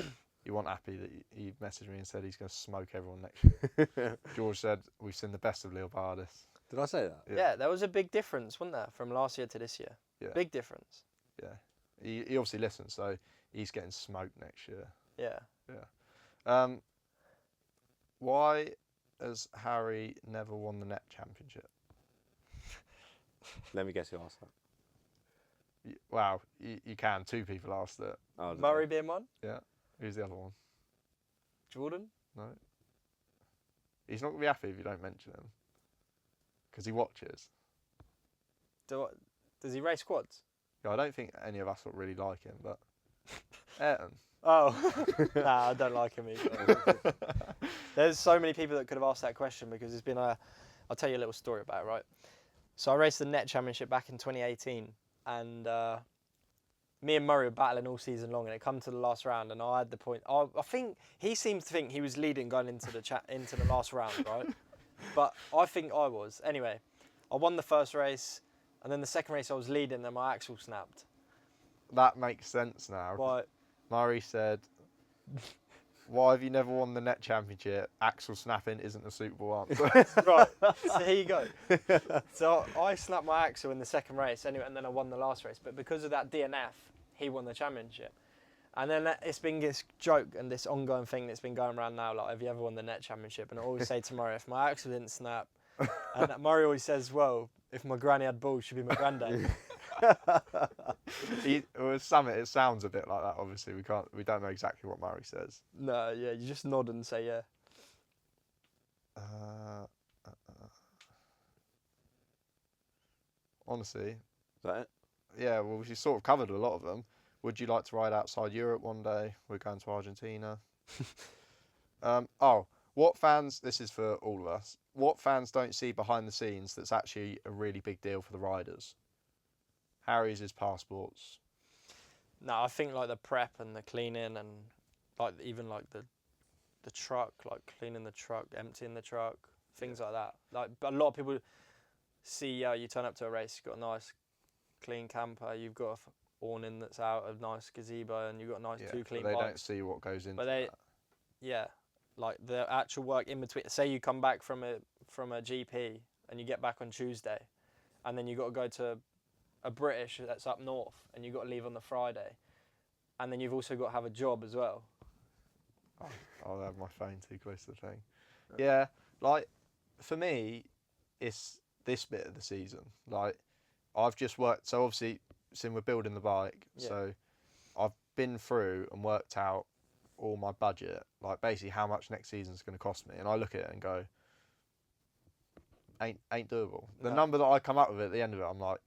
Speaker 2: He wasn't happy that he messaged me and said he's going to smoke everyone next year. George said we've seen the best of Lil Bardis.
Speaker 1: Did I say that?
Speaker 3: Yeah, there was a big difference, wasn't there, from last year to this year?
Speaker 2: Yeah.
Speaker 3: Big difference.
Speaker 2: Yeah, he obviously listened, so he's getting smoked next year.
Speaker 3: Yeah.
Speaker 2: Why has Harry never won the net championship?
Speaker 1: Let me guess who asked that.
Speaker 2: Wow, you can. 2 people asked it.
Speaker 1: Oh,
Speaker 3: Murray being one.
Speaker 2: Yeah. Who's the other one?
Speaker 3: Jordan.
Speaker 2: No. He's not going to be happy if you don't mention him. Because he watches.
Speaker 3: Does he race quads?
Speaker 2: Yeah, I don't think any of us would really like him, but Ayrton.
Speaker 3: Oh, nah, I don't like him either. There's so many people that could have asked that question because there's been I'll tell you a little story about it, right? So I raced the net championship back in 2018, and me and Murray were battling all season long, and it come to the last round, and I had the point. I think he seemed to think he was leading going into the last round, right? But I think I was. Anyway, I won the first race, and then the second race I was leading, and my axle snapped.
Speaker 2: That makes sense now.
Speaker 3: Right.
Speaker 2: Murray said, why have you never won the net championship? Axle snapping isn't a suitable answer.
Speaker 3: Right, so here you go. So I snapped my axle in the second race anyway, and then I won the last race. But because of that DNF, he won the championship. And then it's been this joke and this ongoing thing that's been going around now, like, have you ever won the net championship? And I always say to Murray, if my axle didn't snap, and Murray always says, well, if my granny had balls, she'd be my granddad.
Speaker 2: With Summit, it sounds a bit like that. Obviously, we don't know exactly what Murray says.
Speaker 3: No, yeah, you just nod and say yeah.
Speaker 2: Honestly,
Speaker 1: Is that it?
Speaker 2: yeah. Well, we sort of covered a lot of them. Would you like to ride outside Europe one day? We're going to Argentina. What fans? This is for all of us. What fans don't see behind the scenes that's actually a really big deal for the riders? Harry's his passports.
Speaker 3: No, I think like the prep and the cleaning and like even like the truck, like cleaning the truck, emptying the truck, things like that. Like, but a lot of people see you turn up to a race, you've got a nice clean camper, you've got a awning that's out, a nice gazebo, and you've got nice 2 clean
Speaker 2: but they
Speaker 3: bikes.
Speaker 2: don't see what goes into
Speaker 3: But they,
Speaker 2: that.
Speaker 3: yeah, like the actual work in between. Say you come back from a GP and you get back on Tuesday, and then you got to go to a British that's up north, and you got to leave on the Friday, and then you've also got to have a job as well.
Speaker 2: I'll have my phone too close to the thing. Yeah, like for me, it's this bit of the season. Like I've just worked. So obviously, since we're building the bike, so I've been through and worked out all my budget, like basically how much next season's going to cost me, and I look at it and go, ain't doable. The number that I come up with at the end of it, I'm like,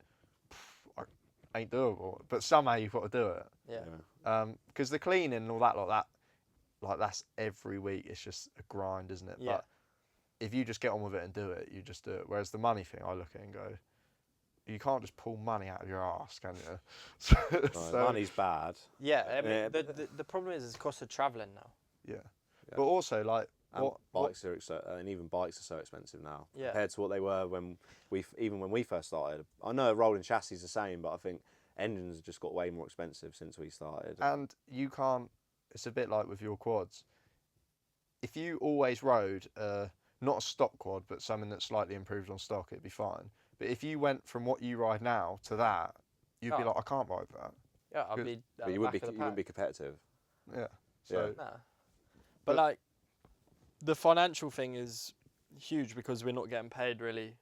Speaker 2: ain't doable. But somehow you've got to do it.
Speaker 3: Yeah.
Speaker 2: Because the cleaning and all that, like that's every week. It's just a grind, isn't it?
Speaker 3: Yeah.
Speaker 2: But if you just get on with it and do it, you just do it. Whereas the money thing, I look at it and go, you can't just pull money out of your arse, can you?
Speaker 1: So, money's bad.
Speaker 3: Yeah, I mean, the problem is the cost of travelling now.
Speaker 2: Yeah. But also, like,
Speaker 1: bikes are and even bikes are so expensive now compared to what they were when we first started. I know rolling chassis is the same, but I think engines have just got way more expensive since we started.
Speaker 2: And you can't. It's a bit like with your quads. If you always rode not a stock quad, but something that's slightly improved on stock, it'd be fine. But if you went from what you ride now to that, you'd be like, I can't ride that.
Speaker 3: Yeah, I'd be.
Speaker 1: But you wouldn't be competitive.
Speaker 2: Yeah. So.
Speaker 3: Nah. But like, the financial thing is huge because we're not getting paid really.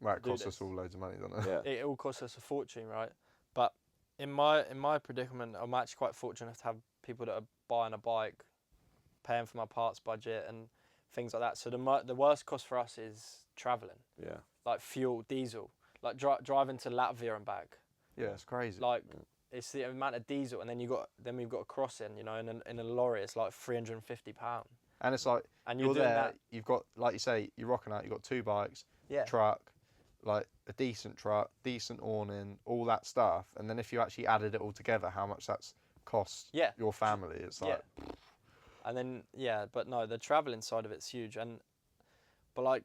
Speaker 2: Well, it costs us all loads of money, doesn't it?
Speaker 1: Yeah.
Speaker 3: It all costs us a fortune, right? But in my predicament, I'm actually quite fortunate to have people that are buying a bike, paying for my parts budget and things like that. So the worst cost for us is travelling.
Speaker 1: Yeah.
Speaker 3: Like fuel, diesel, like driving to Latvia and back.
Speaker 2: Yeah, it's crazy.
Speaker 3: Like it's the amount of diesel, and then we've got a crossing, you know, in a lorry, it's like £350.
Speaker 2: And it's like,
Speaker 3: and
Speaker 2: you're
Speaker 3: doing
Speaker 2: there,
Speaker 3: that.
Speaker 2: you've got, like you say, you're rocking out, you've got 2 bikes, truck, like a decent truck, decent awning, all that stuff. And then if you actually added it all together, how much that's cost your family, it's like...
Speaker 3: And then, but no, the travelling side of it's huge. But like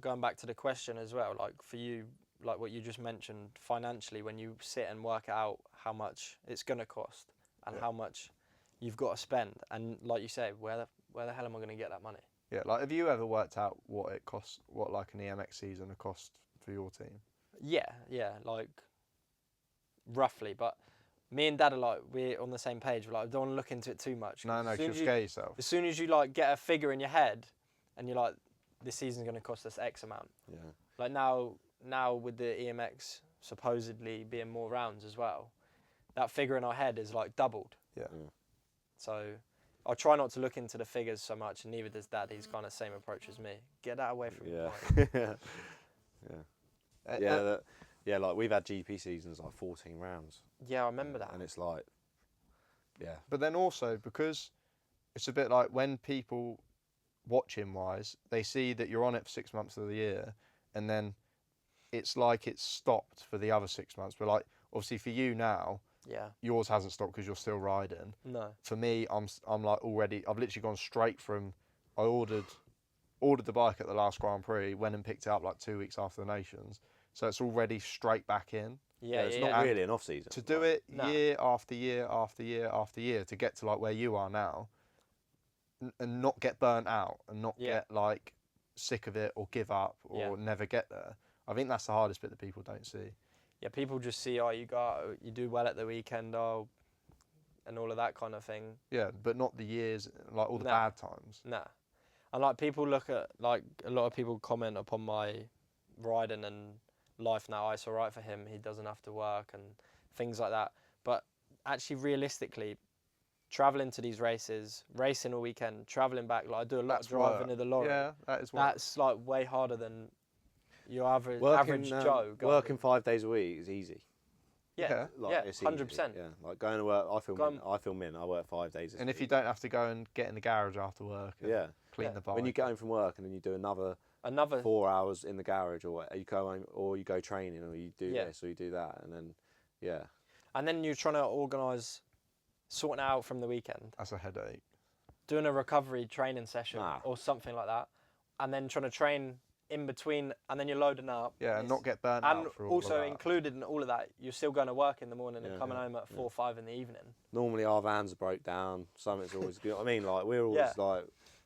Speaker 3: going back to the question as well, like for you, like what you just mentioned, financially, when you sit and work out how much it's going to cost and how much you've got to spend, and like you say, where the hell am I going to get that money?
Speaker 2: Yeah, like have you ever worked out what it costs, what like an EMX season would cost for your team?
Speaker 3: Yeah, like roughly, but me and Dad are like, we're on the same page. We're like, I don't want to look into it too much.
Speaker 2: No, you'll scare yourself.
Speaker 3: As soon as you like get a figure in your head, and you're like, this season's going to cost us X amount.
Speaker 1: Yeah.
Speaker 3: Like now with the EMX supposedly being more rounds as well, that figure in our head is like doubled.
Speaker 2: Yeah.
Speaker 3: So I try not to look into the figures so much, and neither does Dad. He's kind of same approach as me. Get that away from me.
Speaker 1: Yeah, like we've had GP seasons like 14 rounds.
Speaker 3: Yeah, I remember that.
Speaker 1: And it's like,
Speaker 2: But then also, because it's a bit like when people, watching wise, they see that you're on it for 6 months of the year, and then it's like it's stopped for the other 6 months. But like, obviously for you now, yours hasn't stopped because you're still riding.
Speaker 3: No.
Speaker 2: For me, I'm like already, I've literally gone straight from, I ordered the bike at the last Grand Prix, went and picked it up like 2 weeks after the Nations. So it's already straight back in.
Speaker 1: It's not really an off season.
Speaker 2: To do it year after year after year after year to get to like where you are now, and not get burnt out and not get like sick of it or give up or never get there. I think that's the hardest bit that people don't see.
Speaker 3: Yeah, people just see, you do well at the weekend, and all of that kind of thing.
Speaker 2: Yeah, but not the years, like all the bad times.
Speaker 3: Nah. And like people look at, like a lot of people comment upon my riding and life now. It's all right for him. He doesn't have to work and things like that. But actually, realistically, traveling to these races, racing all weekend, traveling back, like I do a lot of driving in the lorry.
Speaker 2: Yeah, that is work.
Speaker 3: That's like way harder than your average Joe.
Speaker 1: Working 5 days a week is easy.
Speaker 3: Yeah,
Speaker 1: it's
Speaker 3: 100%.
Speaker 1: easy. Yeah, like going to work, I film in. I work 5 days.
Speaker 2: And if you don't have to go and get in the garage after work, and clean the bike.
Speaker 1: When you get home from work and then you do another 4 hours in the garage, or you go home, or you go training, or you do this, or you do that, and then
Speaker 3: and then you're trying to organise sorting out from the weekend.
Speaker 2: That's a headache.
Speaker 3: Doing a recovery training session or something like that. and then trying to train in between, and then you're loading up.
Speaker 2: Yeah, and
Speaker 3: It's-
Speaker 2: not get burnt
Speaker 3: And
Speaker 2: out for all
Speaker 3: also
Speaker 2: of that.
Speaker 3: included in all of that, you're still going to work in the morning and
Speaker 1: Yeah,
Speaker 3: coming
Speaker 1: yeah,
Speaker 3: home at 4 or 5 in the evening.
Speaker 1: Normally our vans are broke down. Something's always good. I mean, like we're always
Speaker 3: Yeah.
Speaker 1: like,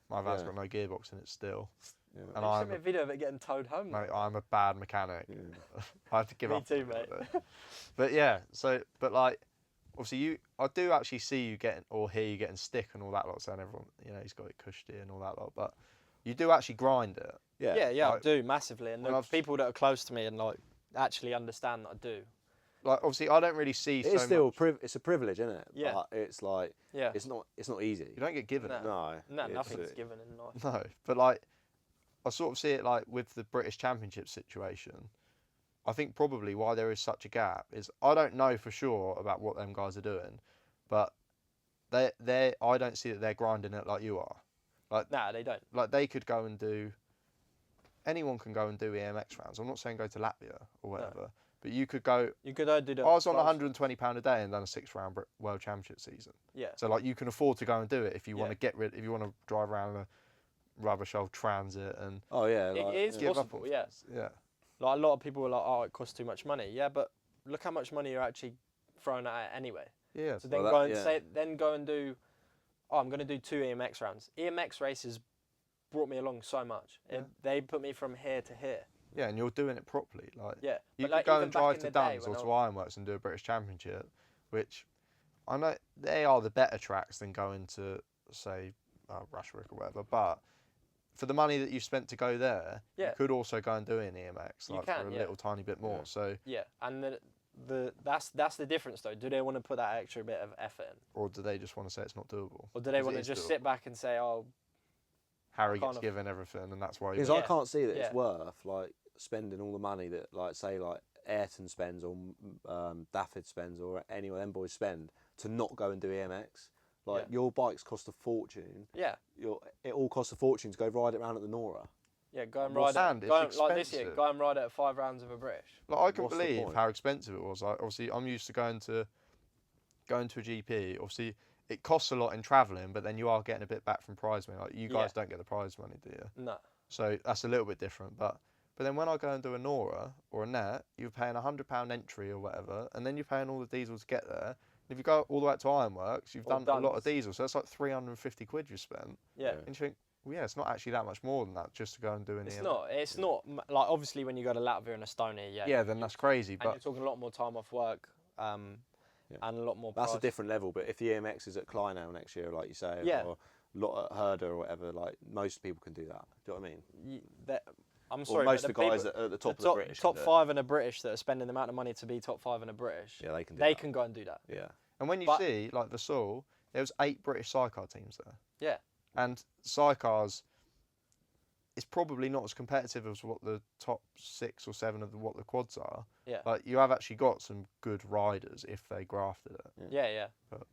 Speaker 2: My van's
Speaker 1: yeah.
Speaker 2: got no gearbox in it still.
Speaker 1: yeah.
Speaker 2: And
Speaker 3: You
Speaker 2: I'm
Speaker 3: sent me a video of it getting towed home.
Speaker 2: Mate, I'm a bad mechanic.
Speaker 1: Yeah.
Speaker 2: I have to give
Speaker 3: Me
Speaker 2: up.
Speaker 3: too,
Speaker 2: on it,
Speaker 3: mate.
Speaker 2: though. But yeah, but like, obviously I do actually see you getting, or hear you getting stick and all that lot, saying everyone, he's got it cushy and all that lot, but you do actually grind it.
Speaker 3: Yeah, I
Speaker 2: like,
Speaker 3: do massively, and
Speaker 2: when
Speaker 3: the
Speaker 2: I've-
Speaker 3: people that are close to me and like actually understand that I do.
Speaker 2: Like, obviously, I don't really see
Speaker 1: It's
Speaker 2: so
Speaker 1: still
Speaker 2: much.
Speaker 1: it's a privilege, isn't it?
Speaker 3: Yeah.
Speaker 1: But it's like
Speaker 3: Yeah.
Speaker 1: it's not easy.
Speaker 2: You don't get given
Speaker 3: No.
Speaker 2: it.
Speaker 1: No.
Speaker 3: No, nothing's
Speaker 1: it's-
Speaker 3: given in life.
Speaker 2: No, but like, I sort of see it like with the British Championship situation. I think probably why there is such a gap is I don't know for sure about what them guys are doing, but I don't see that they're grinding it like you are.
Speaker 3: Nah, they don't.
Speaker 2: Like they could go and do. Anyone can go and do EMX rounds. I'm not saying go to Latvia or whatever, but you could go.
Speaker 3: You could do the.
Speaker 2: I was on
Speaker 3: close-
Speaker 2: £120 a day and done a 6-round World Championship season.
Speaker 3: Yeah.
Speaker 2: So like you can afford to go and do it if you want
Speaker 3: Yeah.
Speaker 2: to if you want to drive around a rubbish old transit and
Speaker 1: Oh yeah.
Speaker 3: It
Speaker 1: Like,
Speaker 3: is
Speaker 2: give up
Speaker 3: possible,
Speaker 2: on
Speaker 3: yeah.
Speaker 2: things. Yeah.
Speaker 3: Like a lot of people are like, oh, it costs too much money. Yeah, but look how much money you're actually throwing at it anyway.
Speaker 2: Yeah.
Speaker 3: So then
Speaker 1: Well,
Speaker 3: go
Speaker 1: that-
Speaker 3: and
Speaker 1: yeah.
Speaker 3: say, then go and do. Oh, I'm going to do 2 EMX rounds. EMX races brought me along so much. They put me from here to here.
Speaker 2: Yeah, and you're doing it properly. Like
Speaker 3: Yeah.
Speaker 2: you
Speaker 3: but
Speaker 2: could
Speaker 3: like,
Speaker 2: go
Speaker 3: even
Speaker 2: and
Speaker 3: back
Speaker 2: drive
Speaker 3: in
Speaker 2: to
Speaker 3: the day
Speaker 2: Duns or
Speaker 3: when
Speaker 2: to
Speaker 3: I-
Speaker 2: Ironworks and do a British Championship, which I know they are the better tracks than going to say Rushwick or whatever. But for the money that you spent to go there,
Speaker 3: Yeah.
Speaker 2: you could also go and do it in EMX
Speaker 3: You
Speaker 2: like
Speaker 3: can,
Speaker 2: for a
Speaker 3: yeah.
Speaker 2: little tiny bit more.
Speaker 1: Yeah.
Speaker 2: So
Speaker 3: Yeah, and that's the difference though. Do they want to put that extra bit of effort in,
Speaker 2: or do they just want to say it's not doable?
Speaker 3: or do they
Speaker 2: 'Cause
Speaker 3: want
Speaker 2: it
Speaker 3: to
Speaker 2: is
Speaker 3: just
Speaker 2: doable.
Speaker 3: sit back and say, oh,
Speaker 2: Harry
Speaker 3: kind
Speaker 2: gets
Speaker 3: of-
Speaker 2: given everything, and that's why.
Speaker 1: Because
Speaker 2: He
Speaker 1: I
Speaker 3: Yeah.
Speaker 1: can't see that
Speaker 3: Yeah.
Speaker 1: it's worth like spending all the money that like say like Ayrton spends or Daffyd spends or any of them boys spend to not go and do EMX. Like
Speaker 3: Yeah.
Speaker 1: your bikes cost a fortune.
Speaker 3: yeah,
Speaker 1: It all costs a fortune to go ride it around at the Nora.
Speaker 3: yeah, go and
Speaker 2: What's-
Speaker 3: ride
Speaker 2: and
Speaker 3: it.
Speaker 2: it's
Speaker 3: Go and, like this year,
Speaker 2: expensive.
Speaker 3: go and ride it at 5 rounds of a British.
Speaker 2: Like I can
Speaker 1: What's the
Speaker 2: believe
Speaker 1: point?
Speaker 2: how expensive it was. Like obviously, I'm used to going to a GP. Obviously, it costs a lot in travelling, but then you are getting a bit back from prize money. Like you guys
Speaker 3: Yeah.
Speaker 2: don't get the prize money, do you?
Speaker 3: No.
Speaker 2: So that's a little bit different. But then when I go and do a Nora or a Net, you're paying £100 entry or whatever, and then you're paying all the diesel to get there. And if you go all the way up to Ironworks, you've
Speaker 3: Or
Speaker 2: done a lot of
Speaker 3: Duns.
Speaker 2: diesel, so that's like 350 quid you spent.
Speaker 3: Yeah.
Speaker 1: Yeah.
Speaker 2: And you think, well, yeah, it's not actually that much more than that just to go and do an
Speaker 3: It's
Speaker 2: EM.
Speaker 3: not. It's not like obviously when you go to Latvia and Estonia, yeah.
Speaker 2: Yeah, then that's crazy.
Speaker 3: And you're
Speaker 2: But
Speaker 3: talking a lot more time off work, and a lot more.
Speaker 1: That's a
Speaker 3: price.
Speaker 1: different level. But if the EMX is at Kleinau next year, like you say,
Speaker 3: Yeah.
Speaker 1: or lot at Herder or whatever, like most people can do that. Do you know what I mean?
Speaker 3: I'm
Speaker 1: Or
Speaker 3: sorry,
Speaker 1: most
Speaker 3: but
Speaker 1: of the guys
Speaker 3: people,
Speaker 1: at the top of the
Speaker 3: top,
Speaker 1: British.
Speaker 3: top
Speaker 1: can do it.
Speaker 3: 5 in a British that are spending the amount of money to be top 5 in a British,
Speaker 1: Yeah, they can do
Speaker 3: they
Speaker 1: that.
Speaker 3: can go and do that.
Speaker 1: Yeah.
Speaker 2: and when you
Speaker 3: But-
Speaker 2: see like Vasul, there was 8 British sidecar teams there.
Speaker 3: Yeah.
Speaker 2: And sidecars is probably not as competitive as what the top 6 or 7 of what the quads are.
Speaker 3: Yeah.
Speaker 2: Like you have actually got some good riders if they grafted it.
Speaker 3: Yeah.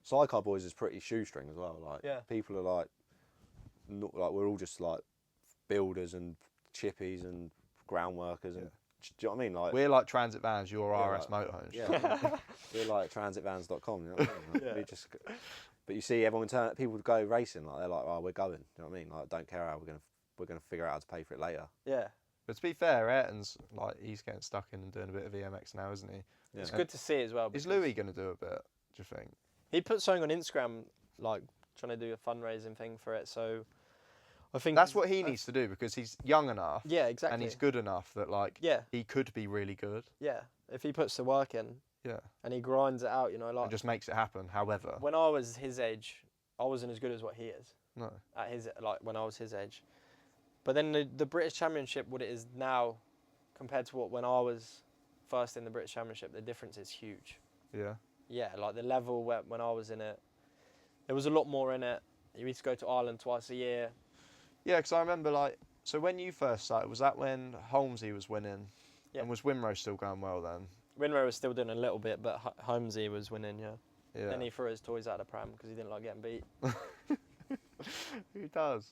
Speaker 1: Sidecar boys is pretty shoestring as well. Like
Speaker 3: Yeah.
Speaker 1: people are like, not like we're all just like builders and chippies and ground workers and do you know what I mean? Like
Speaker 2: We're like transit vans, you're
Speaker 1: Yeah,
Speaker 2: RS
Speaker 1: like-
Speaker 2: motorhomes.
Speaker 1: yeah, we're like transitvans.com. You know what I mean? Like,
Speaker 3: Yeah.
Speaker 1: we just, but you see everyone turn people go racing like they're like, oh, we're going. You know what I mean? Like don't care how we're gonna figure out how to pay for it later.
Speaker 3: Yeah.
Speaker 2: But to be fair, Ayrton's like he's getting stuck in and doing a bit of EMX now, isn't he?
Speaker 1: Yeah.
Speaker 3: It's good to see as well.
Speaker 2: Is
Speaker 3: because
Speaker 2: Louis going to do a bit? Do you think?
Speaker 3: He put something on Instagram, like trying to do a fundraising thing for it. So I think
Speaker 2: That's what he needs to do because he's young enough
Speaker 3: Yeah, exactly.
Speaker 2: and he's good enough that like
Speaker 3: Yeah,
Speaker 2: he could be really good.
Speaker 3: yeah. If he puts the work in
Speaker 2: Yeah,
Speaker 3: and he grinds it out, like
Speaker 2: and just makes it happen. However,
Speaker 3: when I was his age, I wasn't as good as what he is
Speaker 2: no,
Speaker 3: at his when I was his age. But then the British Championship, what it is now, compared to what when I was first in the British Championship, the difference is huge.
Speaker 2: yeah,
Speaker 3: Yeah, like the level when I was in it, there was a lot more in it. You used to go to Ireland twice a year.
Speaker 2: yeah. Because I remember like so when you first started, was that when Holmesy was winning?
Speaker 3: Yeah.
Speaker 2: And was Winrow still going well then?
Speaker 3: Winrow was still doing a little bit, but Holmesy was winning. Yeah.
Speaker 2: Yeah.
Speaker 3: Then he threw his toys out of the pram because he didn't like getting beat.
Speaker 2: Who does?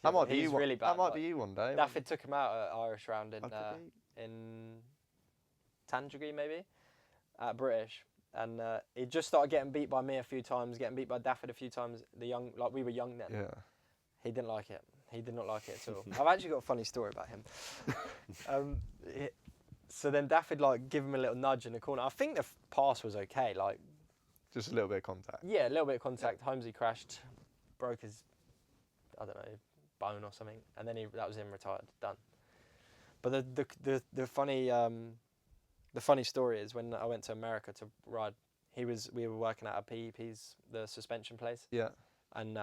Speaker 3: Yeah,
Speaker 2: That might
Speaker 3: but
Speaker 2: be
Speaker 3: he's
Speaker 2: you. One,
Speaker 3: really
Speaker 2: that
Speaker 3: bad,
Speaker 2: might
Speaker 3: like-
Speaker 2: be you one day.
Speaker 3: Daffyd took him out at Irish round
Speaker 2: I'd be-
Speaker 3: in Tandragee maybe, at British, and he just started getting beat by me a few times, getting beat by Daffyd a few times. We were young then.
Speaker 2: Yeah.
Speaker 3: He didn't like it. He did not like it at all. I've actually got a funny story about him. So then Daff would like give him a little nudge in the corner. I think the pass was okay. Like,
Speaker 2: Just a little bit of contact.
Speaker 3: yeah, a little bit of contact. Holmesy crashed, broke his, I don't know, bone or something, and then that was him retired, done. But the funny story is when I went to America to ride, we were working at a PEP's, the suspension place.
Speaker 2: Yeah.
Speaker 3: And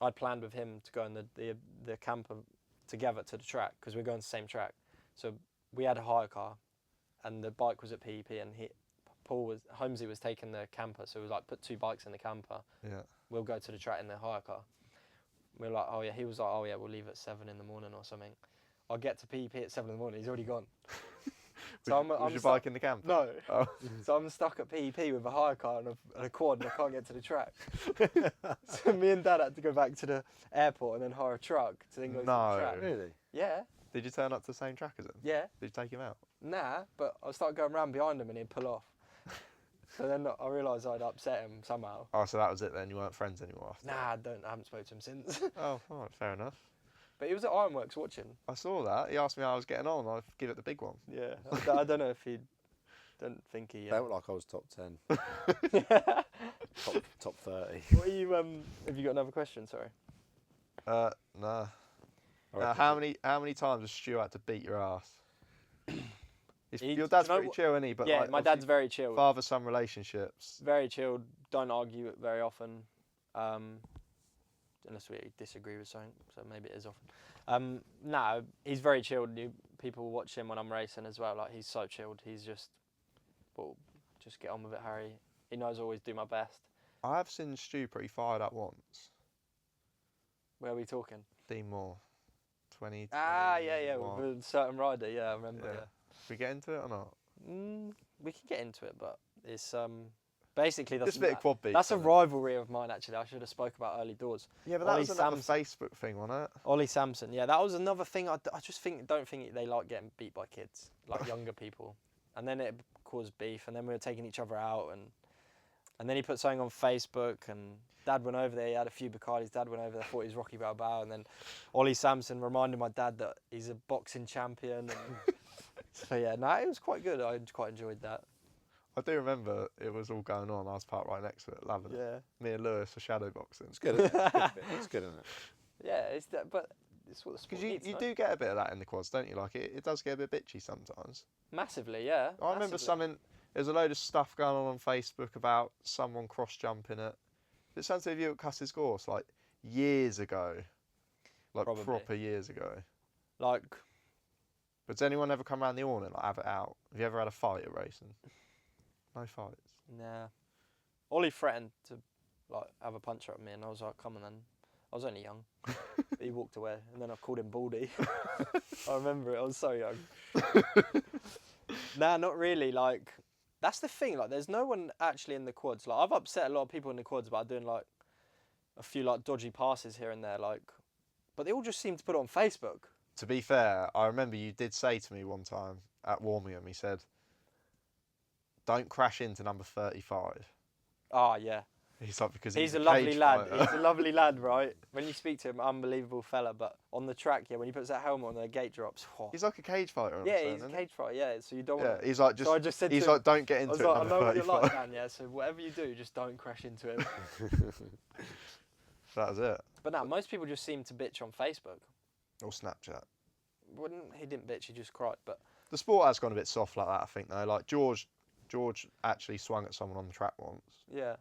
Speaker 3: I'd planned with him to go in the camper together to the track because we're going to the same track. So we had a hire car, and the bike was at PEP, and Holmesy was taking the camper, so we was like, put 2 bikes in the camper.
Speaker 2: Yeah.
Speaker 3: We'll go to the track in the hire car. We were like, oh yeah. He was like, oh yeah, we'll leave at 7 in the morning or something. I'll get to PEP at 7 in the morning. He's already gone. So
Speaker 2: was your bike in the camper?
Speaker 3: No.
Speaker 2: Oh.
Speaker 3: So I'm stuck at PEP with a hire car and a quad, and I can't get to the track. So me and Dad had to go back to the airport and then hire a truck to then go to the track.
Speaker 1: Really?
Speaker 3: Yeah.
Speaker 2: Did you turn up to the same track as him?
Speaker 3: Yeah.
Speaker 2: Did you take him out?
Speaker 3: Nah, but I started going round behind him and he'd pull off. So then I realised I'd upset him somehow.
Speaker 2: Oh, so that was it then? You weren't friends anymore after?
Speaker 3: Nah, I haven't spoken to him since.
Speaker 2: Oh, all right, fair enough.
Speaker 3: But he was at Ironworks watching.
Speaker 2: I saw that. He asked me how I was getting on. I'd give it the big one.
Speaker 3: Yeah. I don't know if he... Don't think he...
Speaker 1: Felt like I was top 10. top 30.
Speaker 3: What are you... Have you got another question, sorry?
Speaker 2: Nah. How many times has Stu had to beat your ass? Your dad's pretty chill, isn't he? But
Speaker 3: yeah,
Speaker 2: like,
Speaker 3: my dad's very chill.
Speaker 2: Father-son relationships.
Speaker 3: Very chilled. Don't argue it very often. Unless we disagree with something, so maybe it is often. No, he's very chilled. People watch him when I'm racing as well. Like, he's so chilled. He's just, well, just get on with it, Harry. He knows I always do my best.
Speaker 2: I have seen Stu pretty fired up once.
Speaker 3: Where are we talking?
Speaker 2: Dean Moore. 20.
Speaker 3: Yeah, with a certain rider. Yeah, I remember. Yeah.
Speaker 2: Should we get into it or not?
Speaker 3: We can get into it, but it's basically
Speaker 2: Just a bit of quad beef.
Speaker 3: That's a rivalry of mine, actually. I should have spoke about early doors.
Speaker 2: Yeah, but that was another Facebook thing, wasn't it?
Speaker 3: Ollie Sampson. Yeah, that was another thing. I just don't think they like getting beat by kids, like younger people. And then it caused beef, and then we were taking each other out, and then he put something on Facebook, and Dad went over there. He had a few Bacardis. Dad went over there, thought he was Rocky Balboa, and then Ollie Sampson reminded my dad that he's a boxing champion. And so yeah, no, it was quite good. I quite enjoyed that.
Speaker 2: I do remember it was all going on. I was parked right next to it, loving it.
Speaker 3: Yeah.
Speaker 2: Me and Lewis were shadow boxing.
Speaker 1: It's good, isn't it? It's good, isn't it?
Speaker 3: Yeah, it's that, but it's what the sport
Speaker 2: Because
Speaker 3: needs,
Speaker 2: you
Speaker 3: no?
Speaker 2: do get a bit of that in the quads, don't you? Like, it does get a bit bitchy sometimes.
Speaker 3: Massively, yeah.
Speaker 2: I remember there's a load of stuff going on Facebook about someone cross-jumping it. Did something to you at Cuss's Gorse, like, years ago? Like,
Speaker 3: Probably.
Speaker 2: proper years ago.
Speaker 3: Like,
Speaker 2: But does anyone ever come around the awning, like, have it out? Have you ever had a fight at racing? No fights.
Speaker 3: nah. Ollie threatened to like have a punch at me, and I was like, come on then. I was only young. But he walked away, and then I called him Baldy. I remember it. I was so young. Nah, not really. Like, that's the thing. Like, there's no one actually in the quads. Like, I've upset a lot of people in the quads by doing like a few like dodgy passes here and there. Like, but they all just seem to put it on Facebook.
Speaker 2: To be fair, I remember you did say to me one time at Warmingham, he said, don't crash into number 35.
Speaker 3: Ah, yeah.
Speaker 2: He's like, because
Speaker 3: He's a
Speaker 2: cage
Speaker 3: lovely lad.
Speaker 2: fighter.
Speaker 3: He's a lovely lad, right? When you speak to him, unbelievable fella. But on the track, yeah, when he puts that helmet on, the gate drops. Oh.
Speaker 2: He's like a cage fighter.
Speaker 3: Yeah, he's a cage fighter. Yeah, so you don't.
Speaker 2: Yeah,
Speaker 3: want
Speaker 2: he's like just.
Speaker 3: So I just said
Speaker 2: he's
Speaker 3: to him,
Speaker 2: like, don't get
Speaker 3: I
Speaker 2: into
Speaker 3: was
Speaker 2: it.
Speaker 3: like, I
Speaker 2: Number
Speaker 3: know what you're
Speaker 2: 35.
Speaker 3: like, Dan. Yeah, so whatever you do, just don't crash into him.
Speaker 2: That was it.
Speaker 3: But now most people just seem to bitch on Facebook.
Speaker 2: Or Snapchat.
Speaker 3: He didn't bitch. He just cried. But
Speaker 2: The sport has gone a bit soft like that, I think, though. Like George actually swung at someone on the track once,
Speaker 3: yeah,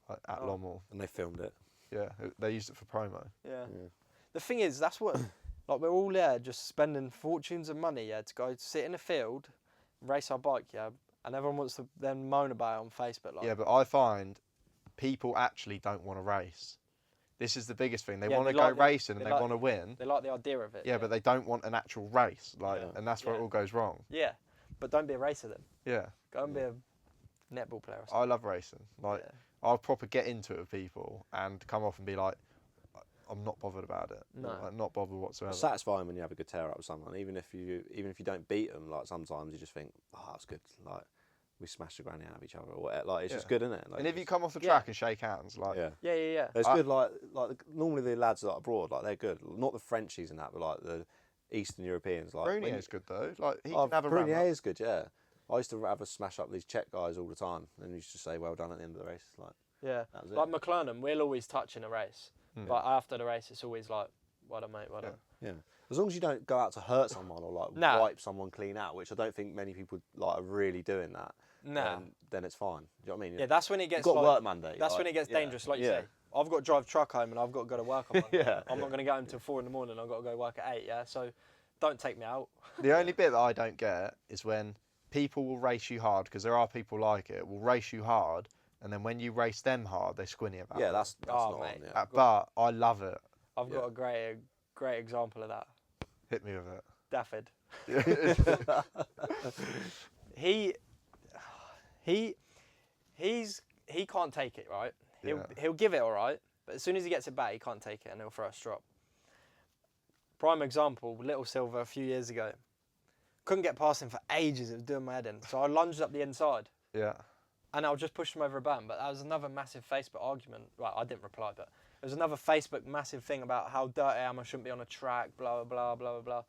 Speaker 2: like at
Speaker 3: Oh.
Speaker 2: Lommel.
Speaker 1: And they filmed it.
Speaker 2: Yeah, they used it for promo.
Speaker 3: yeah. The thing is, that's what. Like, we're all there just spending fortunes of money, yeah, to go sit in a field, race our bike, yeah, and everyone wants to then moan about it on Facebook. Like,
Speaker 2: Yeah, but I find people actually don't want to race. This is the biggest thing. They
Speaker 3: Yeah,
Speaker 2: want to
Speaker 3: they
Speaker 2: go
Speaker 3: like the-
Speaker 2: racing and
Speaker 3: they
Speaker 2: they
Speaker 3: like-
Speaker 2: want to win.
Speaker 3: they like the idea of it.
Speaker 2: Yeah, but they don't want an actual race. Like,
Speaker 1: Yeah.
Speaker 2: and that's where it
Speaker 3: Yeah.
Speaker 2: all goes wrong.
Speaker 3: Yeah, but don't be a racer then.
Speaker 2: Yeah,
Speaker 3: Go and be a netball player or something.
Speaker 2: I love racing. Like,
Speaker 3: Yeah.
Speaker 2: I'll proper get into it with people and come off and be like, I'm not bothered about it.
Speaker 3: No.
Speaker 2: Like, not bothered whatsoever.
Speaker 1: It's satisfying when you have a good tear up with someone, even if you don't beat them. Like, sometimes you just think, oh, that's good. Like, we smash the granny out of each other or whatever. Like it's just
Speaker 2: Yeah.
Speaker 1: good, isn't it? Like,
Speaker 2: And if you come off the
Speaker 3: Yeah.
Speaker 2: track and shake hands, like
Speaker 1: yeah.
Speaker 3: Yeah.
Speaker 1: It's good, like normally the lads like abroad, like they're good. Not the Frenchies and that, but like the Eastern Europeans. Like
Speaker 2: Brunier's good though. Like he
Speaker 1: oh,
Speaker 2: can have a
Speaker 1: Brunier
Speaker 2: ram up.
Speaker 1: is good, yeah. I used to have a smash up these Czech guys all the time, and you used to say well done at the end of the race. It's like
Speaker 3: Yeah.
Speaker 1: that was it.
Speaker 3: Like McLaren, we'll always touch in a race, but after the race, it's always like, well done, mate, well done.
Speaker 1: Yeah, as long as you don't go out to hurt someone or like
Speaker 3: Nah.
Speaker 1: wipe someone clean out, which I don't think many people like are really doing that.
Speaker 3: Nah.
Speaker 1: Then it's fine. Do you know what I mean?
Speaker 3: Yeah, that's when it gets
Speaker 1: You've got
Speaker 3: like,
Speaker 1: work Monday.
Speaker 3: that's
Speaker 1: like,
Speaker 3: when it gets
Speaker 1: yeah.
Speaker 3: dangerous, like you
Speaker 1: Yeah.
Speaker 3: say. I've got to drive truck home and I've got to go to work on Monday.
Speaker 1: Yeah.
Speaker 3: I'm not going to go home till 4 in the morning. I've got to go work at 8. Yeah, so don't take me out.
Speaker 2: The only bit that I don't get is when people will race you hard, because there are people like it, will race you hard, and then when you race them hard, they squinny about
Speaker 1: Yeah,
Speaker 2: it.
Speaker 1: that's
Speaker 3: Oh,
Speaker 1: not
Speaker 3: mate.
Speaker 1: on. Yeah.
Speaker 2: But I love it.
Speaker 3: I've got a great example of that.
Speaker 2: Hit me with it.
Speaker 3: Daffod.
Speaker 2: Yeah.
Speaker 3: He can't take it, right?
Speaker 2: Yeah.
Speaker 3: He'll give it all right, but as soon as he gets it back, he can't take it and he'll throw a strop. Prime example, Little Silver a few years ago. Couldn't get past him for ages. It was doing my head in. So I lunged up the inside
Speaker 2: Yeah.
Speaker 3: and I just pushed him over a band. But that was another massive Facebook argument. Well, I didn't reply, but it was another Facebook massive thing about how dirty I am. I shouldn't be on a track. Blah blah blah blah blah.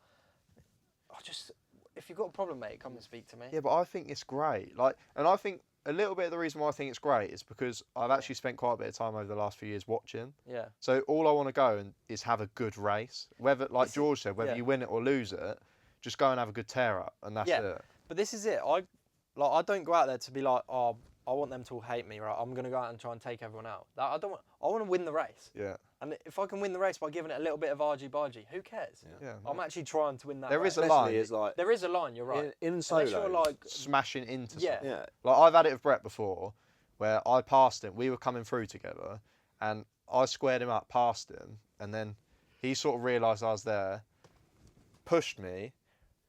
Speaker 3: If you've got a problem, mate, come and speak to me.
Speaker 2: Yeah, but I think it's great. Like, and I think a little bit of the reason why I think it's great is because I've actually spent quite a bit of time over the last few years watching.
Speaker 3: Yeah.
Speaker 2: So all I want to go is have a good race. Whether, like
Speaker 3: This is-
Speaker 2: George said, whether
Speaker 3: yeah.
Speaker 2: you win it or lose it, just go and have a good tear up, and that's
Speaker 3: Yeah.
Speaker 2: it.
Speaker 3: But this is it. I don't go out there to be like, oh, I want them to all hate me, right? I'm gonna go out and try and take everyone out. I don't want. I want to win the race.
Speaker 2: Yeah.
Speaker 3: And if I can win the race by giving it a little bit of argy-bargy, who cares?
Speaker 2: Yeah.
Speaker 3: I'm actually trying to win that
Speaker 2: There
Speaker 3: race.
Speaker 2: is a
Speaker 1: Especially
Speaker 2: line.
Speaker 1: is like
Speaker 3: There is a line, you're right.
Speaker 1: in
Speaker 3: Unless
Speaker 1: solo.
Speaker 3: you're like,
Speaker 2: Smashing into
Speaker 3: Yeah.
Speaker 2: something.
Speaker 1: yeah,
Speaker 2: Like I've had it with Brett before, where I passed him. We were coming through together, and I squared him up past him, and then he sort of realised I was there, pushed me,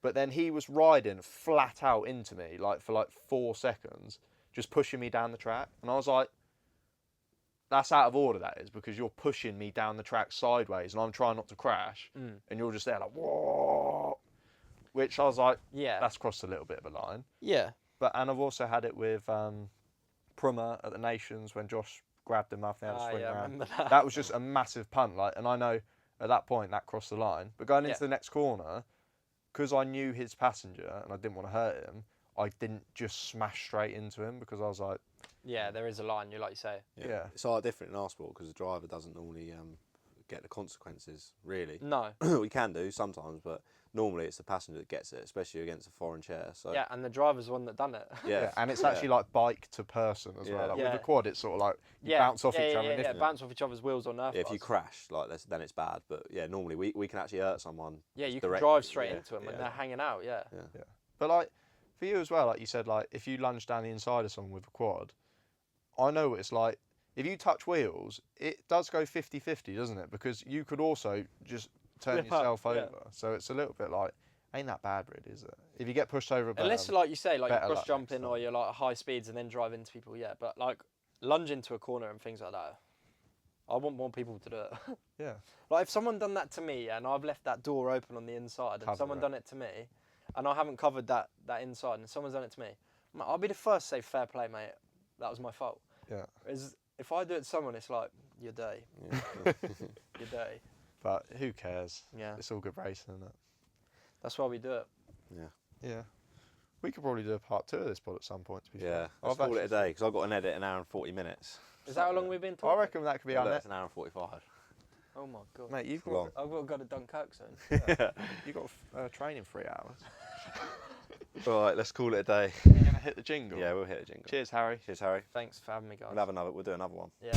Speaker 2: but then he was riding flat out into me, like for like 4 seconds, just pushing me down the track, and I was like, "That's out of order. That is, because you're pushing me down the track sideways, and I'm trying not to crash, and you're just there like whoa." Which I was like,
Speaker 3: yeah,
Speaker 2: "That's crossed a little bit of a line."
Speaker 3: yeah,
Speaker 2: And I've also had it with Pruma at the Nations when Josh grabbed him after they had a swing
Speaker 3: yeah, I
Speaker 2: around.
Speaker 3: remember that.
Speaker 2: That was just a massive punt, like, and I know at that point that crossed the line. But going into
Speaker 3: Yeah.
Speaker 2: the next corner, because I knew his passenger and I didn't want to hurt him, I didn't just smash straight into him because I was like,
Speaker 3: Yeah, there is a line. You like you say.
Speaker 2: yeah.
Speaker 1: It's all different in our sport because the driver doesn't normally get the consequences. Really,
Speaker 3: No.
Speaker 1: we can do sometimes, but normally it's the passenger that gets it, especially against a foreign chair. So
Speaker 3: Yeah, and the driver's the one that done it.
Speaker 1: yeah,
Speaker 2: And it's actually like bike to person as well.
Speaker 1: Yeah.
Speaker 2: Like
Speaker 3: Yeah.
Speaker 2: with the quad, it's sort of like you
Speaker 3: Yeah,
Speaker 2: bounce off
Speaker 3: yeah,
Speaker 2: each
Speaker 3: yeah,
Speaker 2: other.
Speaker 3: Yeah,
Speaker 2: and if-
Speaker 3: bounce off each other's wheels on Earth.
Speaker 1: if you
Speaker 3: bars.
Speaker 1: crash like this, then it's bad. But yeah, normally we can actually hurt someone.
Speaker 3: Yeah, you can
Speaker 1: directly,
Speaker 3: drive straight
Speaker 1: yeah,
Speaker 3: into them when
Speaker 1: yeah.
Speaker 3: they're hanging out. Yeah.
Speaker 2: But like for you as well, like you said, like if you lunge down the inside of someone with a quad, I know what it's like. If you touch wheels, it does go 50-50, doesn't it? Because you could also just turn
Speaker 3: Flip up,
Speaker 2: yourself
Speaker 3: yeah.
Speaker 2: over. So it's a little bit like, ain't that bad, really, is it? If you get pushed over a bit,
Speaker 3: Unless, like you say, like
Speaker 2: better
Speaker 3: you're
Speaker 2: luck
Speaker 3: cross jumping
Speaker 2: next
Speaker 3: or
Speaker 2: time.
Speaker 3: you're like at high speeds and then drive into people, yeah. But like lunge into a corner and things like that, I want more people to do it.
Speaker 2: yeah,
Speaker 3: Like if someone done that to me and I've left that door open on the inside and
Speaker 2: Cover
Speaker 3: someone
Speaker 2: it.
Speaker 3: done it to me and I haven't covered that inside and someone's done it to me, I'll be the first to say fair play, mate. That was my fault.
Speaker 2: yeah.
Speaker 3: If I do it to someone, it's like, you're dirty.
Speaker 1: Yeah.
Speaker 3: You're dirty.
Speaker 2: But who cares?
Speaker 3: Yeah.
Speaker 2: It's all good racing, isn't it?
Speaker 3: That's why we do it.
Speaker 2: Yeah. We could probably do a part 2 of this pod at some point, to be
Speaker 1: Yeah,
Speaker 2: fair.
Speaker 1: let's call it a day because I've got an edit an hour and 40 minutes.
Speaker 3: Is that how long we've been
Speaker 2: I
Speaker 3: talking?
Speaker 2: reckon that could be our
Speaker 1: Look,
Speaker 2: next.
Speaker 1: it's an hour and 45.
Speaker 3: Oh my god.
Speaker 2: Mate, you've
Speaker 1: Long.
Speaker 2: got,
Speaker 3: I've got to go to Dunkirk soon.
Speaker 2: you've got training 3 hours.
Speaker 1: All right, let's call it a day.
Speaker 2: You're going to hit the jingle.
Speaker 1: Yeah, we'll hit a jingle.
Speaker 2: Cheers, Harry.
Speaker 1: Cheers, Harry.
Speaker 3: Thanks for having me, guys.
Speaker 1: We'll do another one.
Speaker 3: Yeah.